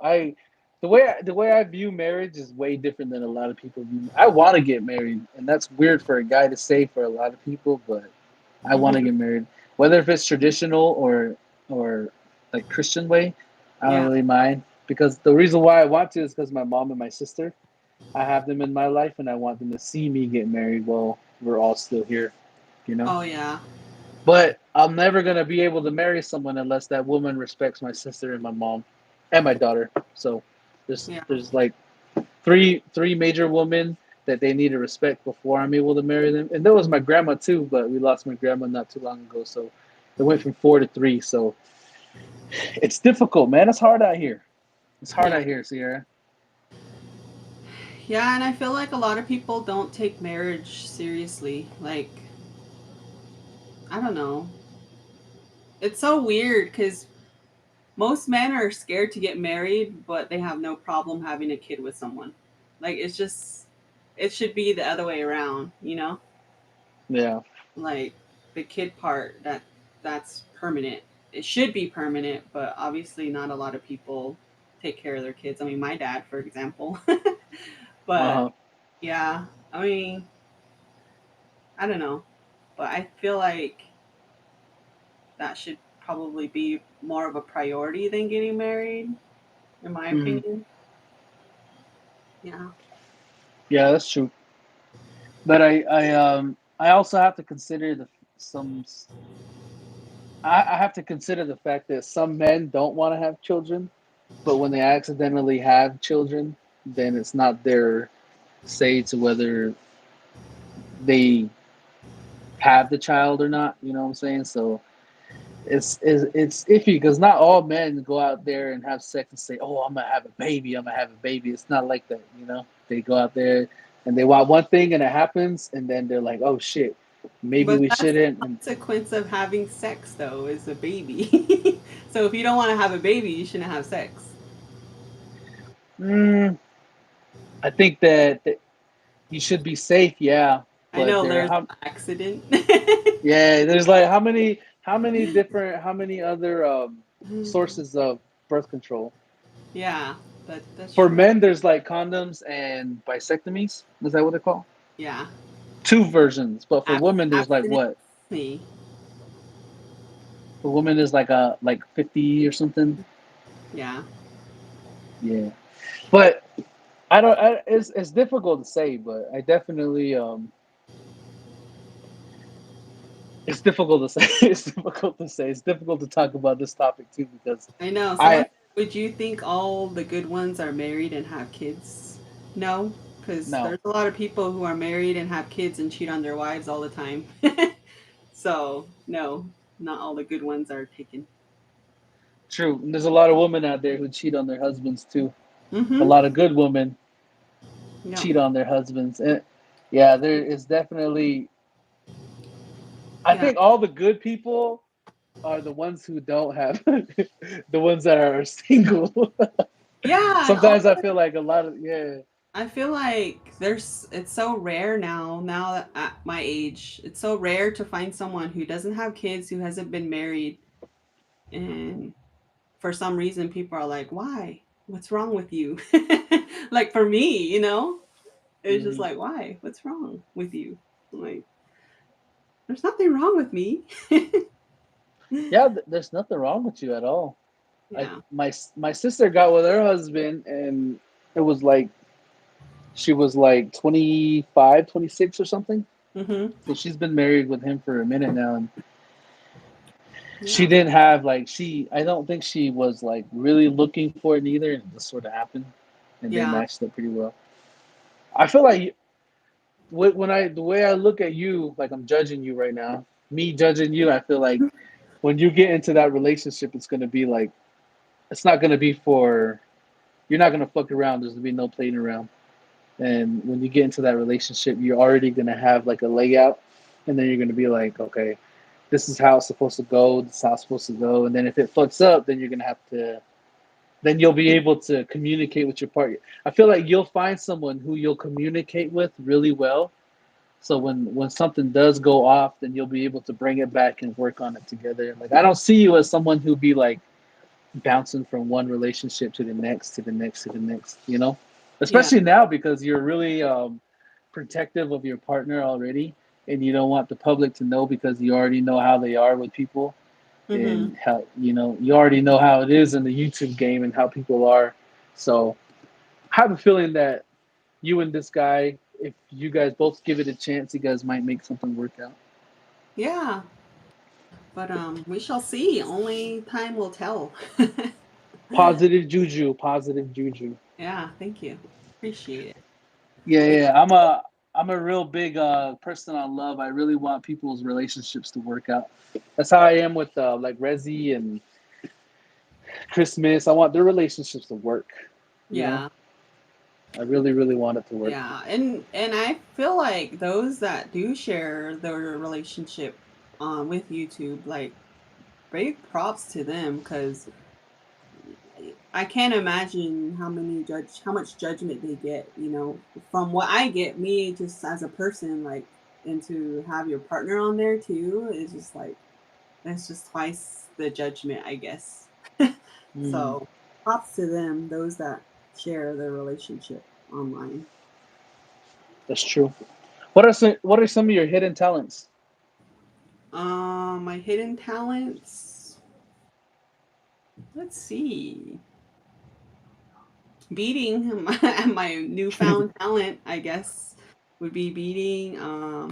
The way I view marriage is way different than a lot of people view. I want to get married, and that's weird for a guy to say for a lot of people, but I want to Mhm. get married, whether if it's traditional or like Christian way. I don't Yeah. really mind because the reason why I want to is because my mom and my sister. I have them in my life, and I want them to see me get married while we're all still here. You know. Oh yeah. But I'm never gonna be able to marry someone unless that woman respects my sister and my mom and my daughter. So Yeah. there's like three major women that they need to respect before I'm able to marry them. And that was my grandma too, but we lost my grandma not too long ago, so it went from four to three. So it's difficult, man. It's hard out here. It's hard Yeah. out here, Sierra. Yeah, and I feel like a lot of people don't take marriage seriously. Like, I don't know. It's so weird because most men are scared to get married, but they have no problem having a kid with someone. Like it's just, it should be the other way around, you know? Yeah. Like the kid part, that's permanent. It should be permanent, but obviously not a lot of people take care of their kids. I mean, my dad, for example. Uh But huh. yeah, I mean, I don't know, but I feel like that should probably be more of a priority than getting married, in my Hmm. opinion. Yeah. Yeah, that's true. But I also have to consider some. I have to consider the fact that some men don't want to have children, but when they accidentally have children, then it's not their say to whether they have the child or not. You know what I'm saying? So it's iffy because not all men go out there and have sex and say, "Oh, I'm gonna have a baby. I'm gonna have a baby." It's not like that. You know, they go out there and they want one thing and it happens, and then they're like, "Oh shit, maybe But we that's shouldn't." the And consequence of having sex, though, is a baby. So if you don't want to have a baby, you shouldn't have sex. mm, I think that you should be safe, yeah, I but know there are there's how accident. yeah, there's like how many other sources of birth control. Yeah, that's For true. men, there's like condoms and bisectomies. Is that what they're called? Yeah. Two versions, but for women, there's like Abstinence. what? Me. For women, there's like a like 50 or something. Yeah. Yeah, but I don't. It's difficult to say, but I definitely it's difficult to say. It's difficult to say. It's difficult to talk about this topic too because I know. Someone I said, would you think all the good ones are married and have kids? No, because no. there's a lot of people who are married and have kids and cheat on their wives all the time. So, no, not all the good ones are taken. True. And there's a lot of women out there who cheat on their husbands too. A Mm-hmm. lot of good women Yeah. cheat on their husbands. And yeah, there is definitely I Yeah. think all the good people are the ones who don't have the ones that are single. Yeah. And Sometimes I also, feel like a lot of yeah. I feel like it's so rare now that at my age, it's so rare to find someone who doesn't have kids, who hasn't been married, and for some reason people are like, why, what's wrong with you? Like for me, it's just Mhm. like, why, what's wrong with you? I'm like, there's nothing wrong with me. Yeah, there's nothing wrong with you at all. I Yeah. my sister got with her husband and it was like she was like 25, 26 or something. Mm-hmm. So she's been married with him for a minute now, and she Yeah. didn't have like she. I don't think she was like really looking for it either, and it just sort of happened, and they Yeah. matched up pretty well. I feel like when I the way I look at you, like I'm judging you right now. Me judging you, I feel like when you get into that relationship, it's gonna be like it's not gonna be for you're not gonna fuck around. There's gonna be no playing around. And when you get into that relationship, you're already gonna have like a layout, and then you're gonna be like, okay, this is how it's supposed to go. This is how it's supposed to go. And then if it fucks up, then you're gonna have to. Then you'll be able to communicate with your partner. I feel like you'll find someone who you'll communicate with really well. So when something does go off, then you'll be able to bring it back and work on it together. Like I don't see you as someone who be like bouncing from one relationship to the next, to the next, to the next. You know, Yeah. especially now because you're really protective of your partner already, and you don't want the public to know because you already know how they are with people Mm-hmm. and how you already know how it is in the YouTube game and how people are. So I have a feeling that you and this guy, if you guys both give it a chance, you guys might make something work out. Yeah. But we shall see. Only time will tell. Positive juju, positive juju. Yeah, thank you. Appreciate it. Yeah, It- yeah. I'm a real big person on love. I really want people's relationships to work out. That's how I am with like Resi and Christmas. I want their relationships to work. You know, yeah. I really, really want it to work. Yeah. And I feel like those that do share their relationship with YouTube, like big props to them, because I can't imagine how much judgment they get, from what I get, me just as a person, like, and to have your partner on there too is just like, that's just twice the judgment, I guess. Mm, So props to them, those that share their relationship online. that's true. What are some of your hidden talents? My hidden talents. Let's see. Beating, my newfound talent, I guess, would be beating. I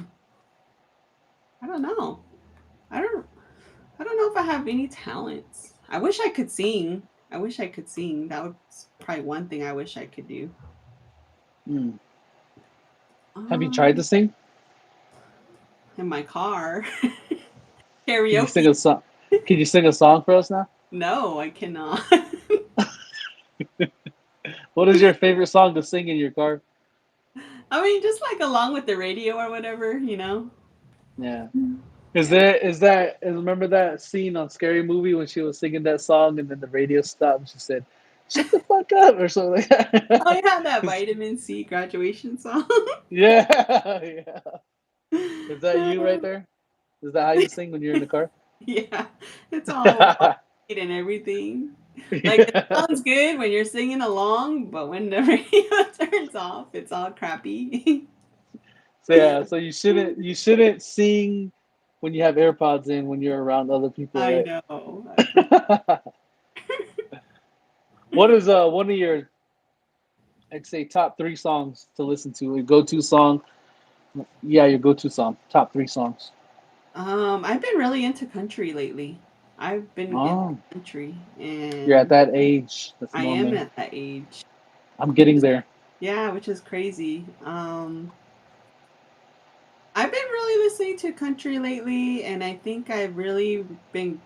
don't know. I don't. I don't know if I have any talents. I wish I could sing. I wish I could sing. That was probably one thing I wish I could do. Mm. Have you tried to Um, sing? in my car, Can you sing karaoke. a song? Can you sing a song for us now? No, I cannot. What is your favorite song to sing in your car? I mean, just like along with the radio or whatever. Yeah. Yeah. Remember that scene on Scary Movie when she was singing that song and then the radio stopped and she said, "Shut the fuck up" or something like Oh, that. yeah, that vitamin C graduation song. Yeah, yeah. Is that you right there? Is that how you sing when you're in the car? Yeah, it's all upbeat and everything. Like, it Yeah. sounds good when you're singing along, but when the radio turns off, it's all crappy. So yeah, so you shouldn't sing when you have AirPods in when you're around other people, I right? know. What is one of your, I'd say, top three songs to listen to? Your go-to song? Yeah, your go-to song. Top three songs. I've been really into country lately. I've been into Oh, country, you're at and that age. That's I am normal. at that age, I'm which getting is, there. yeah, which is crazy. I've been really listening to country lately, and I think I've really been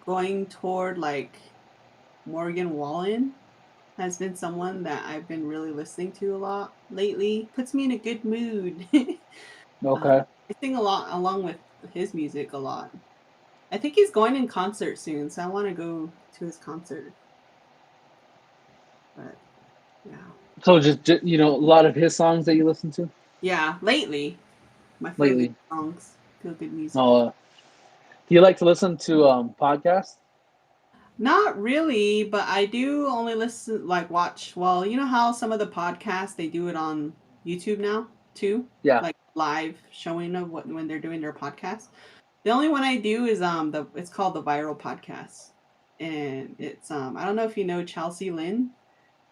going toward like Morgan Wallen has been someone that I've been really listening to a lot lately. Puts me in a good mood. Okay. I sing a lot along with his music a lot. I think he's going in concert soon, so I want to go to his concert. But yeah, So just a lot of his songs that you listen to yeah. Lately, my feel good lately. songs, feel good music. Oh, do you like to listen to podcasts? Not really, but I do only listen, like, watch. Well, you know how some of the podcasts they do it on YouTube now too, Yeah. like live showing of what when they're doing their podcast. The only one I do is it's called the Viral Podcast, and it's I don't know if you know Chelsea Lynn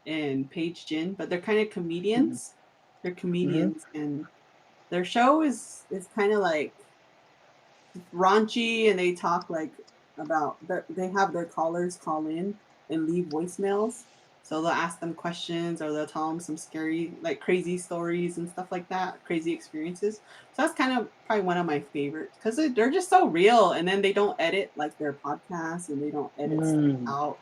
and Paige Jin, but they're kind of comedians. They're Mm-hmm. comedians, and their show is kind of like raunchy, and they talk like about they have their callers call in and leave voicemails. So they'll ask them questions or they'll tell them some scary, like crazy stories and stuff like that, crazy experiences. So that's kind of probably one of my favorites because they're just so real. And then they don't edit like their podcasts and they don't edit stuff Mm. out.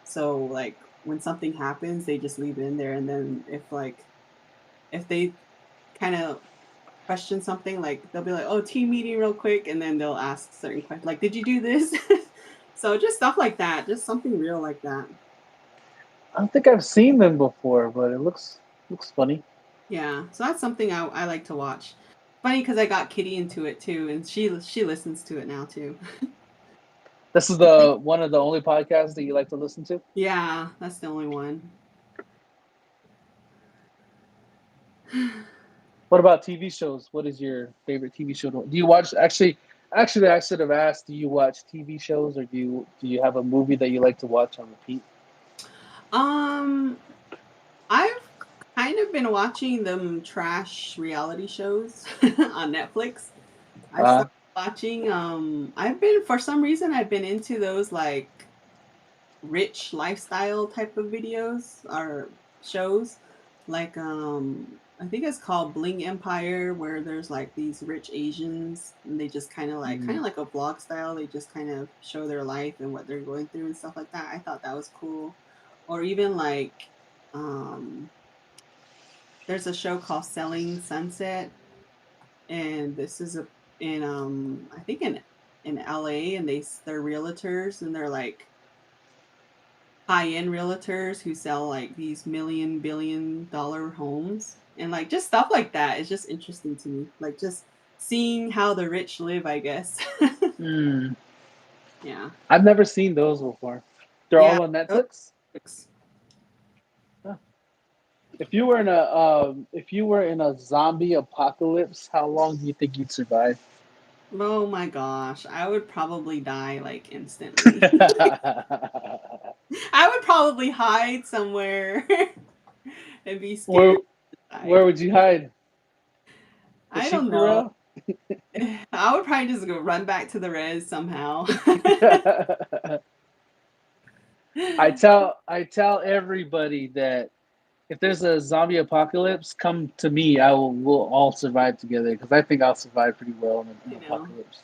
So like when something happens, they just leave it in there. And then if they kind of question something, like they'll be like, "Oh, team meeting real quick," and then they'll ask certain questions, like, "Did you do this?" So just stuff like that, just something real like that. I don't think I've seen them before, but it looks funny. Yeah, so that's something I like to watch. Funny because I got Kitty into it too, and she listens to it now too. This is the one of the only podcasts that you like to listen to. Yeah, that's the only one. What about TV shows? What is your favorite TV show? Do you watch actually I should have asked, do you watch TV shows or do you have a movie that you like to watch on repeat? um, I've kind of been watching them trash reality shows on Netflix. I've Uh started watching. I've been for some reason I've been into those like rich lifestyle type of videos or shows. Like I think it's called Bling Empire, where there's like these rich Asians and they just kind mm, of like a vlog style. They just kind of show their life and what they're going through and stuff like that. I thought that was cool. Or even like um there's a show called Selling Sunset, and this is a in I think in LA, and they're realtors and they're like high-end realtors who sell like these million billion dollar homes, and like just stuff like that is just interesting to me, like just seeing how the rich live, I guess. Mm, Yeah. I've never seen those before. They're Yeah, all on those Netflix. books. Huh. If you were in a zombie apocalypse, how long do you think you'd survive? Oh my gosh, I would probably die like instantly. I would probably hide somewhere and be where scared to die. where would you hide? The I sheep don't know. corral? I would probably just go run back to the res somehow. I tell everybody that if there's a zombie apocalypse, come to me. We'll all survive together because I think I'll survive pretty well in an You know, apocalypse.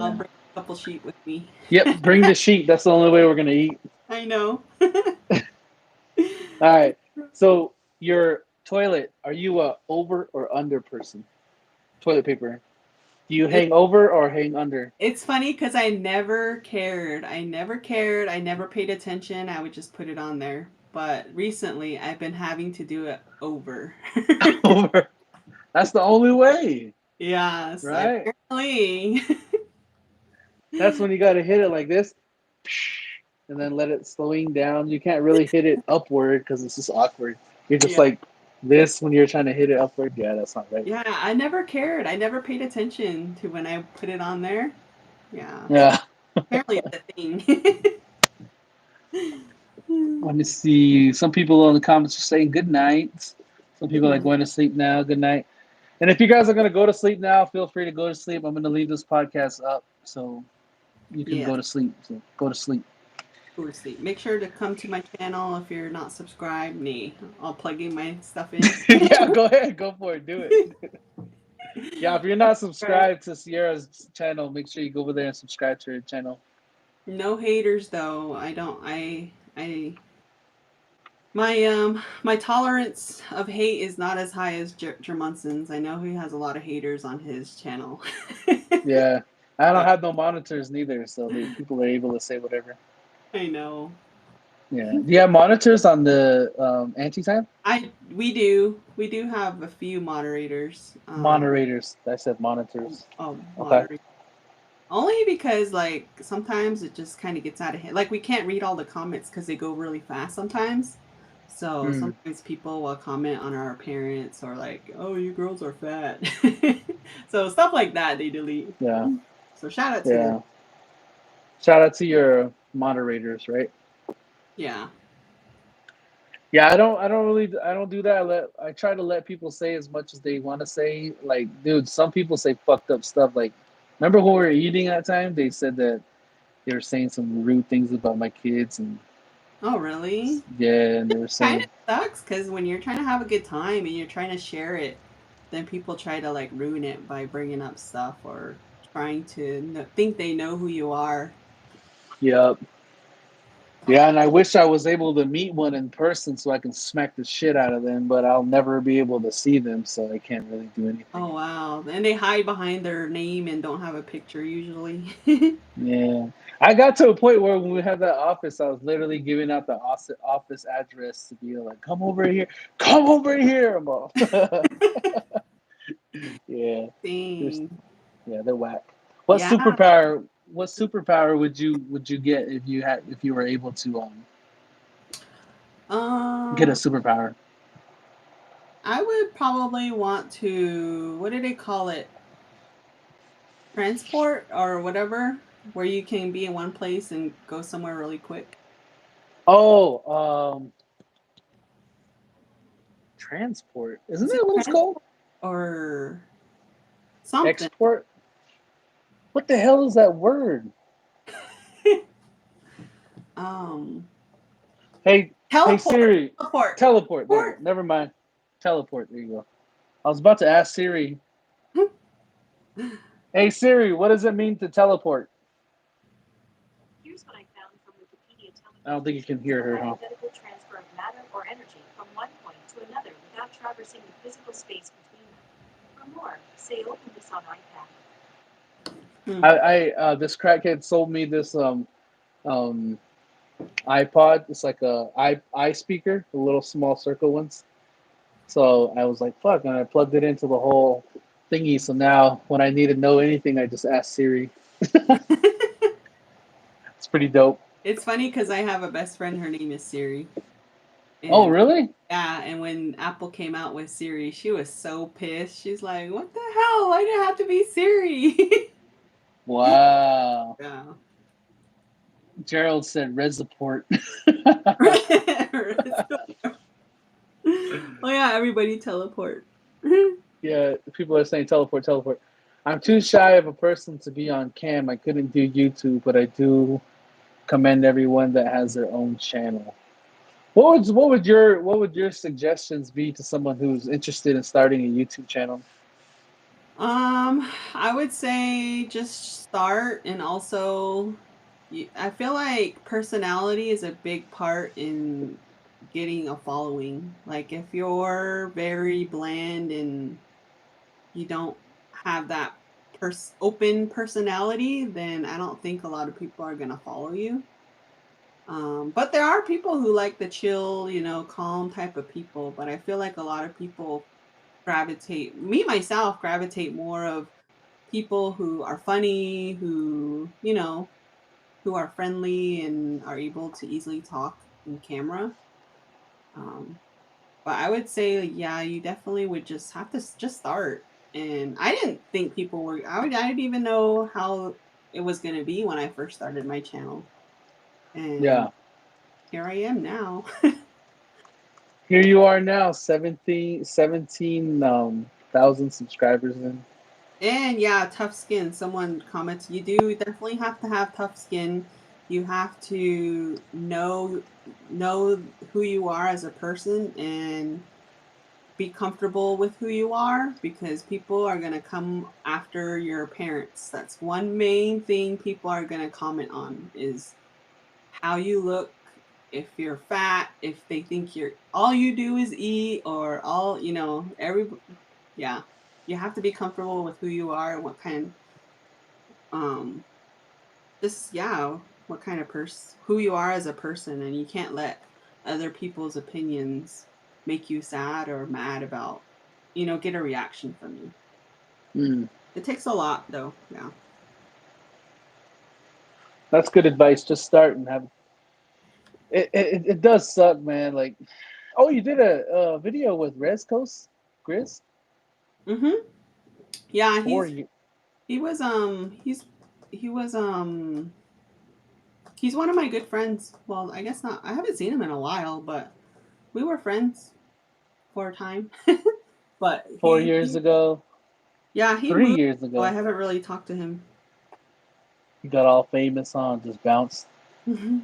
I'll Yeah. bring a couple sheep with me. Yep. Bring the sheep. That's the only way we're gonna eat. I know. All right. So your toilet, are you a over or under person? Toilet paper. Do you It, hang over or hang under? it's funny because I never cared. I never cared. I never paid attention. I would just put it on there. But recently, I've been having to do it over. Over. That's the only way, Yes, right? apparently. That's when you got to hit it like this, and then let it slowing down. You can't really hit it upward because it's just awkward. You're just Yeah. like this when you're trying to hit it upward. Yeah, that's not right. Yeah, I never cared. I never paid attention to when I put it on there. Yeah, so Yeah. apparently it's a thing. Let me see. Some people in the comments are saying good night. Some Good people are night. going to sleep now. Good night. And if you guys are going to go to sleep now, feel free to go to sleep. I'm going to leave this podcast up so you can Yes, go to sleep. So go to sleep. go to sleep. Make sure to come to my channel if you're not subscribed. Me, I'll plug in my stuff in. Yeah, go ahead. Go for it. Do it. Yeah, if you're not subscribed to Sierra's channel, make sure you go over there and subscribe to her channel. No haters though. I don't. My tolerance of hate is not as high as Jermunson's. I know he has a lot of haters on his channel. Yeah. I don't So, have no monitors neither, so people are able to say whatever. I know. Yeah. Do you have monitors on the anti-time? We do have a few moderators. Moderators. I said monitors. Okay. Moderate only because like sometimes it just kind of gets out of hand. Like we can't read all the comments because they go really fast sometimes. So Mm, sometimes people will comment on our appearance or like, "Oh, you girls are fat." So stuff like that they delete. yeah. So shout out to them. Yeah. Shout out to your moderators, right? Yeah. Yeah, I don't do that. I try to let people say as much as they want to say. Like, dude, some people say fucked up stuff. Like, remember when we were eating that time? They said that they were saying some rude things about my kids, and Oh, really? yeah, and they were Kind saying, of sucks because when you're trying to have a good time and you're trying to share it, then people try to like ruin it by bringing up stuff or trying to think they know who you are. "Yep, yeah," and I wish I was able to meet one in person so I can smack the shit out of them, but I'll never be able to see them, so I can't really do anything. Oh wow. And they hide behind their name and don't have a picture usually. Yeah, I got to a point where when we had that office, I was literally giving out the office address to be like, come over here." I'm all, yeah, they're Dang. yeah, they're whack. Yeah. What superpower would you get if you were able to get a Um superpower? I would probably want to, what do they call it? Transport or whatever, where you can be in one place and go somewhere really quick. Oh, transport. Isn't Is it that what it's called? transport or something? Export. What the hell is that word? um Hey, hey Teleport. Siri, Teleport. teleport. There you go. Teleport. Never mind. Teleport. There you go. I was about to ask Siri. Hey Siri, what does it mean to teleport? Here's what I found from Wikipedia telling I you don't think you it can means hear the her, huh? hypothetical transfer of matter or energy from one point to another without traversing the physical space between them. For more, say open this on iPad. Hmm. I this crackhead sold me this um iPod. It's like a i speaker, the little small circle ones. So I was like, fuck, and I plugged it into the whole thingy. So now when I need to know anything, I just ask Siri. It's pretty dope. It's funny because I have a best friend. Her name is Siri, Oh, and really? yeah, and when Apple came out with Siri, she was so pissed. She's like, "What the hell? Why did it have to be Siri?" Wow. Yeah. Gerald said red support. Oh yeah, everybody teleport. Yeah, people are saying teleport, teleport. I'm too shy of a person to be on cam. I couldn't do YouTube, but I do commend everyone that has their own channel. What would your suggestions be to someone who's interested in starting a YouTube channel? I would say just start, and also I feel like personality is a big part in getting a following. Like if you're very bland and you don't have that open personality, then I don't think a lot of people are gonna follow you. But there are people who like the chill, calm type of people. But I feel like a lot of people me myself, gravitate more of people who are funny, who are friendly and are able to easily talk in camera. Um, but I would say, yeah, you definitely would just have to just start. And I didn't think people were. I didn't even know how it was going to be when I first started my channel, and Yeah. here I am now. Here you are now, 17,000 subscribers in. And yeah, tough skin. Someone comments, you do definitely have to have tough skin. You have to know who you are as a person and be comfortable with who you are, because people are going to come after your appearance. That's one main thing people are going to comment on is how you look. If you're fat, if they think you're all you do is eat, or all, yeah, you have to be comfortable with who you are and what kind, um just, yeah, what kind of person, who you are as a person, and you can't let other people's opinions make you sad or mad about, get a reaction from you. Mm, It takes a lot though. Yeah. that's good advice. Just start and have it does suck, man. Like, oh, you did a video with Rescos Grizz Mhm. Yeah, for you. he was he was he's one of my good friends. Well, I guess not. I haven't seen him in a while, but we were friends for a time. But 4 years ago, yeah, he three moved, years so I ago, haven't really talked to him. he got all famous on just bounced. Mhm.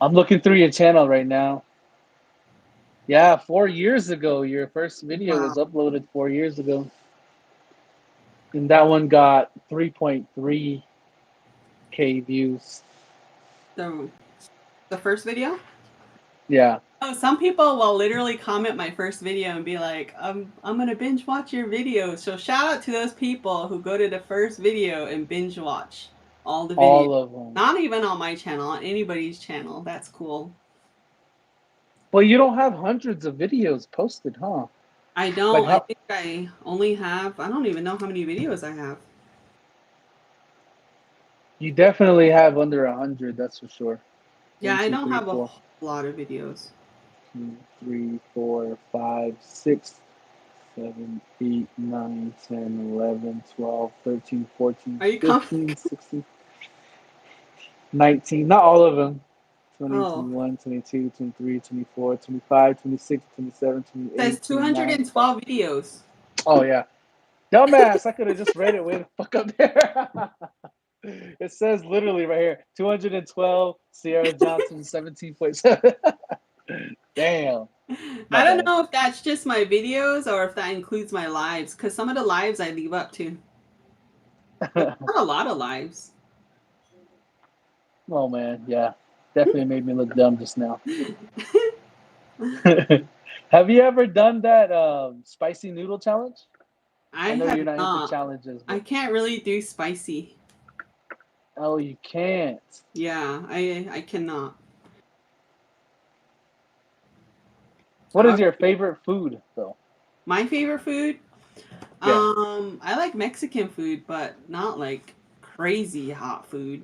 I'm looking through your channel right now. Yeah, 4 years ago, your first video Wow. was uploaded 4 years ago, and that one got 3.3K views. The the first video? Yeah, Oh, some people will literally comment my first video and be like, I'm gonna binge watch your videos. So shout out to those people who go to the first video and binge watch all the videos. all of them. Not even on my channel, on anybody's channel. That's cool. Well, you don't have hundreds of videos posted, huh? I Like don't. I how think I only have. I don't even know how many videos I have. you definitely have under 100, that's for sure. Yeah, One, I two, don't three, have a four, whole lot of videos. 2, 3, 4, 5, 6, 7, 8, 9, 10, 11, 12, 13, 14, Are you coming? 15, 16, 19. Not all of them. 20, Oh, 21, 22, 23, 24, 25, 26, 27, it says 28, 29. 212 videos. Oh, yeah. Dumbass. I could have just read it way the fuck up there. It says literally right here 212 Sierra Johnson 17.7. Damn. My I don't bad. know if that's just my videos or if that includes my lives, because some of the lives I leave up too. But not a lot of lives. Oh, man. Yeah. Definitely made me look dumb just now. Have you ever done that spicy noodle challenge? I I know have you're not into not. challenges, I but can't really do spicy. Oh, you can't. Yeah, I cannot. What How is your favorite food though? my favorite food? Yeah. I like Mexican food, but not like crazy hot food.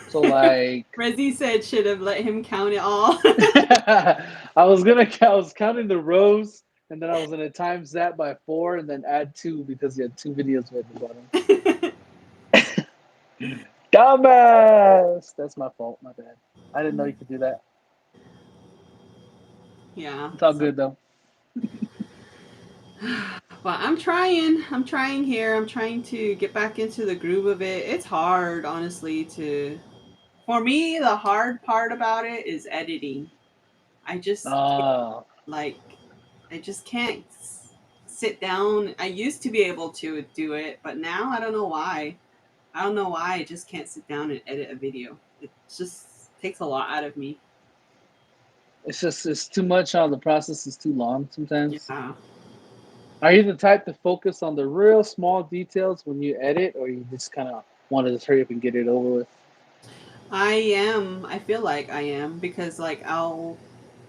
So like, Rezzy said should have let him count it all. I was counting the rows, and then I was gonna times that by 4, and then add 2 because you had 2 videos at the bottom. Dumbass. That's my fault. My bad. I didn't know you could do that. Yeah. It's all So, good though. but I'm trying. I'm trying here. I'm trying to get back into the groove of it. It's hard, honestly, to for me, the hard part about it is editing. I just Oh, like I just can't sit down. I used to be able to do it, but now I don't know why. I don't know why I just can't sit down and edit a video. It just takes a lot out of me. it's too much on the process is too long sometimes. Yeah. Are you the type to focus on the real small details when you edit, or you just kind of want to just hurry up and get it over with? I am. I feel like I am because like I'll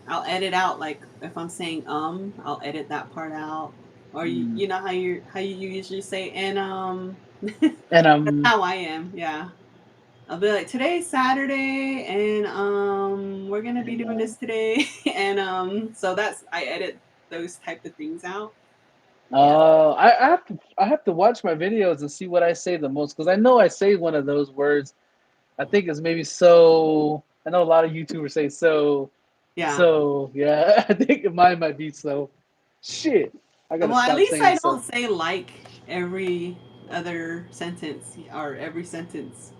edit out like if I'm saying I'll edit that part out. Or Mm. you know how you usually say and And that's how I am. Yeah. I'll be like, today's Saturday, and we're gonna be and doing this today, and so that's I edit those type of things out. Yeah, I have to watch my videos and see what I say the most because I know I say one of those words. I think it's maybe so. I know a lot of YouTubers say so. yeah. So yeah, I think mine might be so. Shit, I gotta Well, at stop least saying I so. don't say like every other sentence or every sentence.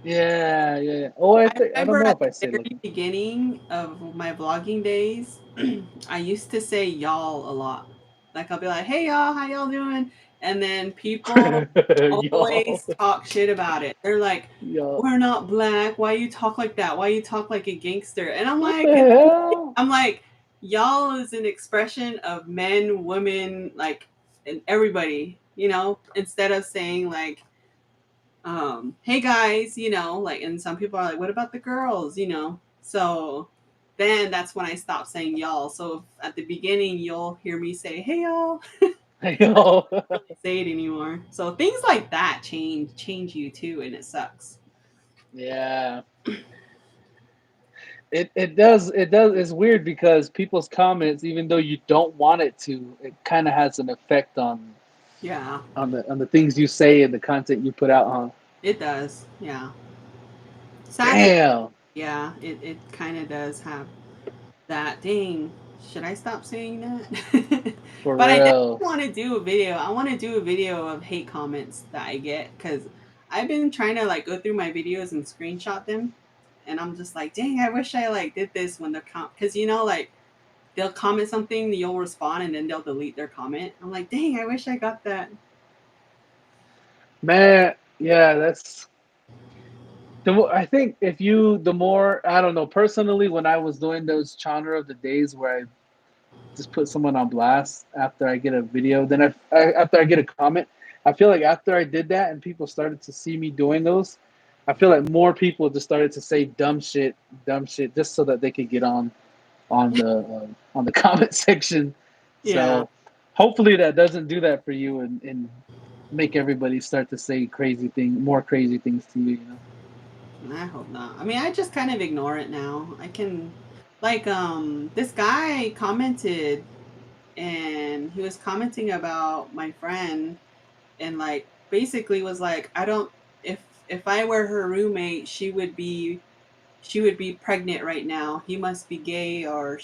Yeah, yeah. Oh, I I don't remember know at if I the say like. very beginning of my vlogging days, I used to say y'all a lot. Like I'll be like, "Hey y'all, how y'all doing?" And then people Y'all, always talk shit about it. They're like, y'all. "We're not black. Why you talk like that? Why you talk like a gangster?" And What the hell? I'm like, y'all is an expression of men, women, like, and everybody. Instead of saying like hey guys, like, and some people are like, what about the girls? So then that's when I stopped saying y'all. So if at the beginning you'll hear me say hey y'all, Yo. really say it anymore. So things like that change you too, and it sucks. Yeah. It does it's weird because people's comments, even though you don't want it to, it kind of has an effect Yeah, on the things you say and the content you put out, huh? it does. Yeah, sadly. Damn. Yeah, it kind of does have that. Dang, should I stop saying that? For But I definitely real. want to do a video. I want to do a video of hate comments that I get because I've been trying to like go through my videos and screenshot them, and I'm just like, dang, I wish I like did this when they're because like they'll comment something, you'll respond, and then they'll delete their comment. I'm like, dang, I wish I got that. Man, yeah, that's I think if you the more I don't know, personally when I was doing those genre of the days where I just put someone on blast after I get a video, then after I get a comment, I feel like after I did that and people started to see me doing those, I feel like more people just started to say dumb shit, just so that they could get on the comment section. Yeah, So hopefully that doesn't do that for you and make everybody start to say more crazy things to you. You know. I hope not. I mean, I just kind of ignore it now. I can, like, this guy commented, and he was commenting about my friend, and like basically was like, I don't, if I were her roommate, she would be pregnant right now. He must be gay, or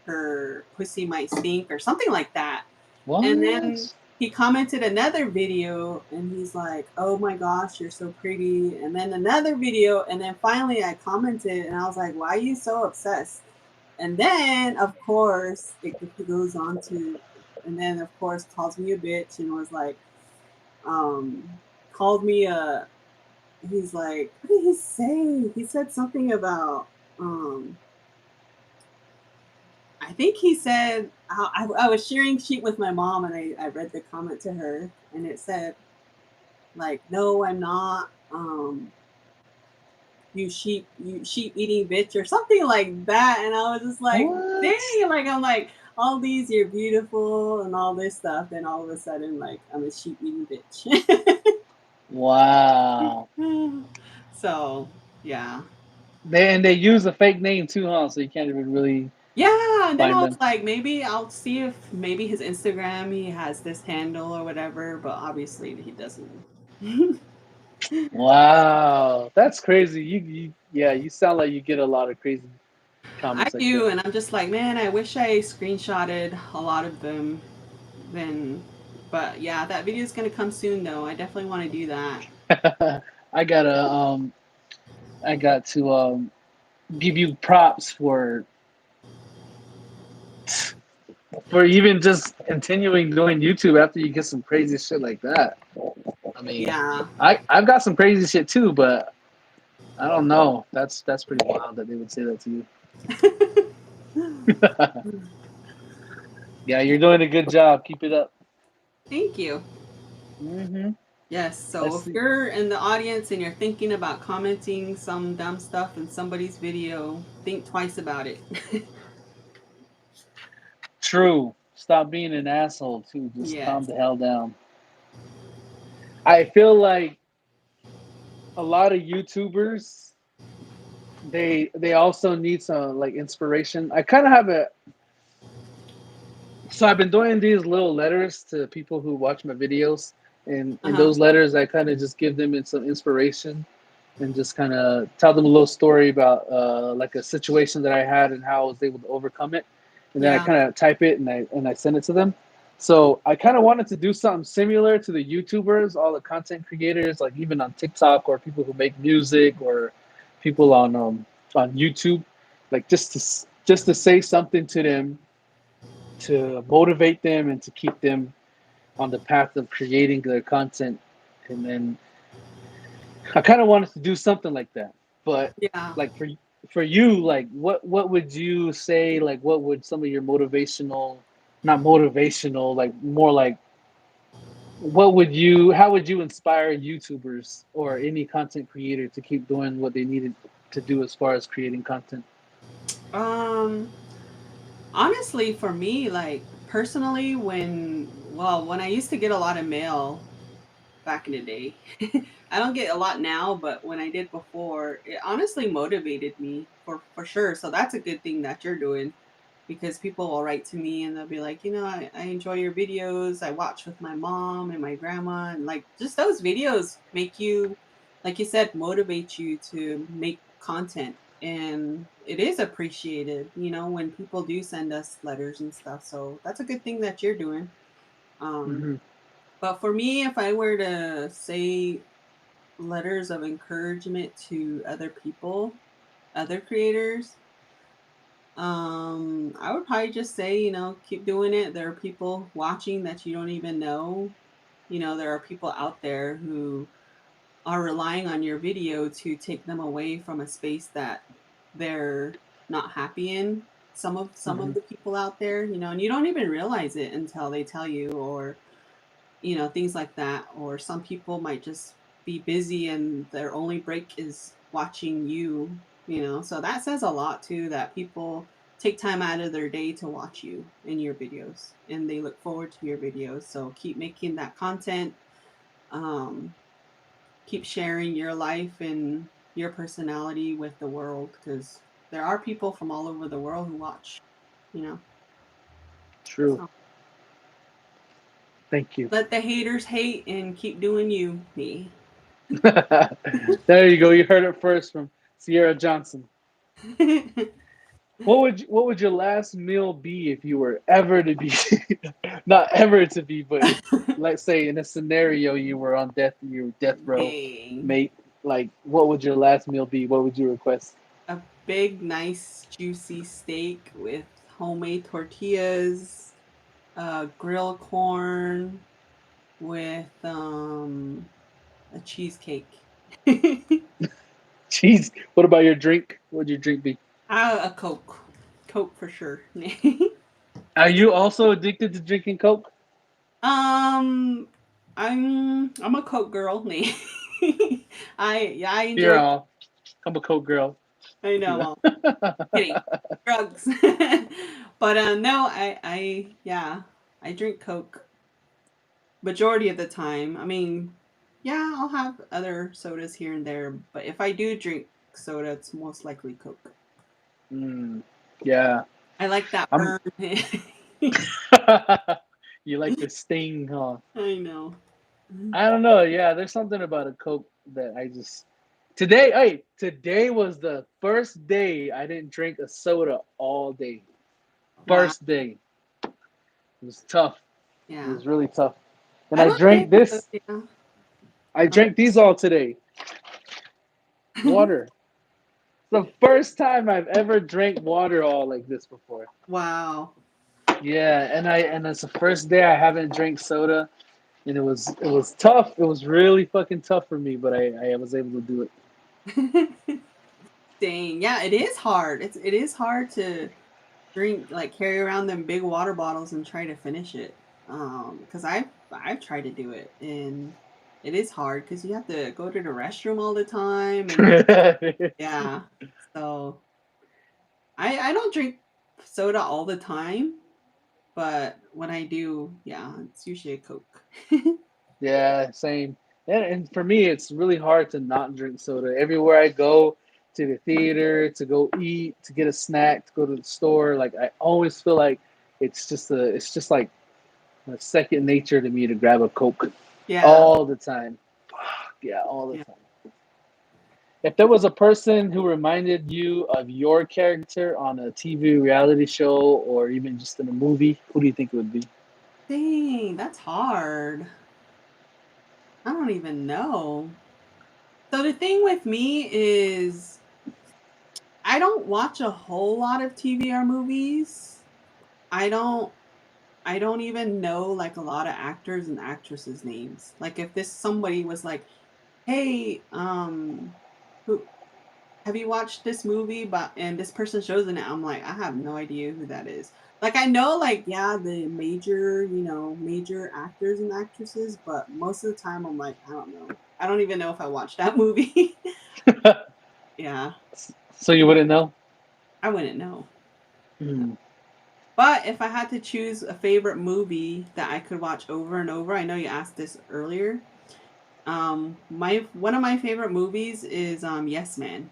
her pussy might stink, or something like that. And then What? he commented another video, and he's like, "Oh my gosh, you're so pretty." And then another video, and then finally I commented, and I was like, "Why are you so obsessed?" And then of course it goes on to, and then of course calls me a bitch and was like, called me a. He's like, what did he say? He said something about I think he said I was sharing sheet with my mom, and I read the comment to her, and it said, like, no, I'm not. You sheep eating bitch or something like that, and I was just like, What? dang, like I'm like all these you're beautiful and all this stuff, then all of a sudden like I'm a sheep eating bitch. Wow. So yeah. They use a fake name too, huh? So you can't even really Yeah, and then I find was them. like, maybe I'll see if maybe his Instagram he has this handle or whatever, but obviously he doesn't. Wow, that's crazy. You yeah, you sound like you get a lot of crazy I comments like do, and I'm just like, man, I wish I screenshotted a lot of them. Then, but yeah, that video is gonna come soon though. I definitely want to do that. that. I gotta I got to give you props for even just continuing doing YouTube after you get some crazy shit like that. I mean, Yeah. I've got some crazy shit too, but I don't know. That's pretty wild that they would say that to you. Yeah, you're doing a good job. Keep it up. Thank you. Hmm. Yes. So Let's if see. you're in the audience and you're thinking about commenting some dumb stuff in somebody's video, think twice about it. True. Stop being an asshole too. Just calm Yes. the hell down. I feel like a lot of YouTubers they also need some like inspiration. I kind of have a so I've been doing these little letters to people who watch my videos, and Uh in huh. those letters I kind of just give them some inspiration and just kind of tell them a little story about like a situation that I had and how I was able to overcome it, and then I Yeah. kind of type it and I send it to them. So I kind of wanted to do something similar to the YouTubers, all the content creators, like even on TikTok or people who make music or people on YouTube, like just to say something to them to motivate them and to keep them on the path of creating their content. And then I kind of wanted to do something like that. But Yeah. like for you, like what would you say? Like what would some of your motivational, not motivational, like more like what would you? How would you inspire YouTubers or any content creator to keep doing what they needed to do as far as creating content? Um. Honestly, for me, like personally, when I used to get a lot of mail back in the day. I don't get a lot now, but when I did before, it honestly motivated me for sure. So that's a good thing that you're doing because people will write to me and they'll be like, I enjoy your videos. I watch with my mom and my grandma, and like just those videos make you, like you said, motivate you to make content. And it is appreciated, when people do send us letters and stuff. So that's a good thing that you're doing. Um, Mm-hmm. but for me, if I were to say letters of encouragement to other people, other creators, I would probably just say, keep doing it. There are people watching that you don't even know. There are people out there who are relying on your video to take them away from a space that they're not happy in. Some of Mm-hmm. the people out there, and you don't even realize it until they tell you, or things like that. Or some people might just be busy and their only break is watching you. So that says a lot too, that people take time out of their day to watch you in your videos and they look forward to your videos. So keep making that content. Um, keep sharing your life and your personality with the world because there are people from all over the world who watch, you know. True. So Thank you. let the haters hate and keep doing you, me. There you go. You heard it first from Sierra Johnson. What would your last meal be if you were ever to be not ever to be, but if let's say in a scenario you were on your death row, Dang. mate, like what would your last meal be? What would you request? A big, nice, juicy steak with homemade tortillas, grilled corn with a cheesecake. Jeez, what about your drink? What would your drink be? A Coke. Coke for sure. Are you also addicted to drinking Coke? um, I'm a Coke girl. I You're enjoy. all. I'm a Coke girl. I Yeah. know. Kidding. Drugs. But no, I yeah, I drink Coke majority of the time. I mean, yeah, I'll have other sodas here and there, but if I do drink soda, it's most likely Coke. Mm, yeah. I like that I'm. burn. You like the sting, huh? I know. I don't know. Yeah, there's something about a Coke that I just. Today, hey, today was the first day I didn't drink a soda all day. Wow. First day. It was tough. It Yeah. was really tough. And I I don't drank drink this. soda. I drank these all today. Yeah. Water. It's the first time I've ever drank water all like this before. Wow. Yeah, and it's the first day I haven't drank soda, and it was tough. It was really fucking tough for me, but I was able to do it. Dang. Yeah, it is hard. It is hard to drink like carry around them big water bottles and try to finish it. Because I've tried to do it and it is hard because you have to go to the restroom all the time and yeah. So I don't drink soda all the time, but when I do, yeah, it's usually a Coke. Yeah, same. And for me, it's really hard to not drink soda. Everywhere I go, to the theater, to go eat, to get a snack, to go to the store, like I always feel like it's just like a second nature to me to grab a Coke Yeah. all the time. Yeah, all the Yeah. time. If there was a person who reminded you of your character on a TV reality show or even just in a movie, who do you think it would be? Dang, that's hard. I don't even know. So the thing with me is I don't watch a whole lot of TV or movies. I don't I don't even know like a lot of actors and actresses names. Like if this somebody was like, "Hey, who have you watched this movie but and this person shows in it?" I'm like, "I have no idea who that is." Like I know like yeah, the major, major actors and actresses, but most of the time I'm like, I don't know. I don't even know if I watched that movie. Yeah, So you wouldn't know? I wouldn't know. Hmm. But if I had to choose a favorite movie that I could watch over and over, I know you asked this earlier. My one of my favorite movies is Yes Man.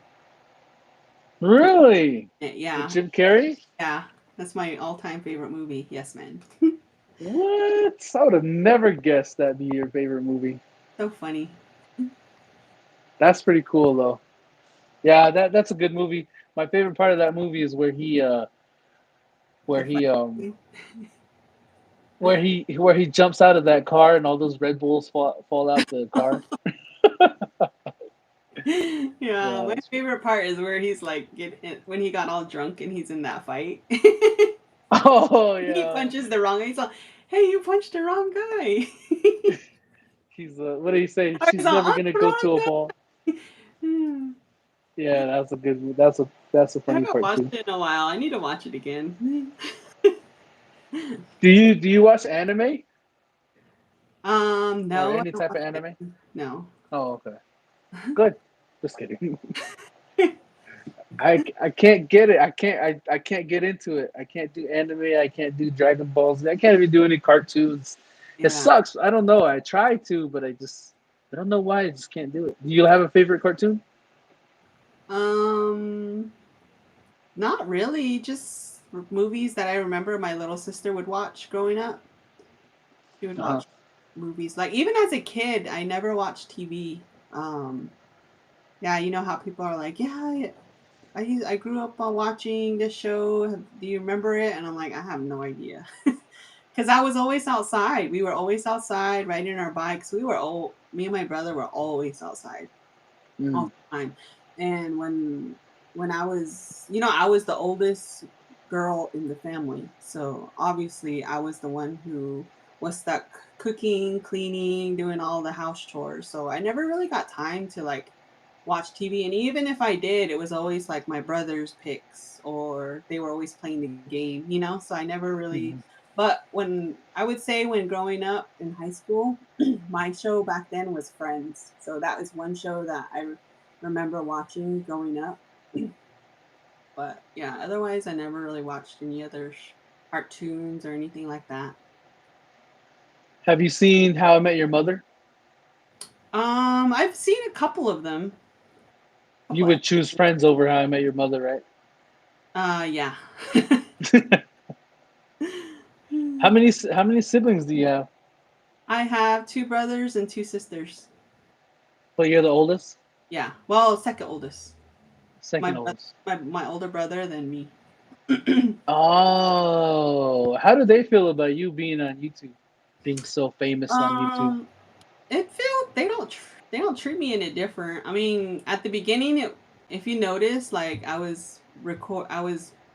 Really? With Yeah, Jim Carrey? yeah, that's my all-time favorite movie. Yes Man. What? I would have never guessed that'd be your favorite movie. So funny. That's pretty cool though. Yeah, that's a good movie. My favorite part of that movie is where The he funny. where he jumps out of that car and all those Red Bulls fall out the car. Yeah, Yeah, my that's pretty. favorite part is where he's like when he got all drunk and he's in that fight. Oh He yeah. punches the wrong guy. He's like, "Hey, you punched the wrong guy." He's what do you say? I was She's like, never "I'm gonna the go wrong to a ball. guy." Hmm. Yeah, that's a good. That's a I funny haven't part watched too. it in a while. I need to watch it again. Do you watch anime or No, I any don't type of watch it. anime? No. Oh, okay, good. Just kidding. I can't get it. I can't get into it. I can't do anime. I can't do Dragon Balls. I can't even do any cartoons. It Yeah. sucks. I don't know. I try to, but I don't know why. I just can't do it. Do you have a favorite cartoon? Um, Not really. Just movies that I remember my little sister would watch growing up. She would Uh huh. watch movies. Like even as a kid, I never watched TV. Yeah, you know how people are like, yeah, I grew up on watching this show. Do you remember it? And I'm like, I have no idea. Because I was always outside. We were always outside riding our bikes. Me and my brother were always outside all Mm. the time. And when I was the oldest girl in the family. So obviously I was the one who was stuck cooking, cleaning, doing all the house chores. So I never really got time to like watch TV. And even if I did, it was always like my brother's picks or they were always playing the game. So I never really Mm. But when I would say when growing up in high school, my show back then was Friends. So that was one show that I remember watching growing up. But yeah, otherwise I never really watched any other cartoons or anything like that. Have you seen How I Met Your Mother? I've seen a couple of them. You Couple. would choose Friends over How I Met Your Mother, right? Yeah. How many siblings do you have? I have two brothers and two sisters. Well, you're the oldest, Yeah. Well, second oldest. My second bro- oldest. my older brother, then me. Oh, how do they feel about you being on YouTube, being so famous on YouTube? um, it feels they don't treat me any different. I mean, at the beginning, if you notice, like I was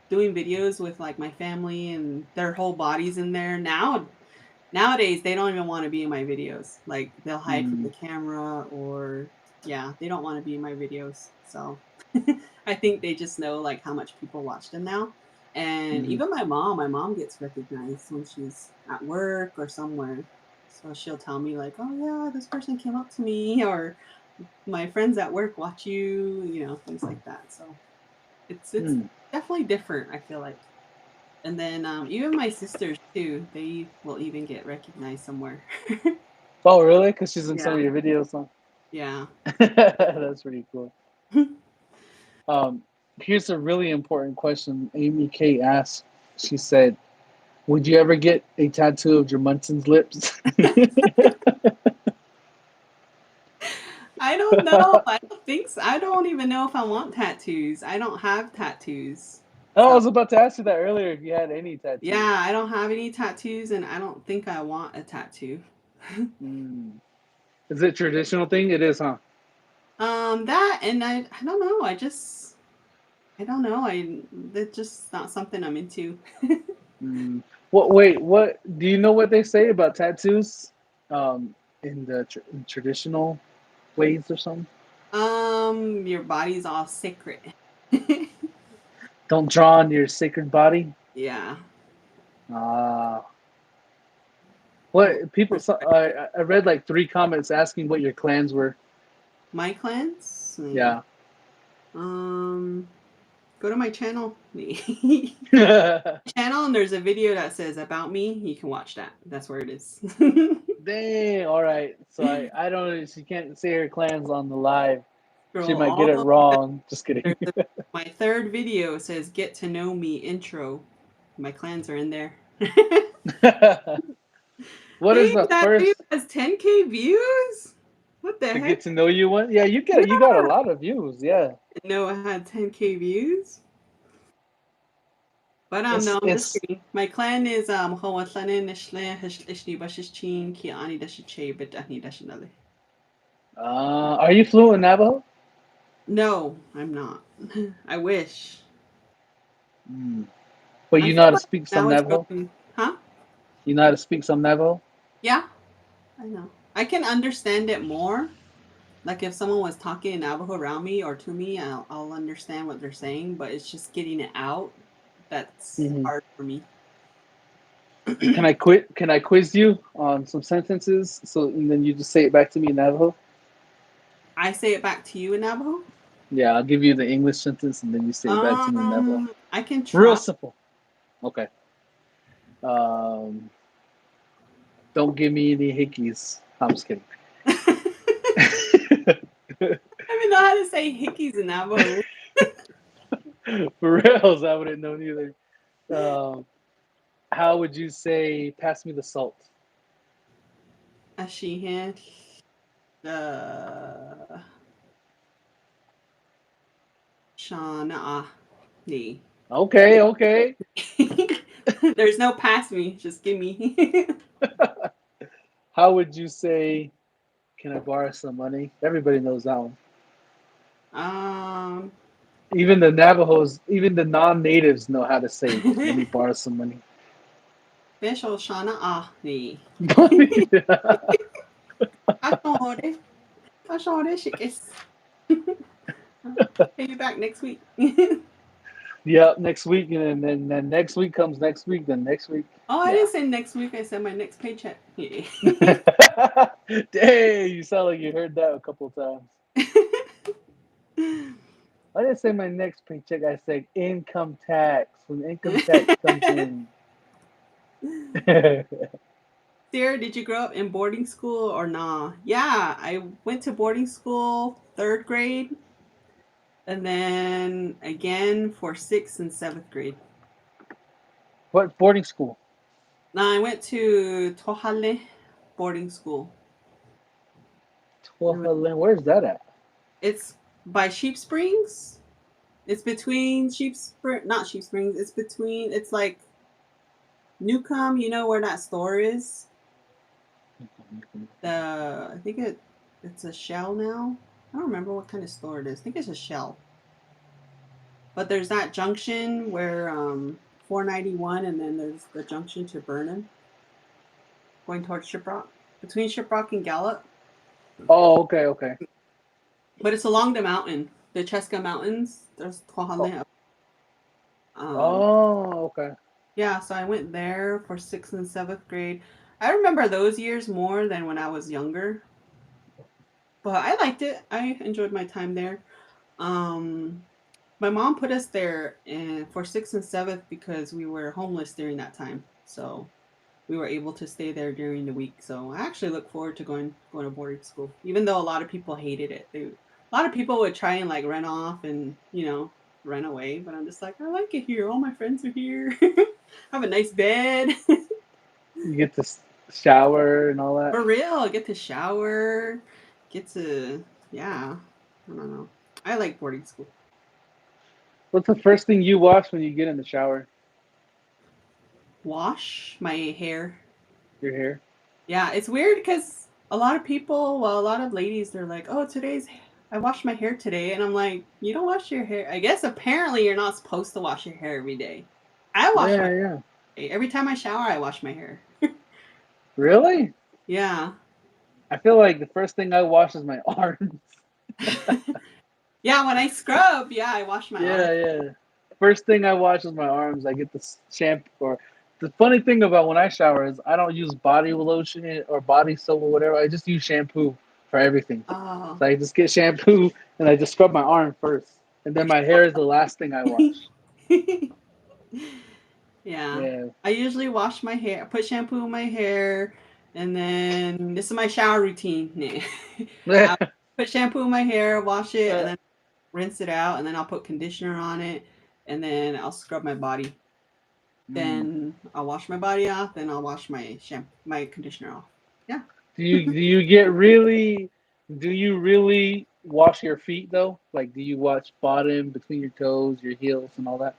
doing videos with like my family and their whole bodies in there. Nowadays, they don't even want to be in my videos. Like they'll hide from Hmm. the camera or yeah, they don't want to be in my videos. So I think they just know like how much people watch them now. And Hmm. even my mom gets recognized when she's at work or somewhere. So she'll tell me like, "Oh yeah, this person came up to me," or "My friends at work watch you," things like that. So it's Hmm. definitely different. I feel like. And then even my sisters too, they will even get recognized somewhere. Oh, really? Because she's in some Yeah, of your videos, huh? yeah. That's pretty cool. Um, Here's a really important question. Amy K asked. She said, "Would you ever get a tattoo of Jermonton's lips?" I don't know. I don't think so. I don't even know if I want tattoos. I don't have tattoos. Oh, I So was about to ask you that earlier if you had any tattoos. yeah, I don't have any tattoos, and I don't think I want a tattoo. Mm. Is it a traditional thing? It is, huh? That and I don't know. I don't know. That's just not something I'm into. Mm. What? Wait. What? Do you know what they say about tattoos? In the traditional ways or something. Your body's all sacred. Don't draw on your sacred body. Yeah. Ah. Well, What people? I read like three comments asking what your clans were. my clans. Yeah. Um, Go to my channel. Dang. Channel and there's a video that says about me. You can watch that. That's where it is. All right. So I don't know. She can't say her clans on the live. She Scroll might get all it the way down. wrong. Just kidding. My third video says "Get to Know Me" intro. My clans are in there. What is Dang, the that video first has 10K views. What the to heck? get to know you one? Yeah, you got a Yeah. lot of views. Yeah. No, I had 10K views. But It's no, I'm just it's kidding. My clan is Hawatlanin Ishle Ishni Bashichin Ki Ani Dashiche Betani Dashinale. are you fluent in Navajo? No, I'm not. I wish. Mm. But I you know feel how to like speak some now it's Navajo? going, huh? You know how to speak some Navajo? Yeah, I know. I can understand it more. Like if someone was talking in Navajo around me or to me, I'll understand what they're saying, but it's just getting it out that's Hmm. hard for me. Can I quit? Can I quiz you on some sentences? So and then you just say it back to me in Navajo. I say it back to you in Navajo. Yeah, I'll give you the English sentence and then you say it back to me in Navajo. I can Real try. simple. Okay. Um, don't give me any hickeys. I'm just kidding. I don't even know how to say hickeys in Navajo. For reals, I wouldn't know neither. Um, how would you say "pass me the salt"? Ashihan. Uh, Shana. Okay, okay. There's no pass me, just give me. How would you say "Can I borrow some money"? Everybody knows that one. um, Even the Navajos, even the non-natives know how to say, "Let me borrow some money." Special Shana Ahni. Money. Ashore. Ashore Shikis. Pay you back next week. Yep, next week, and then next week comes next week, then next week. Oh, I Yeah. didn't say next week. I said my next paycheck. Yeah. Dang, you sound like you heard that a couple of times. I didn't say my next paycheck. I said income tax. When income tax comes in. Sarah, did you grow up in boarding school or nah? Yeah, I went to boarding school third grade and then again for sixth and seventh grade. What boarding school? Now I went to Tohale boarding school. It was, Where's that at? it's by Sheep Springs. It's between not Sheep Springs. It's between. It's like Newcomb. You know where that store is? I think it's a Shell now. I don't remember what kind of store it is. I think it's a Shell. But there's that junction where 491, and then there's the junction to Burnham, going towards Shiprock, between Shiprock and Gallup. Oh, okay, okay. But it's along the mountain, the Cheska Mountains. There's Oh, Tohale. Um, oh, okay. yeah, so I went there for sixth and seventh grade. I remember those years more than when I was younger, but I liked it. I enjoyed my time there. Um, my mom put us there for sixth and seventh because we were homeless during that time. So we were able to stay there during the week. So I actually look forward to going to boarding school, even though a lot of people hated it. A lot of people would try and like run off and run away, but I'm just like, I like it here. All my friends are here. I have a nice bed. You get to shower and all that. For real, I get to shower, get to yeah. I don't know. I like boarding school. What's the first thing you wash when you get in the shower? Wash my hair. Your hair. Yeah, it's weird because a lot of ladies, they're like, "Oh, I washed my hair today," and I'm like, "You don't wash your hair." I guess apparently you're not supposed to wash your hair every day. I wash my Yeah, yeah. every time I shower. I wash my hair. Really? Yeah, I feel like the first thing I wash is my arms. yeah. When I scrub, yeah, I wash my arms. Yeah, yeah. First thing I wash is my arms. I get the shampoo. Or the funny thing about when I shower is I don't use body lotion or body soap or whatever. I just use shampoo for everything. Oh, So I just get shampoo and I just scrub my arm first, and then my hair is the last thing I wash. yeah. Yeah. I usually wash my hair, put shampoo in my hair, and then this is my shower routine. I'll put shampoo in my hair, wash it, and then rinse it out, and then I'll put conditioner on it, and then I'll scrub my body. Mm. Then I'll wash my body off, then I'll wash my conditioner off. Yeah. Do you get really do you really wash your feet though? Like do you wash bottom between your toes, your heels and all that?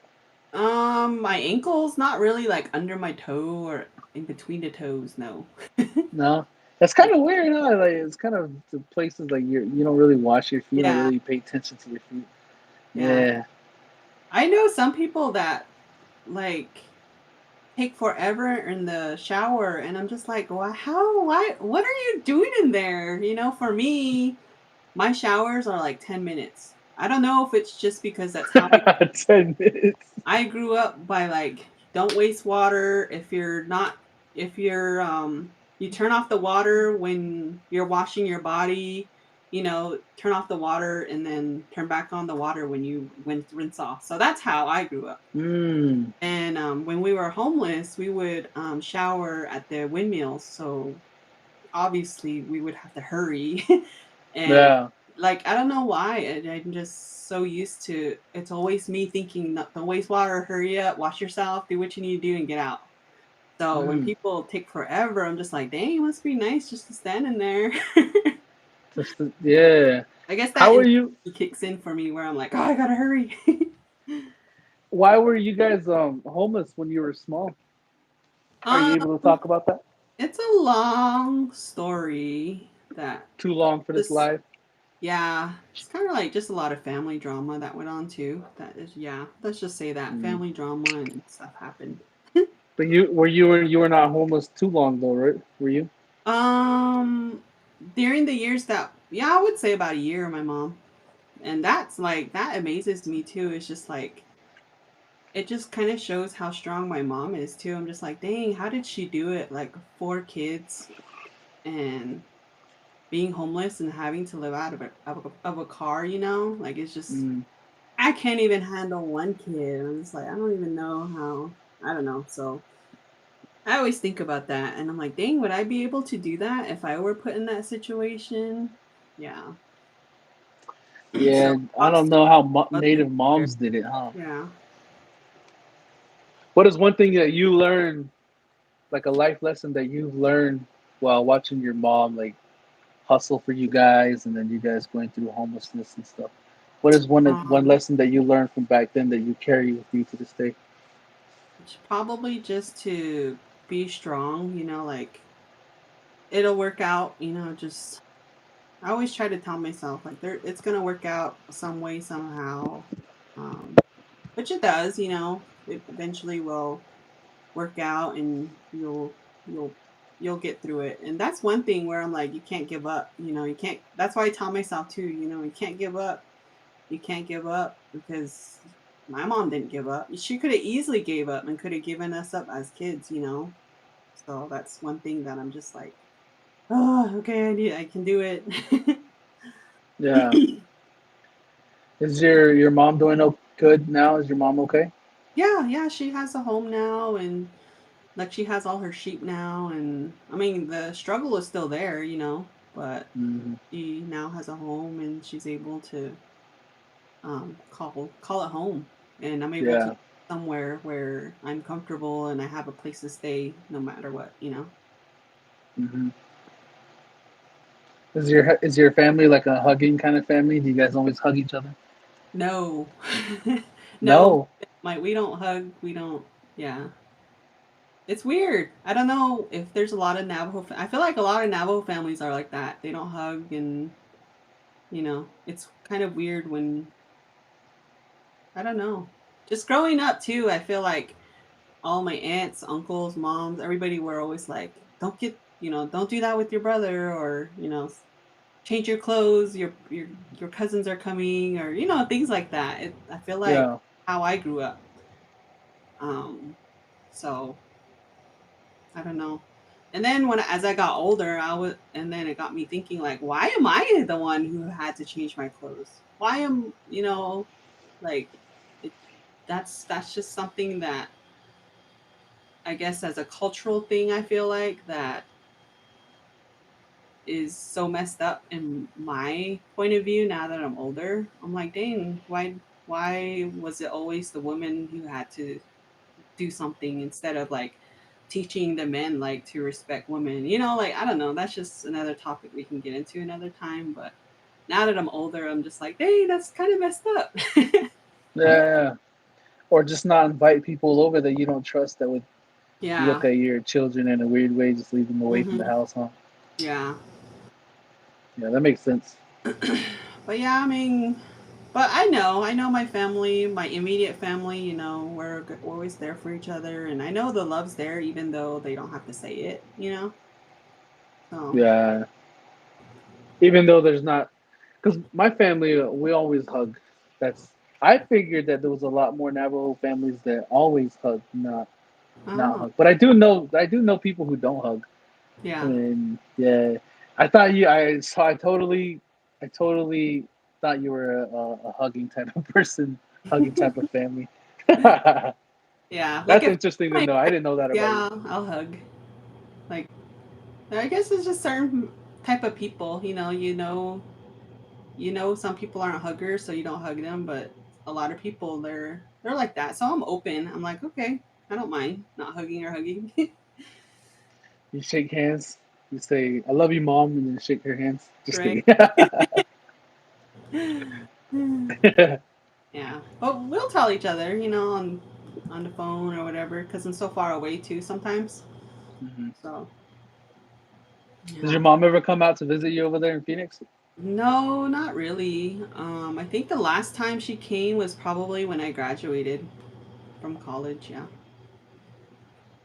My ankles, not really like under my toe or in between the toes, no. No? That's kind of weird, huh? Like it's kind of the places like you don't really wash your feet, you don't Yeah, really pay attention to your feet. yeah. Yeah. I know some people that like take forever in the shower, and I'm just like, why, what are you doing in there? For me, my showers are like 10 minutes. I don't know if it's just because that's how 10 minutes. I grew up by like, don't waste water. If you're you turn off the water when you're washing your body, turn off the water and then turn back on the water when rinse off. So that's how I grew up. Mm. And when we were homeless, we would shower at the windmills. So obviously we would have to hurry. And Yeah. like, I don't know why. I'm just so used to it's always me thinking, don't waste water, hurry up, wash yourself, do what you need to do, and get out. So when Mm. people take forever, I'm just like, dang, it must be nice just to stand in there. Yeah. I guess that How are you instinct kicks in for me where I'm like, oh, I gotta hurry. why were you guys homeless when you were small? Are you um, able to talk about that? it's a long story that Too long for this this life. yeah, it's kind of like just a lot of family drama that went on too. That is, yeah, let's just say that Mm. family drama and stuff happened. But you were not homeless too long though, right? Were you? Um, During the years yeah, I would say about a year, my mom. And that's like, that amazes me too. It's just like, it just kind of shows how strong my mom is too. I'm just like, dang, how did she do it? Like 4 kids and being homeless and having to live out of a car, you know? Like it's just Mm. I can't even handle one kid. I'm just like, I don't even know how. I don't know. So I always think about that, and I'm like, dang, would I be able to do that if I were put in that situation? Yeah. So Yeah, I props don't to know how mother. native moms did it, huh? Yeah. What is one thing that you learned, like a life lesson that you've learned while watching your mom like hustle for you guys, and then you guys going through homelessness and stuff? What is one Um, lesson that you learned from back then that you carry with you to this day? Probably just to be strong. Like it'll work out. Just I always try to tell myself like it's gonna work out some way somehow. Um, which it does. It eventually will work out, and you'll you'll get through it. And that's one thing where I'm like, you can't give up. You can't. That's why I tell myself too. You can't give up. You can't give up because my mom didn't give up. She could have easily gave up and could have given us up as kids. So that's one thing that I'm just like, oh, okay, I can do it. Yeah. Is your mom doing good now? Is your mom okay? Yeah, yeah, she has a home now, and like she has all her sheep now, and I mean the struggle is still there, but Hmm. she now has a home and she's able to call it home, and I'm able to Yeah. somewhere where I'm comfortable and I have a place to stay no matter what. Hmm. Is your family like a hugging kind of family? Do you guys always hug each other? No. No, No. we don't hug, we don't. Yeah, it's weird. I don't know if there's a lot of I feel like a lot of Navajo families are like that. They don't hug, and it's kind of weird when I don't know. Just growing up too, I feel like all my aunts, uncles, moms, everybody were always like, don't do that with your brother, or change your clothes. Your cousins are coming, or things like that. I feel like Yeah. how I grew up. Um, so I don't know. And then as I got older, and then it got me thinking like, why am I the one who had to change my clothes? Why am like it, that's just something that I guess as a cultural thing, I feel like that is so messed up in my point of view now that I'm older. I'm like, dang, why was it always the woman who had to do something instead of like teaching the men like to respect women? Like I don't know, that's just another topic we can get into another time, but now that I'm older, I'm just like, dang, that's kind of messed up. Yeah. Or just not invite people over that you don't trust that would Yeah. look at your children in a weird way, just leave them away from the Mhm. house, huh? Yeah. Yeah, that makes sense. But yeah, I mean, but I know my family, my immediate family, we're always there for each other, and I know the love's there even though they don't have to say it. So, Yeah. Even though there's not, because my family, we always hug. That's I figured that there was a lot more Navajo families that always hug, not oh, hug. But I do know people who don't hug. yeah, And yeah, I thought you. I so I totally thought you were a hugging type of person, hugging type of family. That's yeah. Like if interesting to my know. I didn't know that about you. yeah, I'll hug. Like I guess it's just certain type of people, some people aren't huggers, so you don't hug them, but a lot of people they're like that. So I'm open. I'm like, okay, I don't mind not hugging or hugging. You shake hands. You say, "I love you, mom," and then shake her hands. Just Right. kidding. Yeah, but we'll tell each other, on the phone or whatever, because I'm so far away too sometimes. Mhm. So Does your yeah, mom ever come out to visit you over there in Phoenix? no, not really. I think the last time she came was probably when I graduated from college. Yeah,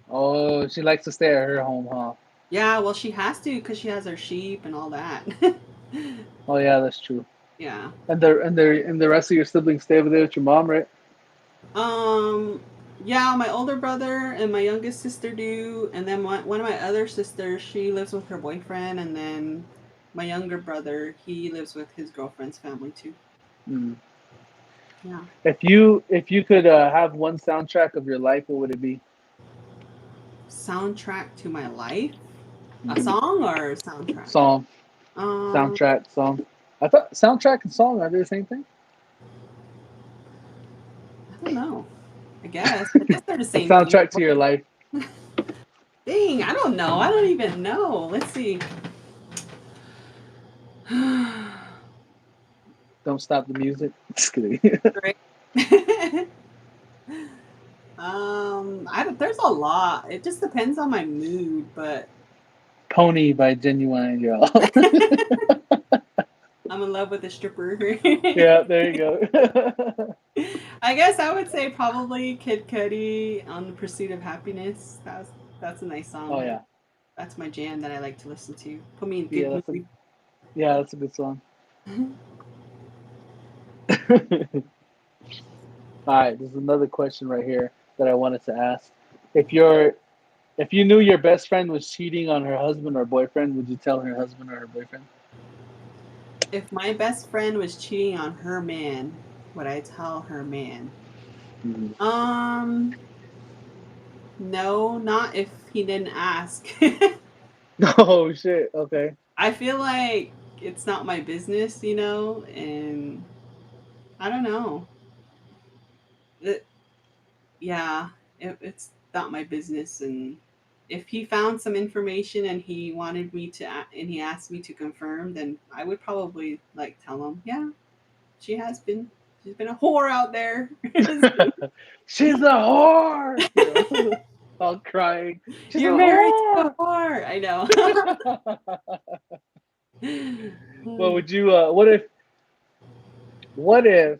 Oh, she likes to stay at her home, huh? yeah. Well, she has to because she has her sheep and all that. Oh yeah, that's true. Yeah, And the rest of your siblings stay over there with your mom, right? Um, yeah, my older brother and my youngest sister do, and then one of my other sisters, she lives with her boyfriend, and then my younger brother, he lives with his girlfriend's family too. Mm. Yeah. If you could have one soundtrack of your life, what would it be? Soundtrack to my life? A Mm. song or a soundtrack? Song, Um, soundtrack, song. I thought soundtrack and song are they the same thing? I don't know. I guess. I guess they're the A same thing. soundtrack to your life. Dang, I don't know. I don't even know. Let's see. Don't stop the music. Just kidding. Right. I don't, there's a lot. It just depends on my mood, but Pony by Genuine, y'all. I'm in love with a stripper. Yeah, there you go. I guess I would say probably Kid Cudi on the Pursuit of Happiness. That's a nice Oh song. yeah, That's my jam that I like to listen to. Put me in a yeah, good mood. that's a good song. All right, there's another question right here that I wanted to ask. If you're if you knew your best friend was cheating on her husband or boyfriend, would you tell her husband or her boyfriend? If my best friend was cheating on her man, would I tell her man? Mhm. Um, no, not if he didn't ask. Oh shit. Okay. I feel like it's not my business, and I don't know. It, yeah, it's not my business. And if he found some information and he wanted me to, and he asked me to confirm, then I would probably like tell him, yeah, she has been, she's been a whore out there. She's a whore. All crying. She's a You're married to a whore. whore. I know. Well, would you? What if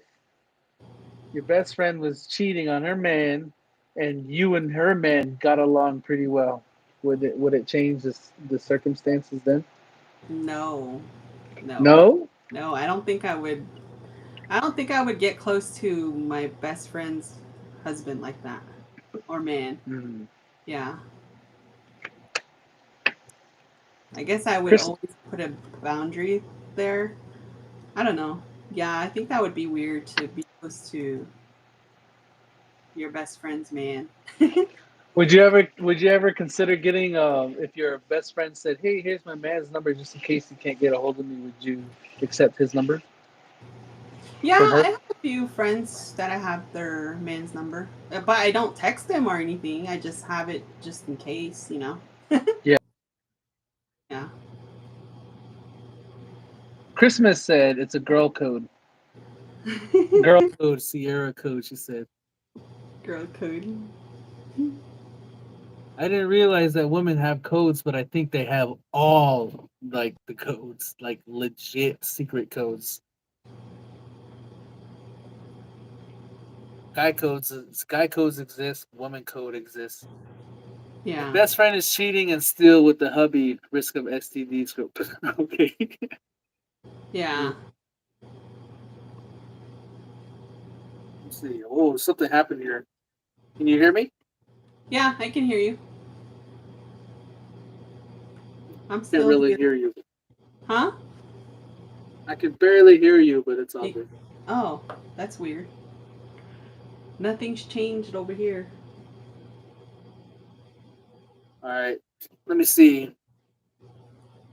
your best friend was cheating on her man, and you and her man got along pretty well? Would it change the circumstances then? No, no, No. no. I don't think I would. I don't think I would get close to my best friend's husband like that or man. Mm. Yeah, I guess I would Chris, always put a boundary there. I don't know. Yeah, I think that would be weird to be close to your best friend's man. would you ever consider getting if your best friend said, "Hey, here's my man's number just in case you can't get a hold of me," would you accept his number Yeah, from I her? have a few friends that I have their man's number, but I don't text them or anything. I just have it just in case. Yeah. Yeah. Christmas said it's a girl code. Girl code, Sierra code. She said. Girl code. I didn't realize that women have codes, but I think they have all like the codes, like legit secret codes. Guy codes exist. Woman code exists. If Yeah. best friend is cheating and still with the hubby, risk of STDs. Okay. Yeah. Let's see. Oh, something happened here. Can you hear me? Yeah, I can hear you. I'm Can't still really here. hear you. Huh? I can barely hear you, but it's all You- good. oh, that's weird. Nothing's changed over here. All right. Let me see.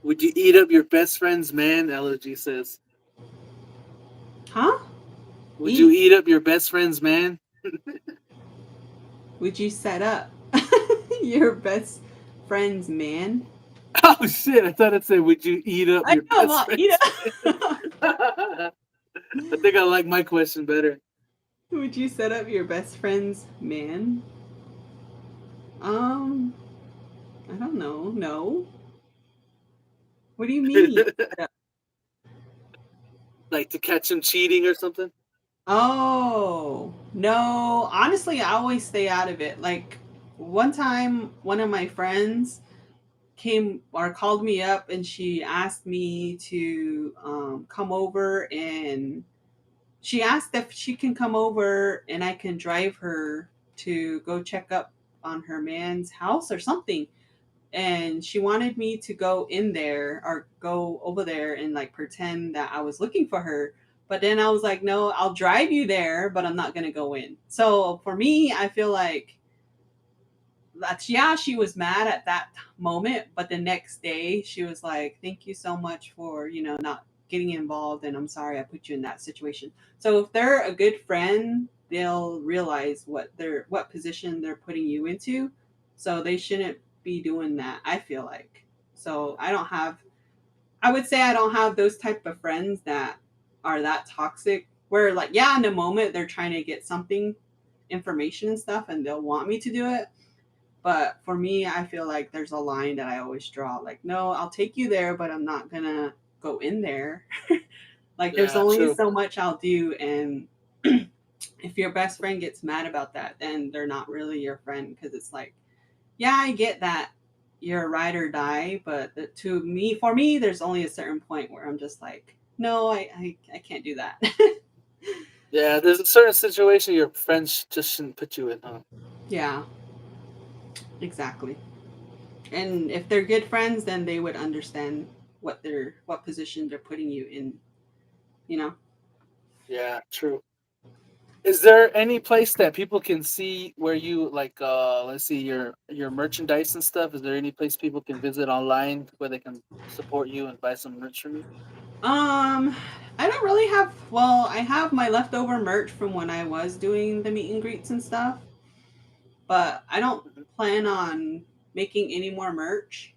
Would you eat up your best friend's man? Allergy says. Huh? Would you Eat. eat up your best friend's man? Would you set up your best friend's man? Oh shit! I thought it said, "Would you eat up I your know, best well, eat friend's man?" up. I think I like my question better. Would you set up your best friend's man? Um, I don't know. No. What do you mean? Like to catch him cheating or something? Oh, no. Honestly, I always stay out of it. Like one time, one of my friends came or called me up and she asked me to come over and she asked if she can come over and I can drive her to go check up on her man's house or something. And she wanted me to go in there or go over there and like pretend that I was looking for her. But then I was like, no, I'll drive you there, but I'm not going to go in. So for me, I feel like that's, yeah, she was mad at that moment, but the next day she was like, thank you so much for, not getting involved, and I'm sorry I put you in that situation. So if they're a good friend, they'll realize what position they're putting you into. So they shouldn't be doing that, I feel like. So I would say I don't have those type of friends that are that toxic where, like, yeah, in the moment they're trying to get something, information and stuff, and they'll want me to do it. But for me, I feel like there's a line that I always draw. Like, no, I'll take you there, but I'm not gonna go in there. Like, there's Yeah, only true. so much I'll do, and if your best friend gets mad about that, then they're not really your friend, because it's like, yeah, I get that you're a ride or die, but to me, for me, there's only a certain point where I'm just like, no, I can't do that. Yeah, there's a certain situation your friends just shouldn't put you in, huh? Yeah, exactly. And if they're good friends, then they would understand what position they're putting you in, you know. Yeah, true. Is there any place that people can see where you like let's see your merchandise and stuff? Is there any place people can visit online where they can support you and buy some merch from you? Um, I don't really have. Well, I have my leftover merch from when I was doing the meet and greets and stuff, but I don't Mhm. plan on making any more merch.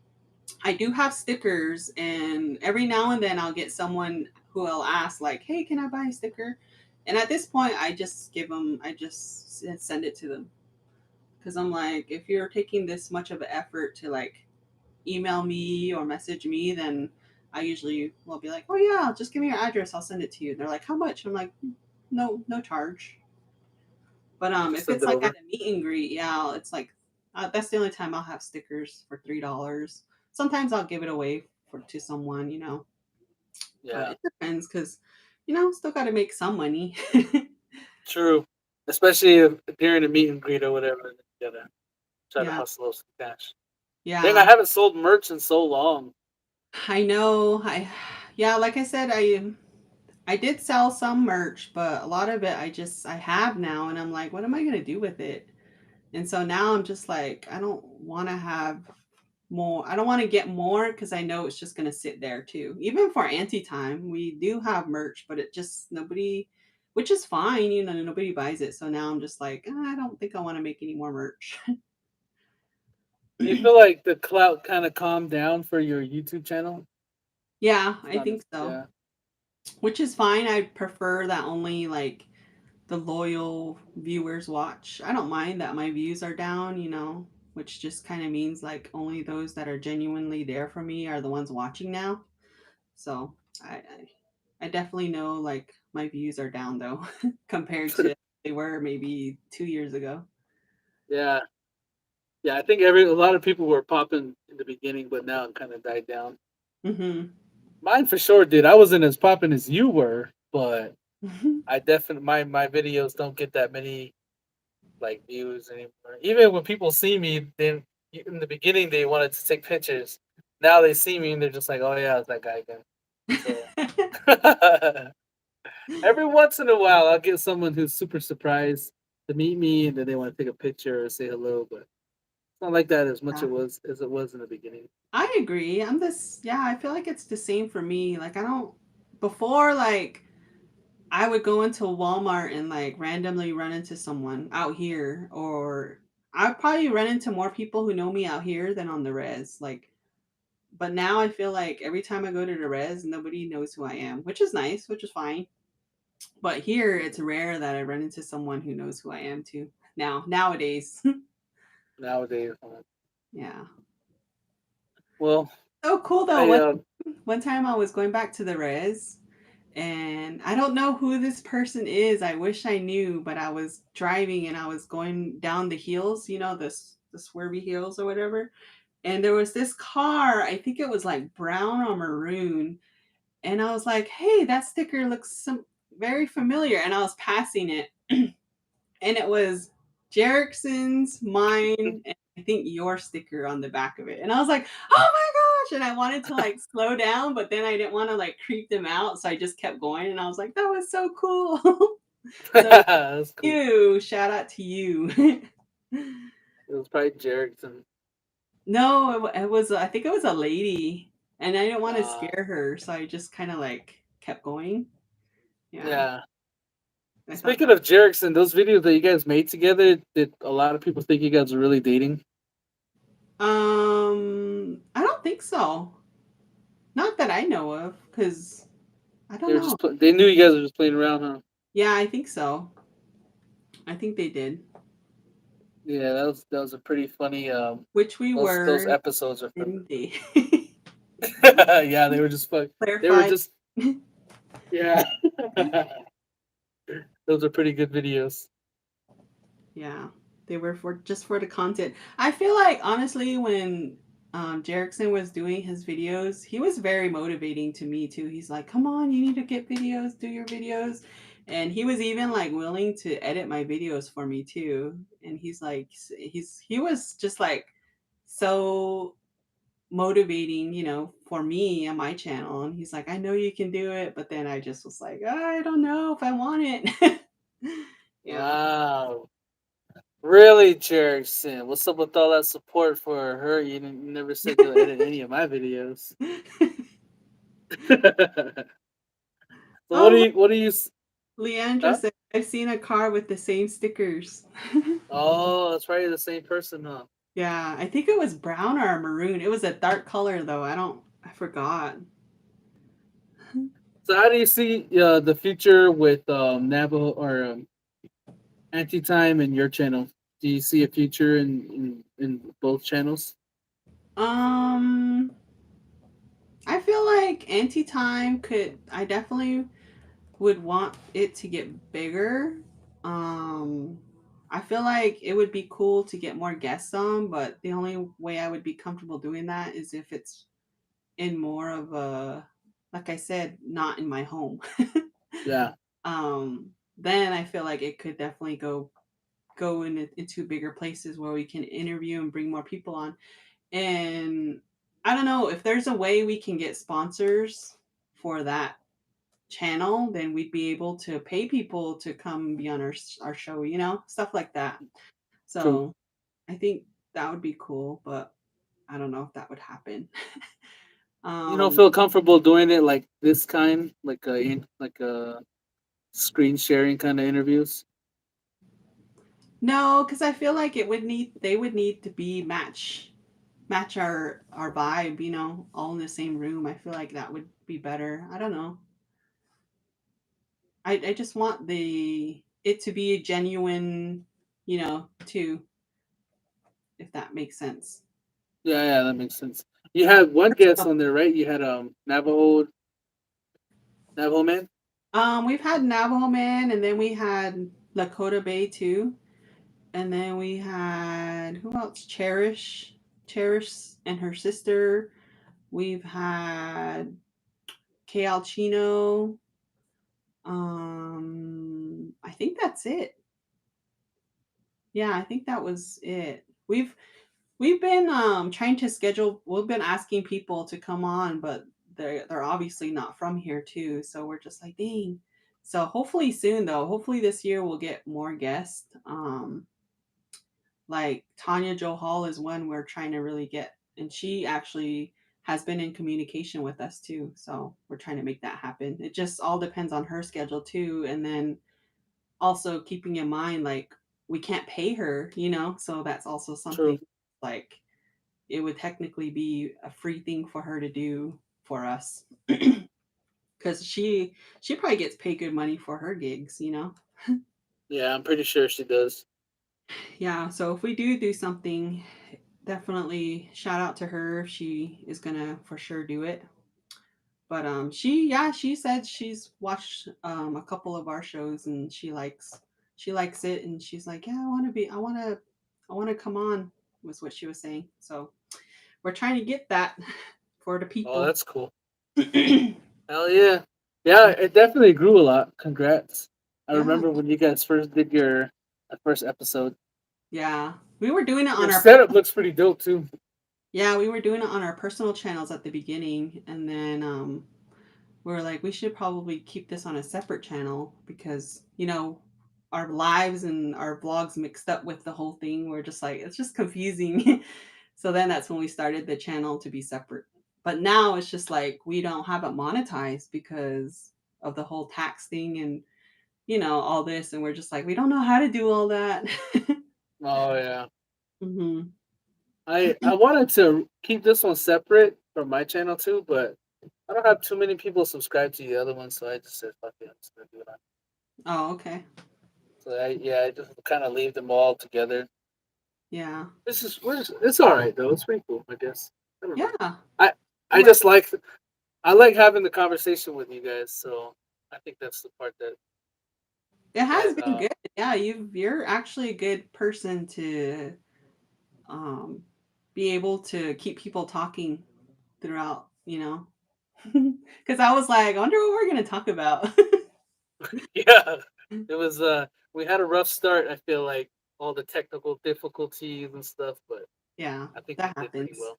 I do have stickers, and every now and then I'll get someone who will ask, like, "Hey, can I buy a sticker?" And at this point, I just give them. I just send it to them, because I'm like, if you're taking this much of an effort to like email me or message me, then I usually will be like, oh yeah, just give me your address, I'll send it to you. And they're like, how much? I'm like, no, no charge. But You just if send it's it like at over. a meet and greet, yeah, it's like that's the only time I'll have stickers for $3. Sometimes I'll give it away to someone, but Yeah, it depends because still got to make some money. true. Especially if during a meet and greet or whatever, you gotta try to Yeah, hustle up some cash. Dang, I yeah, haven't sold merch in so long. I know. Yeah, like I said, I did sell some merch, but a lot of it I have now, and I'm like, what am I gonna do with it? And so now I'm just like, I don't want to have more. I don't want to get more because I know it's just gonna sit there too. Even for anti time, we do have merch, but it just nobody, which is fine, nobody buys it. So now I'm just like, I don't think I want to make any more merch. Do you feel like the clout kind of calmed down for your YouTube channel? Yeah, It's I not think as so. yeah. Which is fine. I prefer that only like the loyal viewers watch. I don't mind that my views are down, which just kind of means like only those that are genuinely there for me are the ones watching now. So I definitely know like my views are down though compared to they were maybe 2 years ago. Yeah, yeah. I think a lot of people were popping in the beginning, but now it kind of died down. Hmm. Mine for sure did. I wasn't as popping as you were, but I definitely my videos don't get that many like views anymore. Even when people see me, then in the beginning they wanted to take pictures. Now they see me and they're just like, "Oh yeah, it's that guy again." So every once in a while, I'll get someone who's super surprised to meet me, and then they want to take a picture or say hello. But it's not like that as much Yeah. it was as it was in the beginning. I agree. Yeah, I feel like it's the same for me. Like I don't before like I would go into Walmart and like randomly run into someone out here, or I'd probably run into more people who know me out here than on the res. Like, but now I feel like every time I go to the res, nobody knows who I am, which is nice, which is fine. But here, it's rare that I run into someone who knows who I am too. Nowadays, Nowadays. yeah. Well, So cool though. I One time I was going back to the res, and I don't know who this person is. I wish I knew, but I was driving and I was going down the hills, the swervy hills or whatever. And there was this car, I think it was like brown or maroon. And I was like, hey, that sticker looks very familiar, and I was passing it, and it was Jerickson's, mine, and I think your sticker on the back of it. And I was like, oh my gosh. And I wanted to like slow down, but then I didn't want to like creep them out. So I just kept going. And I was like, that was so cool. So That's cool. you, shout out to you. It was probably Jerrickson. No, it was, I think it was a lady. And I didn't want to Uh, scare her. So I just kind of like kept going. Yeah. yeah. I thought Speaking that. of Jerrickson, those videos that you guys made together, did a lot of people think you guys were really dating? I don't think so. Not that I know of, because I They don't were know. just they knew you guys were just playing around, huh? Yeah, I think so. I think they did. Yeah, that was a pretty funny. Which we Those were, episodes are fun. didn't they? Yeah, they were just fun. They were Clarified. just yeah. Those are pretty good videos. Yeah, they were for just for the content. I feel like honestly, when Jerickson was doing his videos, he was very motivating to me too. He's like, "Come on, you need to get videos, do your videos," and he was even like willing to edit my videos for me too. And he's like, he was just like so motivating, for me and my channel. And he's like, I know you can do it. But then I just was like, I don't know if I want it. Yeah. Wow. Really, Jerrickson? What's up with all that support for her? You never said you'll edit any of my videos. So Oh, look, what do you Leandra huh? said, I've seen a car with the same stickers. Oh, that's probably the same person, huh? Yeah, I think it was brown or maroon. It was a dark color though. I forgot. So how do you see the future with Navajo or Anti Time and your channel? Do you see a future in both channels? Um, I feel like Anti Time I definitely would want it to get bigger. Um, I feel like it would be cool to get more guests on, but the only way I would be comfortable doing that is if it's in more of a, like I said, not in my home. Yeah, Then I feel like it could definitely into bigger places where we can interview and bring more people on. And I don't know if there's a way we can get sponsors for that channel, then we'd be able to pay people to come be on our show, stuff like that. true. So I think that would be cool, but I don't know if that would happen. You don't um, feel comfortable doing it like this kind, like a screen sharing kind of interviews? no, because I feel like they would need to be match our vibe, all in the same room. I feel like that would be better. I don't know. I just want it to be genuine, too, if that makes sense. Yeah, yeah, that makes sense. You had one guest on there, right? You had Navajo man. We've had Navajo Man, and then we had Lakota Bay too, and then we had who else? Cherish, and her sister. We've had Kale Chino. I think that's it. Yeah, I think that was it. We've been trying to schedule. We've been asking people to come on, but they're obviously not from here too. So we're just like, dang. So hopefully soon though. Hopefully this year we'll get more guests. Like Tanya Jo Hall is one we're trying to really get, and she actually has been in communication with us too. So we're trying to make that happen. It just all depends on her schedule too, and then also keeping in mind like we can't pay her, so that's also something True. like it would technically be a free thing for her to do for us because she probably gets paid good money for her gigs. Yeah, I'm pretty sure she does. Yeah, so if we do something, definitely shout out to her. She is gonna for sure do it. But she said she's watched a couple of our shows and she likes it, and she's like, yeah, I want to come on, was what she was saying. So we're trying to get that for the Oh, people. that's cool. Hell yeah. Yeah, it definitely grew a lot. Congrats. I Yeah, remember when you guys first did your first episode. yeah. We were doing it Your on our setup looks pretty dope too. yeah, we were doing it on our personal channels at the beginning, and then we were like, we should probably keep this on a separate channel because our lives and our vlogs mixed up with the whole thing. We're just like, it's just confusing. So then that's when we started the channel to be separate. But now it's just like we don't have it monetized because of the whole tax thing and all this, and we're just like we don't know how to do all that. Oh yeah. hmm I wanted to keep this one separate from my channel too, but I don't have too many people subscribed to the other one, so I just said fuck it, I'm just gonna do it on. Oh, okay. So I just kind of leave them all together. Yeah. It's all right though. It's pretty cool, I guess. I don't know. Yeah. I I We're- just like I like having the conversation with you guys, so I think that's the part It has that been good. Yeah, you're actually a good person to um be able to keep people talking throughout, Because I was like, I wonder what we're gonna talk about. yeah, it was we had a rough start. I feel like all the technical difficulties and stuff, but Yeah, I think we that did pretty happens. well.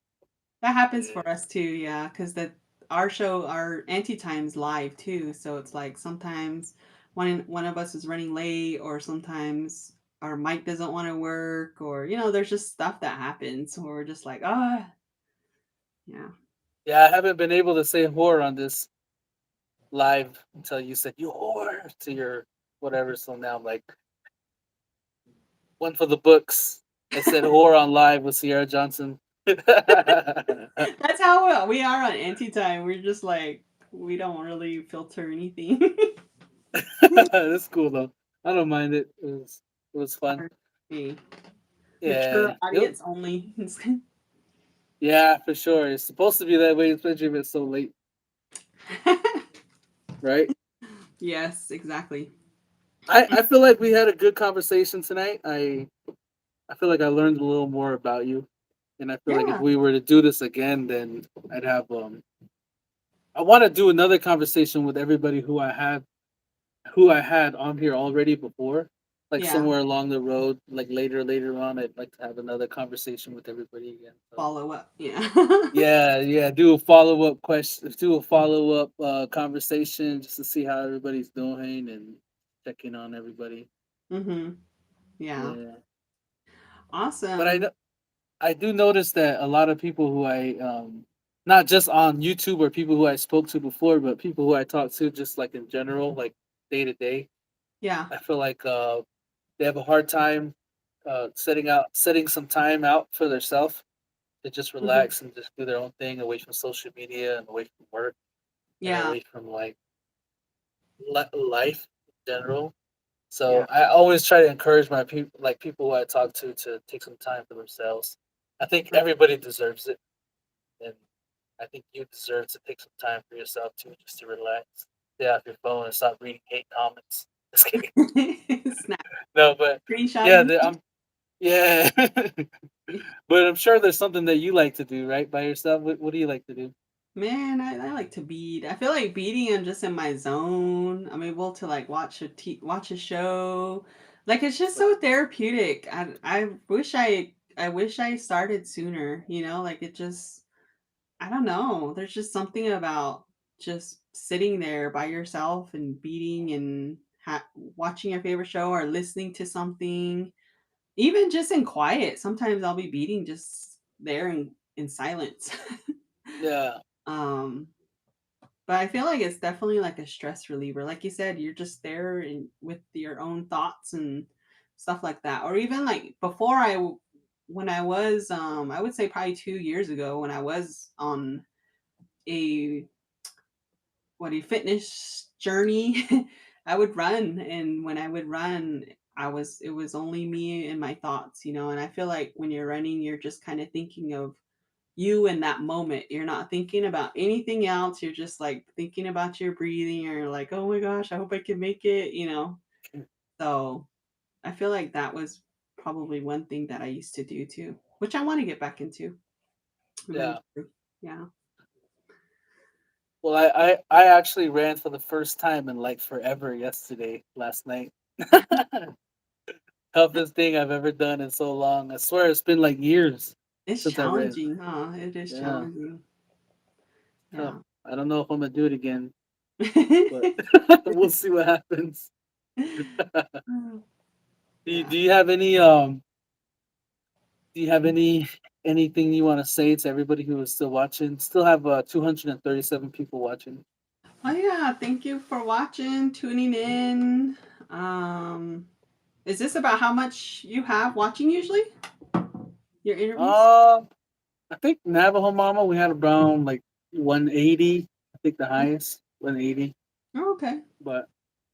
That happens Yeah, for us too, yeah, because our show, our anti time's live too, so it's like sometimes one of us is running late, or sometimes our mic doesn't want to work, or there's just stuff that happens where we're just like, yeah, yeah. I haven't been able to say whore on this live until you said you whore to your whatever. So now I'm like one for the books. I said whore on live with Sierra Johnson. that's how we are on anti time. We're just like we don't really filter anything. That's cool though. I don't mind it. It was fun. Our a Yeah. mature audience only. Yeah, for sure. It's supposed to be that way, especially if it's so late, right? Yes, exactly. I feel like we had a good conversation tonight. I feel like I learned a little more about you, and I feel like if Yeah, we were to do this again, then I'd have I want to do another conversation with everybody who I had on here already before, like yeah. somewhere along the road, like later on. I'd like to have another conversation with everybody again. So Follow up. Yeah. yeah, yeah. Do a follow up question. Do a follow up conversation just to see how everybody's doing and check in on everybody. Mhm. Yeah. Yeah, but Awesome. I do notice that a lot of people who not just on YouTube or people who I spoke to before, but people who I talk to just like in general, like day to day. Yeah. I feel like they have a hard time setting some time out for themselves to just Mhm. relax and just do their own thing away from social media and away from work and Yeah. away from like life in general. Yeah. So I always try to encourage my people, like people who I talk to take some time for themselves. I think everybody deserves it, and I think you deserve to take some time for yourself too, just to relax, stay off your phone, and stop reading hate comments. Just kidding. Snap No, but yeah, screenshotting. I'm yeah, but I'm sure there's something that you like to do, right, by yourself. What do you like to do? Man, I like to bead. I feel like beading. I'm just in my zone. I'm able to like watch a show. Like it's just So, so therapeutic. I wish I started sooner. Like it just I don't know. There's just something about just sitting there by yourself and beading and watching your favorite show or listening to something, even just in quiet. Sometimes I'll be beading just there in silence. yeah, um, but I feel like it's definitely like a stress reliever. Like you said, you're just there with your own thoughts and stuff like that. Or even like when I was, I would say probably 2 years ago when I was on a fitness journey. I would run, and when I would run, it was only me and my thoughts, and I feel like when you're running, you're just kind of thinking of you in that moment. You're not thinking about anything else. You're just like thinking about your breathing. You're like, oh my gosh, I hope I can make it. So I feel like that was probably one thing that I used to do too, which I want to get back into yeah. eventually. Yeah. Well, I actually ran for the first time in like forever yesterday, last night. Toughest thing I've ever done in so long. I swear it's been like years It's since I ran. challenging, huh? It is Yeah, challenging. tough. Yeah. I don't know if I'm gonna do it again, but we'll see what happens. Yeah. Do you have any do you have anything you want to say to everybody who is still watching? Still have 237 people watching. Oh yeah, thank you for watching, tuning in. Um, is this about how much you have watching usually? Your interviews? Uh, I think Navajo Mama we had around like 180. I think the highest 180. Oh, okay. But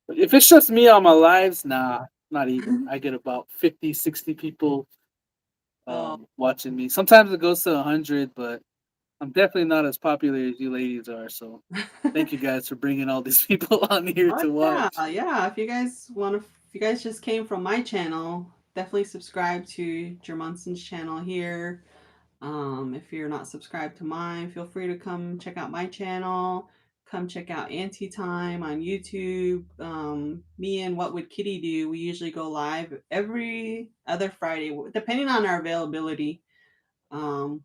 if it's just me on my lives, nah, not even. I get about 50, 60 people Oh, watching me. Sometimes it goes to 100, but I'm definitely not as popular as you ladies are. So thank you guys for bringing all these people on here oh to yeah, watch. yeah. If you guys want to, if you guys just came from my channel, definitely subscribe to Jermunson's channel here. If you're not subscribed to mine, feel free to come check out my channel. Come check out Auntie Time on YouTube. Me and What Would Kitty Do? We usually go live every other Friday, depending on our availability. Um,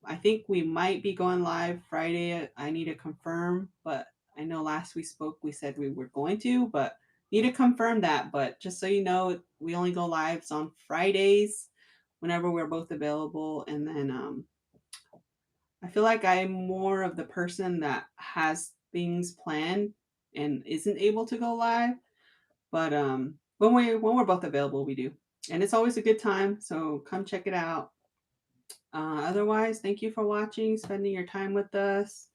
I think we might be going live Friday. I need to confirm, but I know last we spoke, we said we were going to, but need to confirm that. But just so you know, we only go lives on Fridays whenever we're both available. And then I feel like I'm more of the person that has things planned and isn't able to go live. But when we're both available, we do, and it's always a good time. So come check it out. Otherwise, thank you for watching, spending your time with us,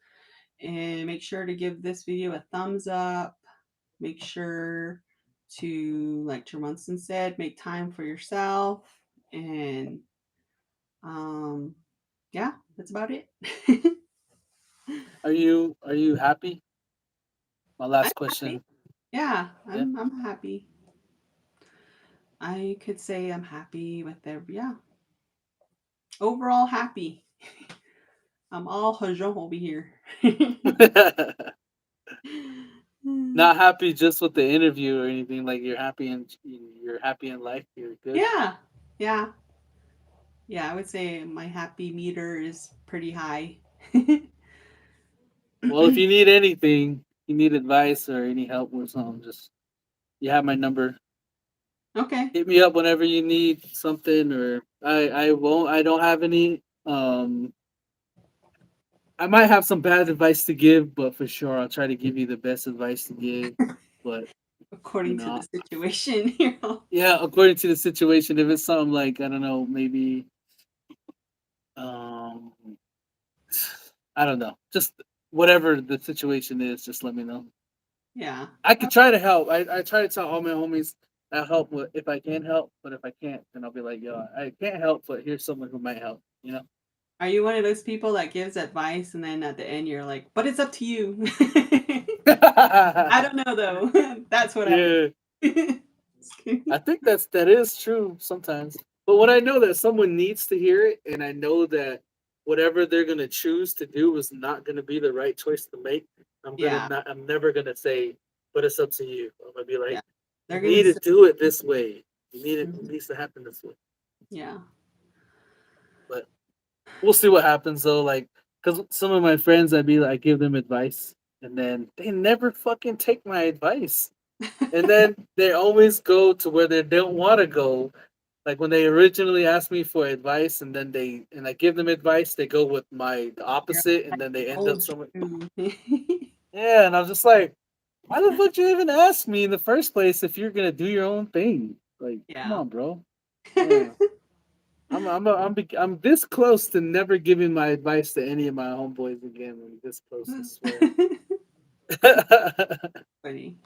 and make sure to give this video a thumbs up. Make sure to, like Jermunson said, make time for yourself, and um, yeah, that's about it. Are you happy? My I'm last happy. question. Yeah, Yeah. I'm happy. I could say I'm happy with every, yeah. Overall happy. I'm all hajong over here. Not happy just with the interview or anything. Like you're happy in life. You're good. Yeah. Yeah. Yeah, I would say my happy meter is pretty high. Well, if you need anything, you need advice or any help with something, just you have my number. Okay. Hit me up whenever you need something, or I don't have any. I might have some bad advice to give, but for sure I'll try to give you the best advice to give. But you According to the know, situation, you know. yeah, according to the situation, if it's something like I don't know, maybe um, I don't know, just whatever the situation is, just let me know. Yeah. I could try to help. I try to tell all my homies I help with if I can help, but if I can't, then I'll be like, yo, I can't help, but here's someone who might help. You know? Are you one of those people that gives advice and then at the end you're like, but it's up to you? I don't know though. That's what I Yeah, Just kidding. I think that is true sometimes. But when I know that someone needs to hear it, and I know that whatever they're gonna choose to do is not gonna be the right choice to make, Yeah. I'm never gonna say, but it's up to you. I'm gonna be Yeah. like, you They're gonna need to say, do it this way. It mhm, needs to happen this way. yeah. But we'll see what happens though. Like, cause some of my friends, I'd be like, I give them advice, and then they never fucking take my advice, and then they always go to where they don't want to go. Like when they originally asked me for advice, and then I give them advice, they go with the You're opposite, and like, then they end up told somewhere. you. Yeah, and I was just like, why the fuck you even ask me in the first place if you're gonna do your own thing? Like, come Yeah. on, bro. Yeah. I'm this close to never giving my advice to any of my homeboys again. I'm this close, I swear. Funny.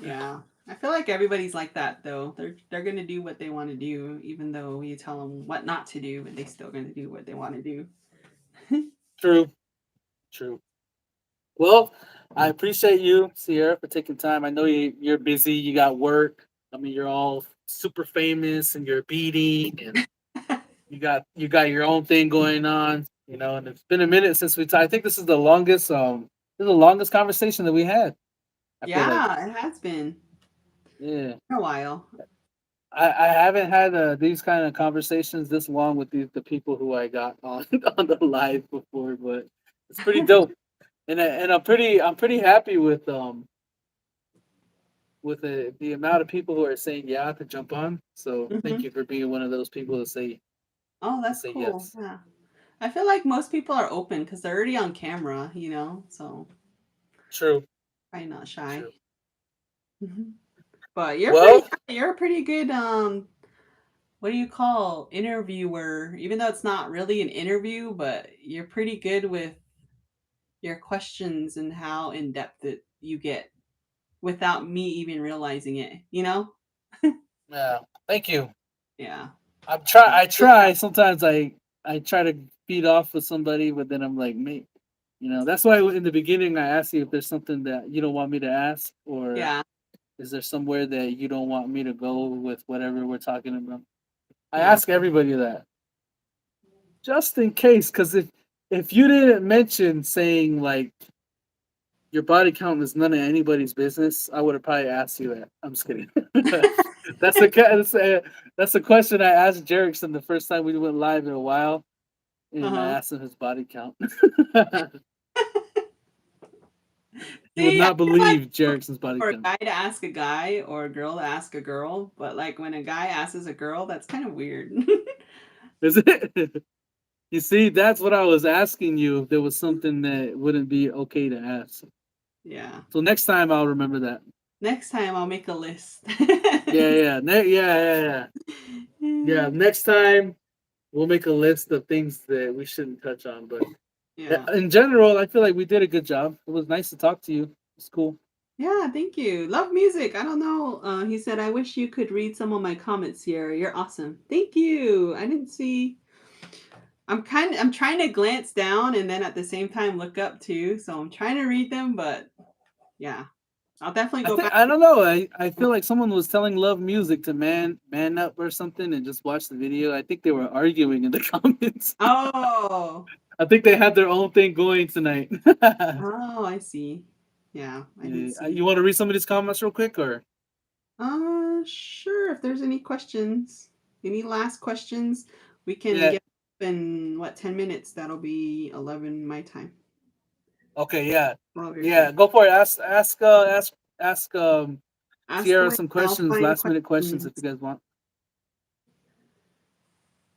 Yeah. I feel like everybody's like that though. They're gonna do what they want to do, even though you tell them what not to do, and they still gonna do what they want to do. True, true. Well, I appreciate you, Sierra, for taking time. I know you're busy. You got work. I mean, you're all super famous, and you're beating, and you got your own thing going on. You know, and it's been a minute since we talked. I think this is the longest This is the longest conversation that we had. I feel like, Yeah, it has been yeah, a while. I haven't had these kind of conversations this long with the people who I got on on the live before, but it's pretty dope. And I'm pretty happy with the amount of people who are saying yeah to jump on. So thank Hmm. you for being one of those people Oh, to that's say cool. yes. Yeah. I feel like most people are open because they're already on camera, so True, probably not shy. true. Hmm. But Well, you're a pretty good what do you call interviewer? Even though it's not really an interview, but you're pretty good with your questions and how in depth it you get without me even realizing it. You know? yeah, thank you. Yeah. I try. Sometimes I try to feed off with somebody, but then I'm like, mate, that's why in the beginning I asked you if there's something that you don't want me to ask, or Yeah. is there somewhere that you don't want me to go with whatever we're talking about. I Yeah. ask everybody that just in case, because if you didn't mention saying like your body count is none of anybody's business, I would have probably asked you that. I'm just kidding. That's a question I asked Jerickson the first time we went live in a while, and I Uh-huh. asked him his body count. You would See, I not feel like believe Jerickson's body for a count. guy to ask a guy or a girl to ask a girl, but like when a guy asks a girl, that's kind of weird. Is it? You see, that's what I was asking you if there was something that wouldn't be okay to ask. Yeah. So next time I'll remember that. Next time I'll make a list. Yeah. Yeah, next time we'll make a list of things that we shouldn't touch on. But Yeah. in general, I feel like we did a good job. It was nice to talk to you. It's cool. Yeah, thank you. Love music. I don't know. He said, I wish you could read some of my comments here. You're awesome. Thank you. I didn't see. I'm trying to glance down and then at the same time look up too. So I'm trying to read them, but yeah, I'll definitely I go think back. I don't know. I feel like someone was telling Love Music to man up or something and just watch the video. I think they were arguing in the comments. Oh, I think they had their own thing going tonight. oh, I see. Yeah, I didn't see. You want to read some of these comments real quick, or Sure. If there's any questions, any last questions, we can yeah? get up in what 10 minutes. That'll be 11 my time. Okay, yeah, 12 your time. yeah. Go for it. Ask Ask Sierra away. some I'll questions, find last minute questions if you questions. guys want.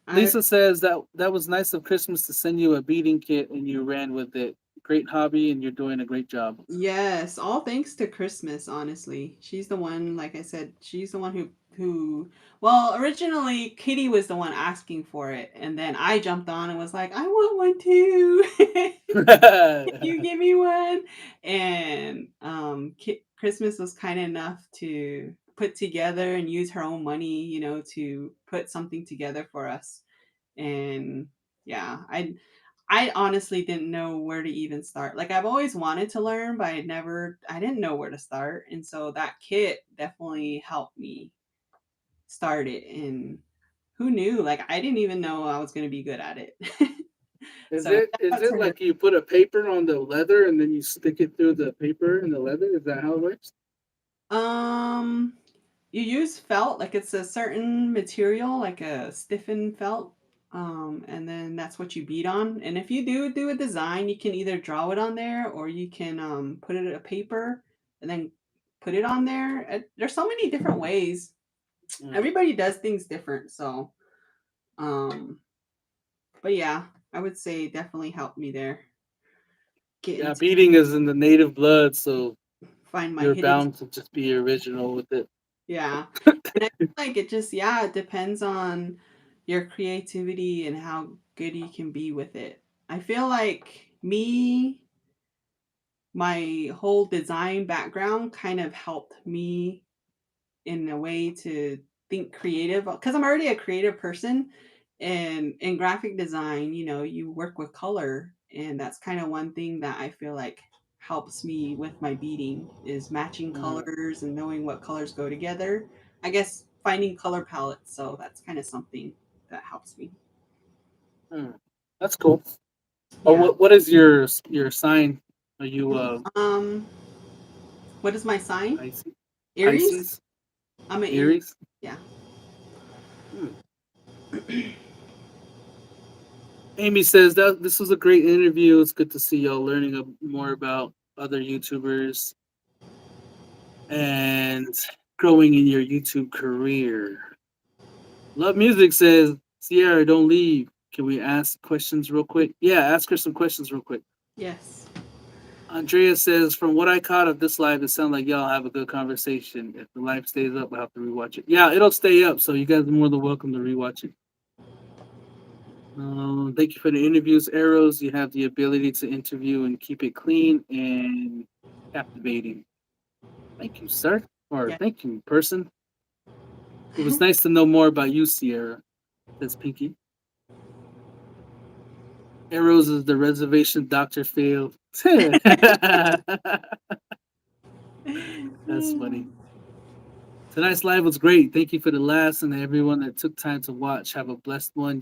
I Lisa says that was nice of Christmas to send you a beating kit and you ran with it. Great hobby and you're doing a great job. Yes, all thanks to Christmas, honestly. She's the one, like I said, she's the one who well, originally Kitty was the one asking for it, and then I jumped on and was like, "I want one too." You give me one. And Christmas was kind enough to put together and use her own money, to put something together for us. And yeah, I honestly didn't know where to even start. Like I've always wanted to learn, but I didn't know where to start. And so that kit definitely helped me start it. And who knew? Like I didn't even know I was going to be good at it. is So it shout is out to it her. like you put a paper on the leather and then you stick it through the paper and the leather? Is that how it works? Um, you use felt, like it's a certain material, like a stiffened felt. And then that's what you beat on. And if you do a design, you can either draw it on there or you can put it in a paper and then put it on there. There's so many different ways. Mm. Everybody does things different. So, um, but yeah, I would say definitely helped me there. Get Yeah, into beating is in the native blood, so find my you're hidden. bound to just be original with it. Yeah. And I feel like it just, yeah, it depends on your creativity and how good you can be with it. I feel like my whole design background kind of helped me in a way to think creative because I'm already a creative person. And in graphic design, you work with color. And that's kind of one thing that I feel like helps me with my beading is matching Mm. colors and knowing what colors go together. I guess finding color palettes. So that's kind of something that helps me. Mm. That's cool. Oh, Yeah. what is your sign? Are you What is my sign? Pisces? Aries. Pisces? I'm an Aries. Aries? Yeah. Hmm. Amy says that this was a great interview. It's good to see y'all learning more about other YouTubers and growing in your YouTube career. Love Music says, Sierra, don't leave. Can we ask questions real quick? Yeah, ask her some questions real quick. Yes. Andrea says, from what I caught of this live, it sounds like y'all have a good conversation. If the live stays up, I'll have to rewatch it. Yeah, it'll stay up, so you guys are more than welcome to rewatch it. Thank you for the interviews, Arrows. You have the ability to interview and keep it clean and captivating. Thank you, sir. Or Yeah. thank you, person. It was nice to know more about you, Sierra, says Pinky. Arrows is the reservation Dr. Phil. That's funny. Tonight's live was great. Thank you for the laughs and everyone that took time to watch. Have a blessed one.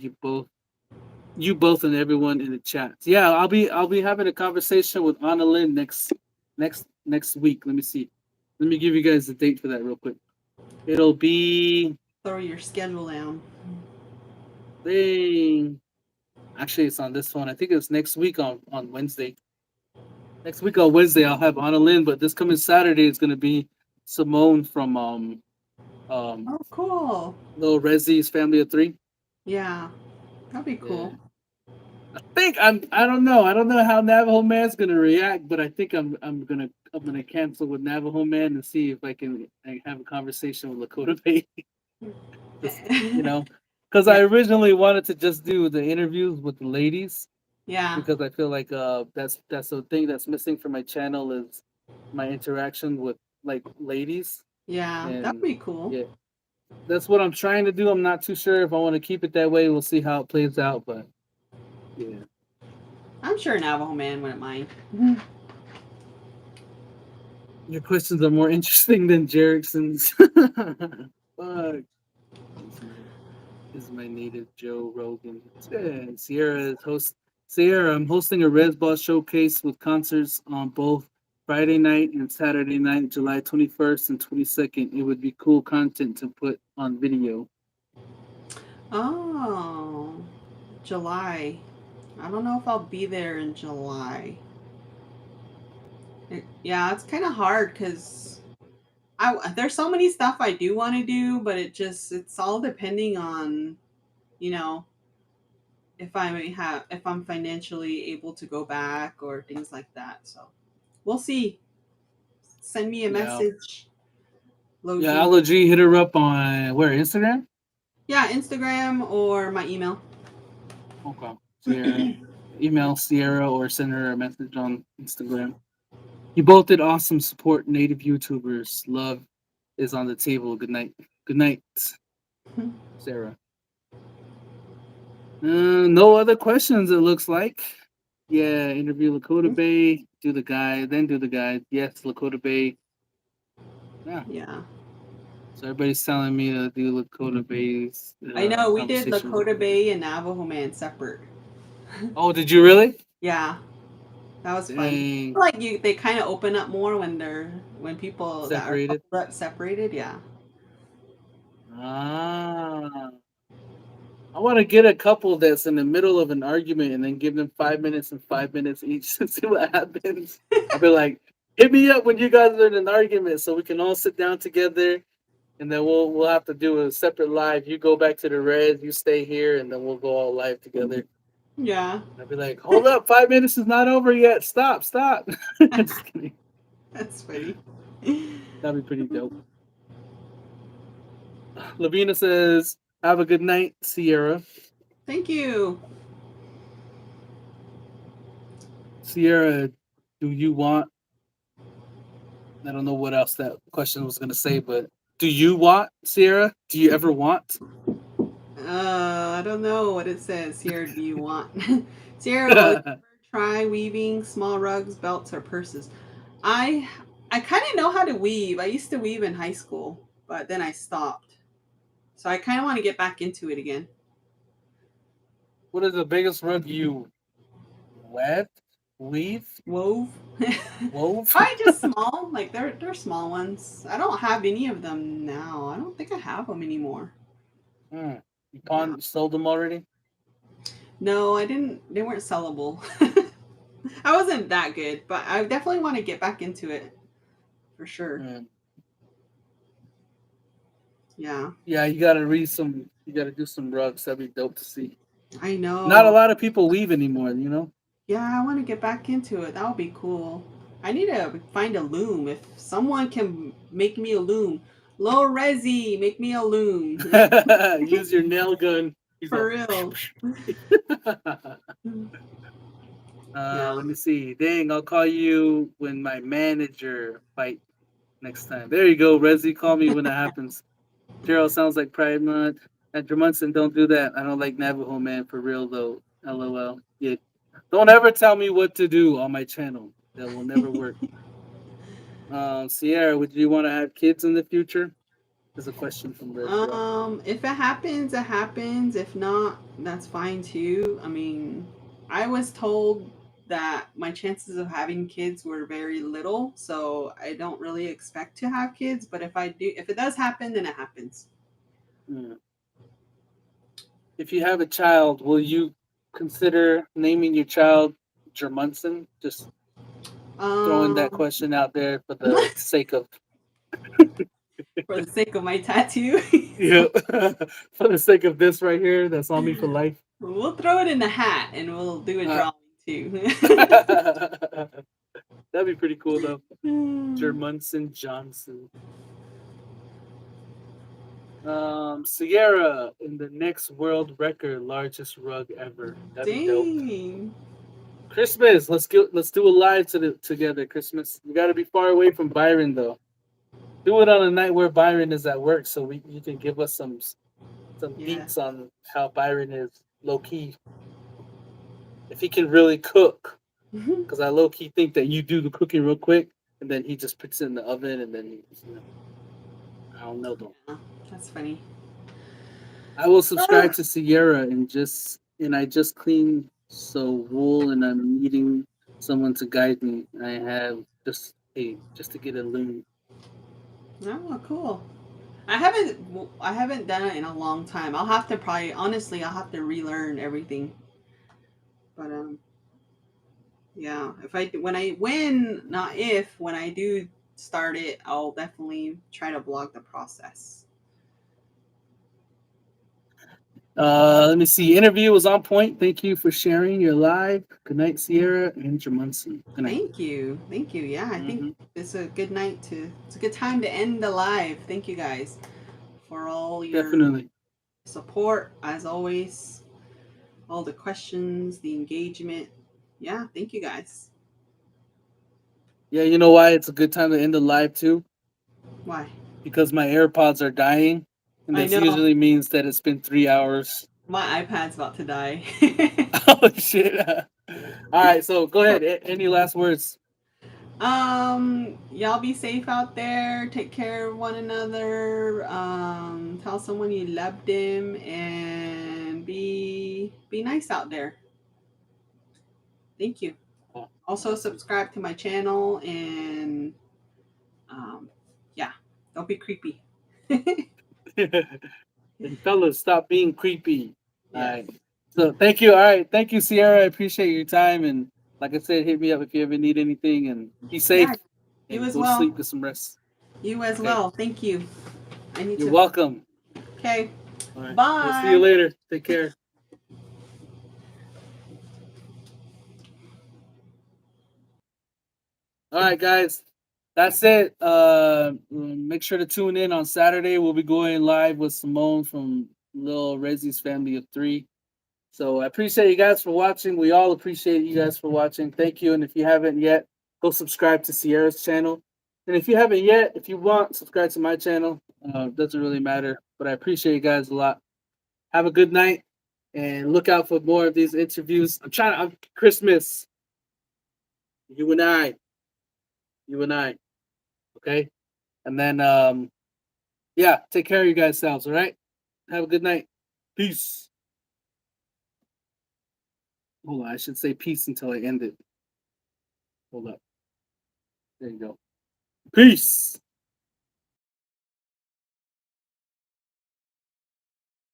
You both, and everyone in the chat. Yeah, I'll be having a conversation with Anna Lynn next week. Let me see. Let me give you guys the date for that real quick. It'll be Throw your schedule down. dang. Actually, it's on this one. I think it's next week on Wednesday. Next week on Wednesday, I'll have Anna Lynn, but this coming Saturday is gonna be Simone from um Oh, cool. Little Rezzy's Family of Three. Yeah. That'd be Yeah. cool. I don't know. I don't know how Navajo Man's gonna react, but I think I'm gonna cancel with Navajo Man and see if I can have a conversation with Lakota Bay. Just you know, because Yeah. I originally wanted to just do the interviews with the ladies Yeah. because I feel like that's the thing that's missing from my channel is my interaction with like ladies. Yeah. That'd And be cool. yeah, that's what I'm trying to do. I'm not too sure if I want to keep it that way. We'll see how it plays out, but yeah. I'm sure Navajo Man wouldn't mind. Your questions are more interesting than Jerickson's. Fuck. This is my native Joe Rogan. Yeah, Sierra, I'm hosting a Res Ball showcase with concerts on both Friday night and Saturday night, July 21st and 22nd. It would be cool content to put on video. Oh, July. I don't know if I'll be there in July. Yeah, it's kind of hard because there's so many stuff I do want to do, but it's all depending on you know if I'm financially able to go back or things like that. So we'll see. Send me a Yeah. message, Yeah, Logi. Allergy hit her up on where, Instagram? Yeah, Instagram or my email. Okay. Sierra. Email Sierra or send her a message on Instagram. You both did awesome. Support native YouTubers. Love is on the table. Good night. Good night, Sarah. No other questions, it looks like. Yeah, interview Lakota Bay. Do the guy, then do the guy. Yes, Lakota Bay. Yeah. Yeah. So everybody's telling me to do Lakota Bay's I know we did conversation with Lakota Lakota Bay. Bay and Navajo Man separate. Oh, did you really? Yeah, that was fun. I Dang. feel like they kind of open up more when people that are Separated. coupled up separated. Yeah. Ah. I want to get a couple that's in the middle of an argument and then give them 5 minutes and 5 minutes each to see what happens. I'll be like, hit me up when you guys are in an argument so we can all sit down together and then we'll have to do a separate live. You go back to the res, you stay here, and then we'll go all live together. Yeah. I'll be like, hold up, 5 minutes is not over yet. Stop. Just kidding. That's funny. That'd be pretty dope. Lavina says, have a good night, Sierra. Thank you. Sierra, do you want I don't know what else that question was going to say, but do you want, Sierra? Do you ever want? I don't know what it says here. Do you want Sierra? Will you ever try weaving small rugs, belts, or purses? I I kind of know how to weave. I used to weave in high school, but then I stopped. So I kind of want to get back into it again. What is the biggest rug you webbed? Weave? Wove. Wove? Probably just small. Like they're small ones. I don't have any of them now. I don't think I have them anymore. Hmm. You Yeah. sold them already? No, I didn't. They weren't sellable. I wasn't that good, but I definitely want to get back into it for sure. Hmm. Yeah, Yeah, you gotta read some. You gotta do some rugs. That'd be dope to see. I Not a know. lot of people weave anymore. You know. Yeah, I want to get back into it. That would be cool. I need to find a loom. If someone can make me a loom, low resi, make me a loom. Use your nail gun. He's For all. real. Yeah. Let me see. Dang, I'll call you when my manager fight next time. There you go, Resi. Call me when that happens. Gerald sounds like Pride Month. At Drumunson, don't do that. I don't like Navajo man for real though. LOL. Yeah. Don't ever tell me what to do on my channel. That will never work. Sierra, would you want to have kids in the future? There's a question from Red Girl. If it happens, it happens. If not, that's fine too. I mean, I was told that my chances of having kids were very little, so I don't really expect to have kids. But if it does happen, then it happens. Hmm. If you have a child, will you consider naming your child Jermunson? Just throwing that Um, question out there for the sake of for the sake of my tattoo, yeah, for the sake of this right here. That's on me for life. we'll throw it in the hat and we'll do a Uh, drawing too. that'd be pretty cool though. Jermunson Johnson. Sierra in the next world record largest rug ever. That'd be dope. Dang. Christmas, let's do a live together. Christmas, you got to be far away from Byron though. Do it on a night where Byron is at work, so you can give us some Yeah. beats on how Byron is low key. If he can really cook, because I low key think that you do the cooking real quick, and then he just puts it in the oven, and then I don't know though. Yeah, that's funny. I will subscribe Ah, to Sierra and I just clean so wool, and I'm needing someone to guide me. I have just to get a loom. oh, cool. I haven't done it in a long time. I'll have to probably honestly I'll have to relearn everything. But yeah, if I when not if when I do start it, I'll definitely try to blog the process. Let me see. Interview was on point. Thank you for sharing your live. Good night, Sierra and Jamunson. Good night. Thank you. Thank you. Yeah, I think Hmm. it's a good time to end the live. Thank you guys for all your Definitely. support as always, all the questions, the engagement. Yeah, thank you guys. Yeah, you know why it's a good time to end the live too? Why? Because my AirPods are dying, and I this know usually means that it's been 3 hours. my iPad's about to die. Oh shit! All right, so go ahead. Any last words? Y'all be safe out there. Take care of one another. Tell someone you loved them and be nice out there. Thank you. Oh, Also awesome. subscribe to my channel and um yeah, don't be creepy. And fellas, stop being creepy. All Yes. right. So thank you. All right. Thank you, Sierra. I appreciate your time. And like I said, hit me up if you ever need anything. And be Yeah, safe you and as go to well. sleep, get some rest. You as Okay. well. Thank you. I need You're to welcome. Okay. All right. We'll see you Bye. later. Take care. All right, guys. That's it. Make sure to tune in on Saturday. We'll be going live with Simone from Lil Rezi's family of three. So I appreciate you guys for watching. We all appreciate you guys for watching. Thank you. And if you haven't yet, go subscribe to Sierra's channel. And if you haven't yet, if you want, subscribe to my channel. Doesn't really matter. But I appreciate you guys a lot. Have a good night and look out for more of these interviews. I'm Christmas. You and I. You and I. Okay. And then yeah, take care of you guys selves, all right? Have a good night. Peace. Hold on, I should say peace until I end it. Hold up. There you go. Peace.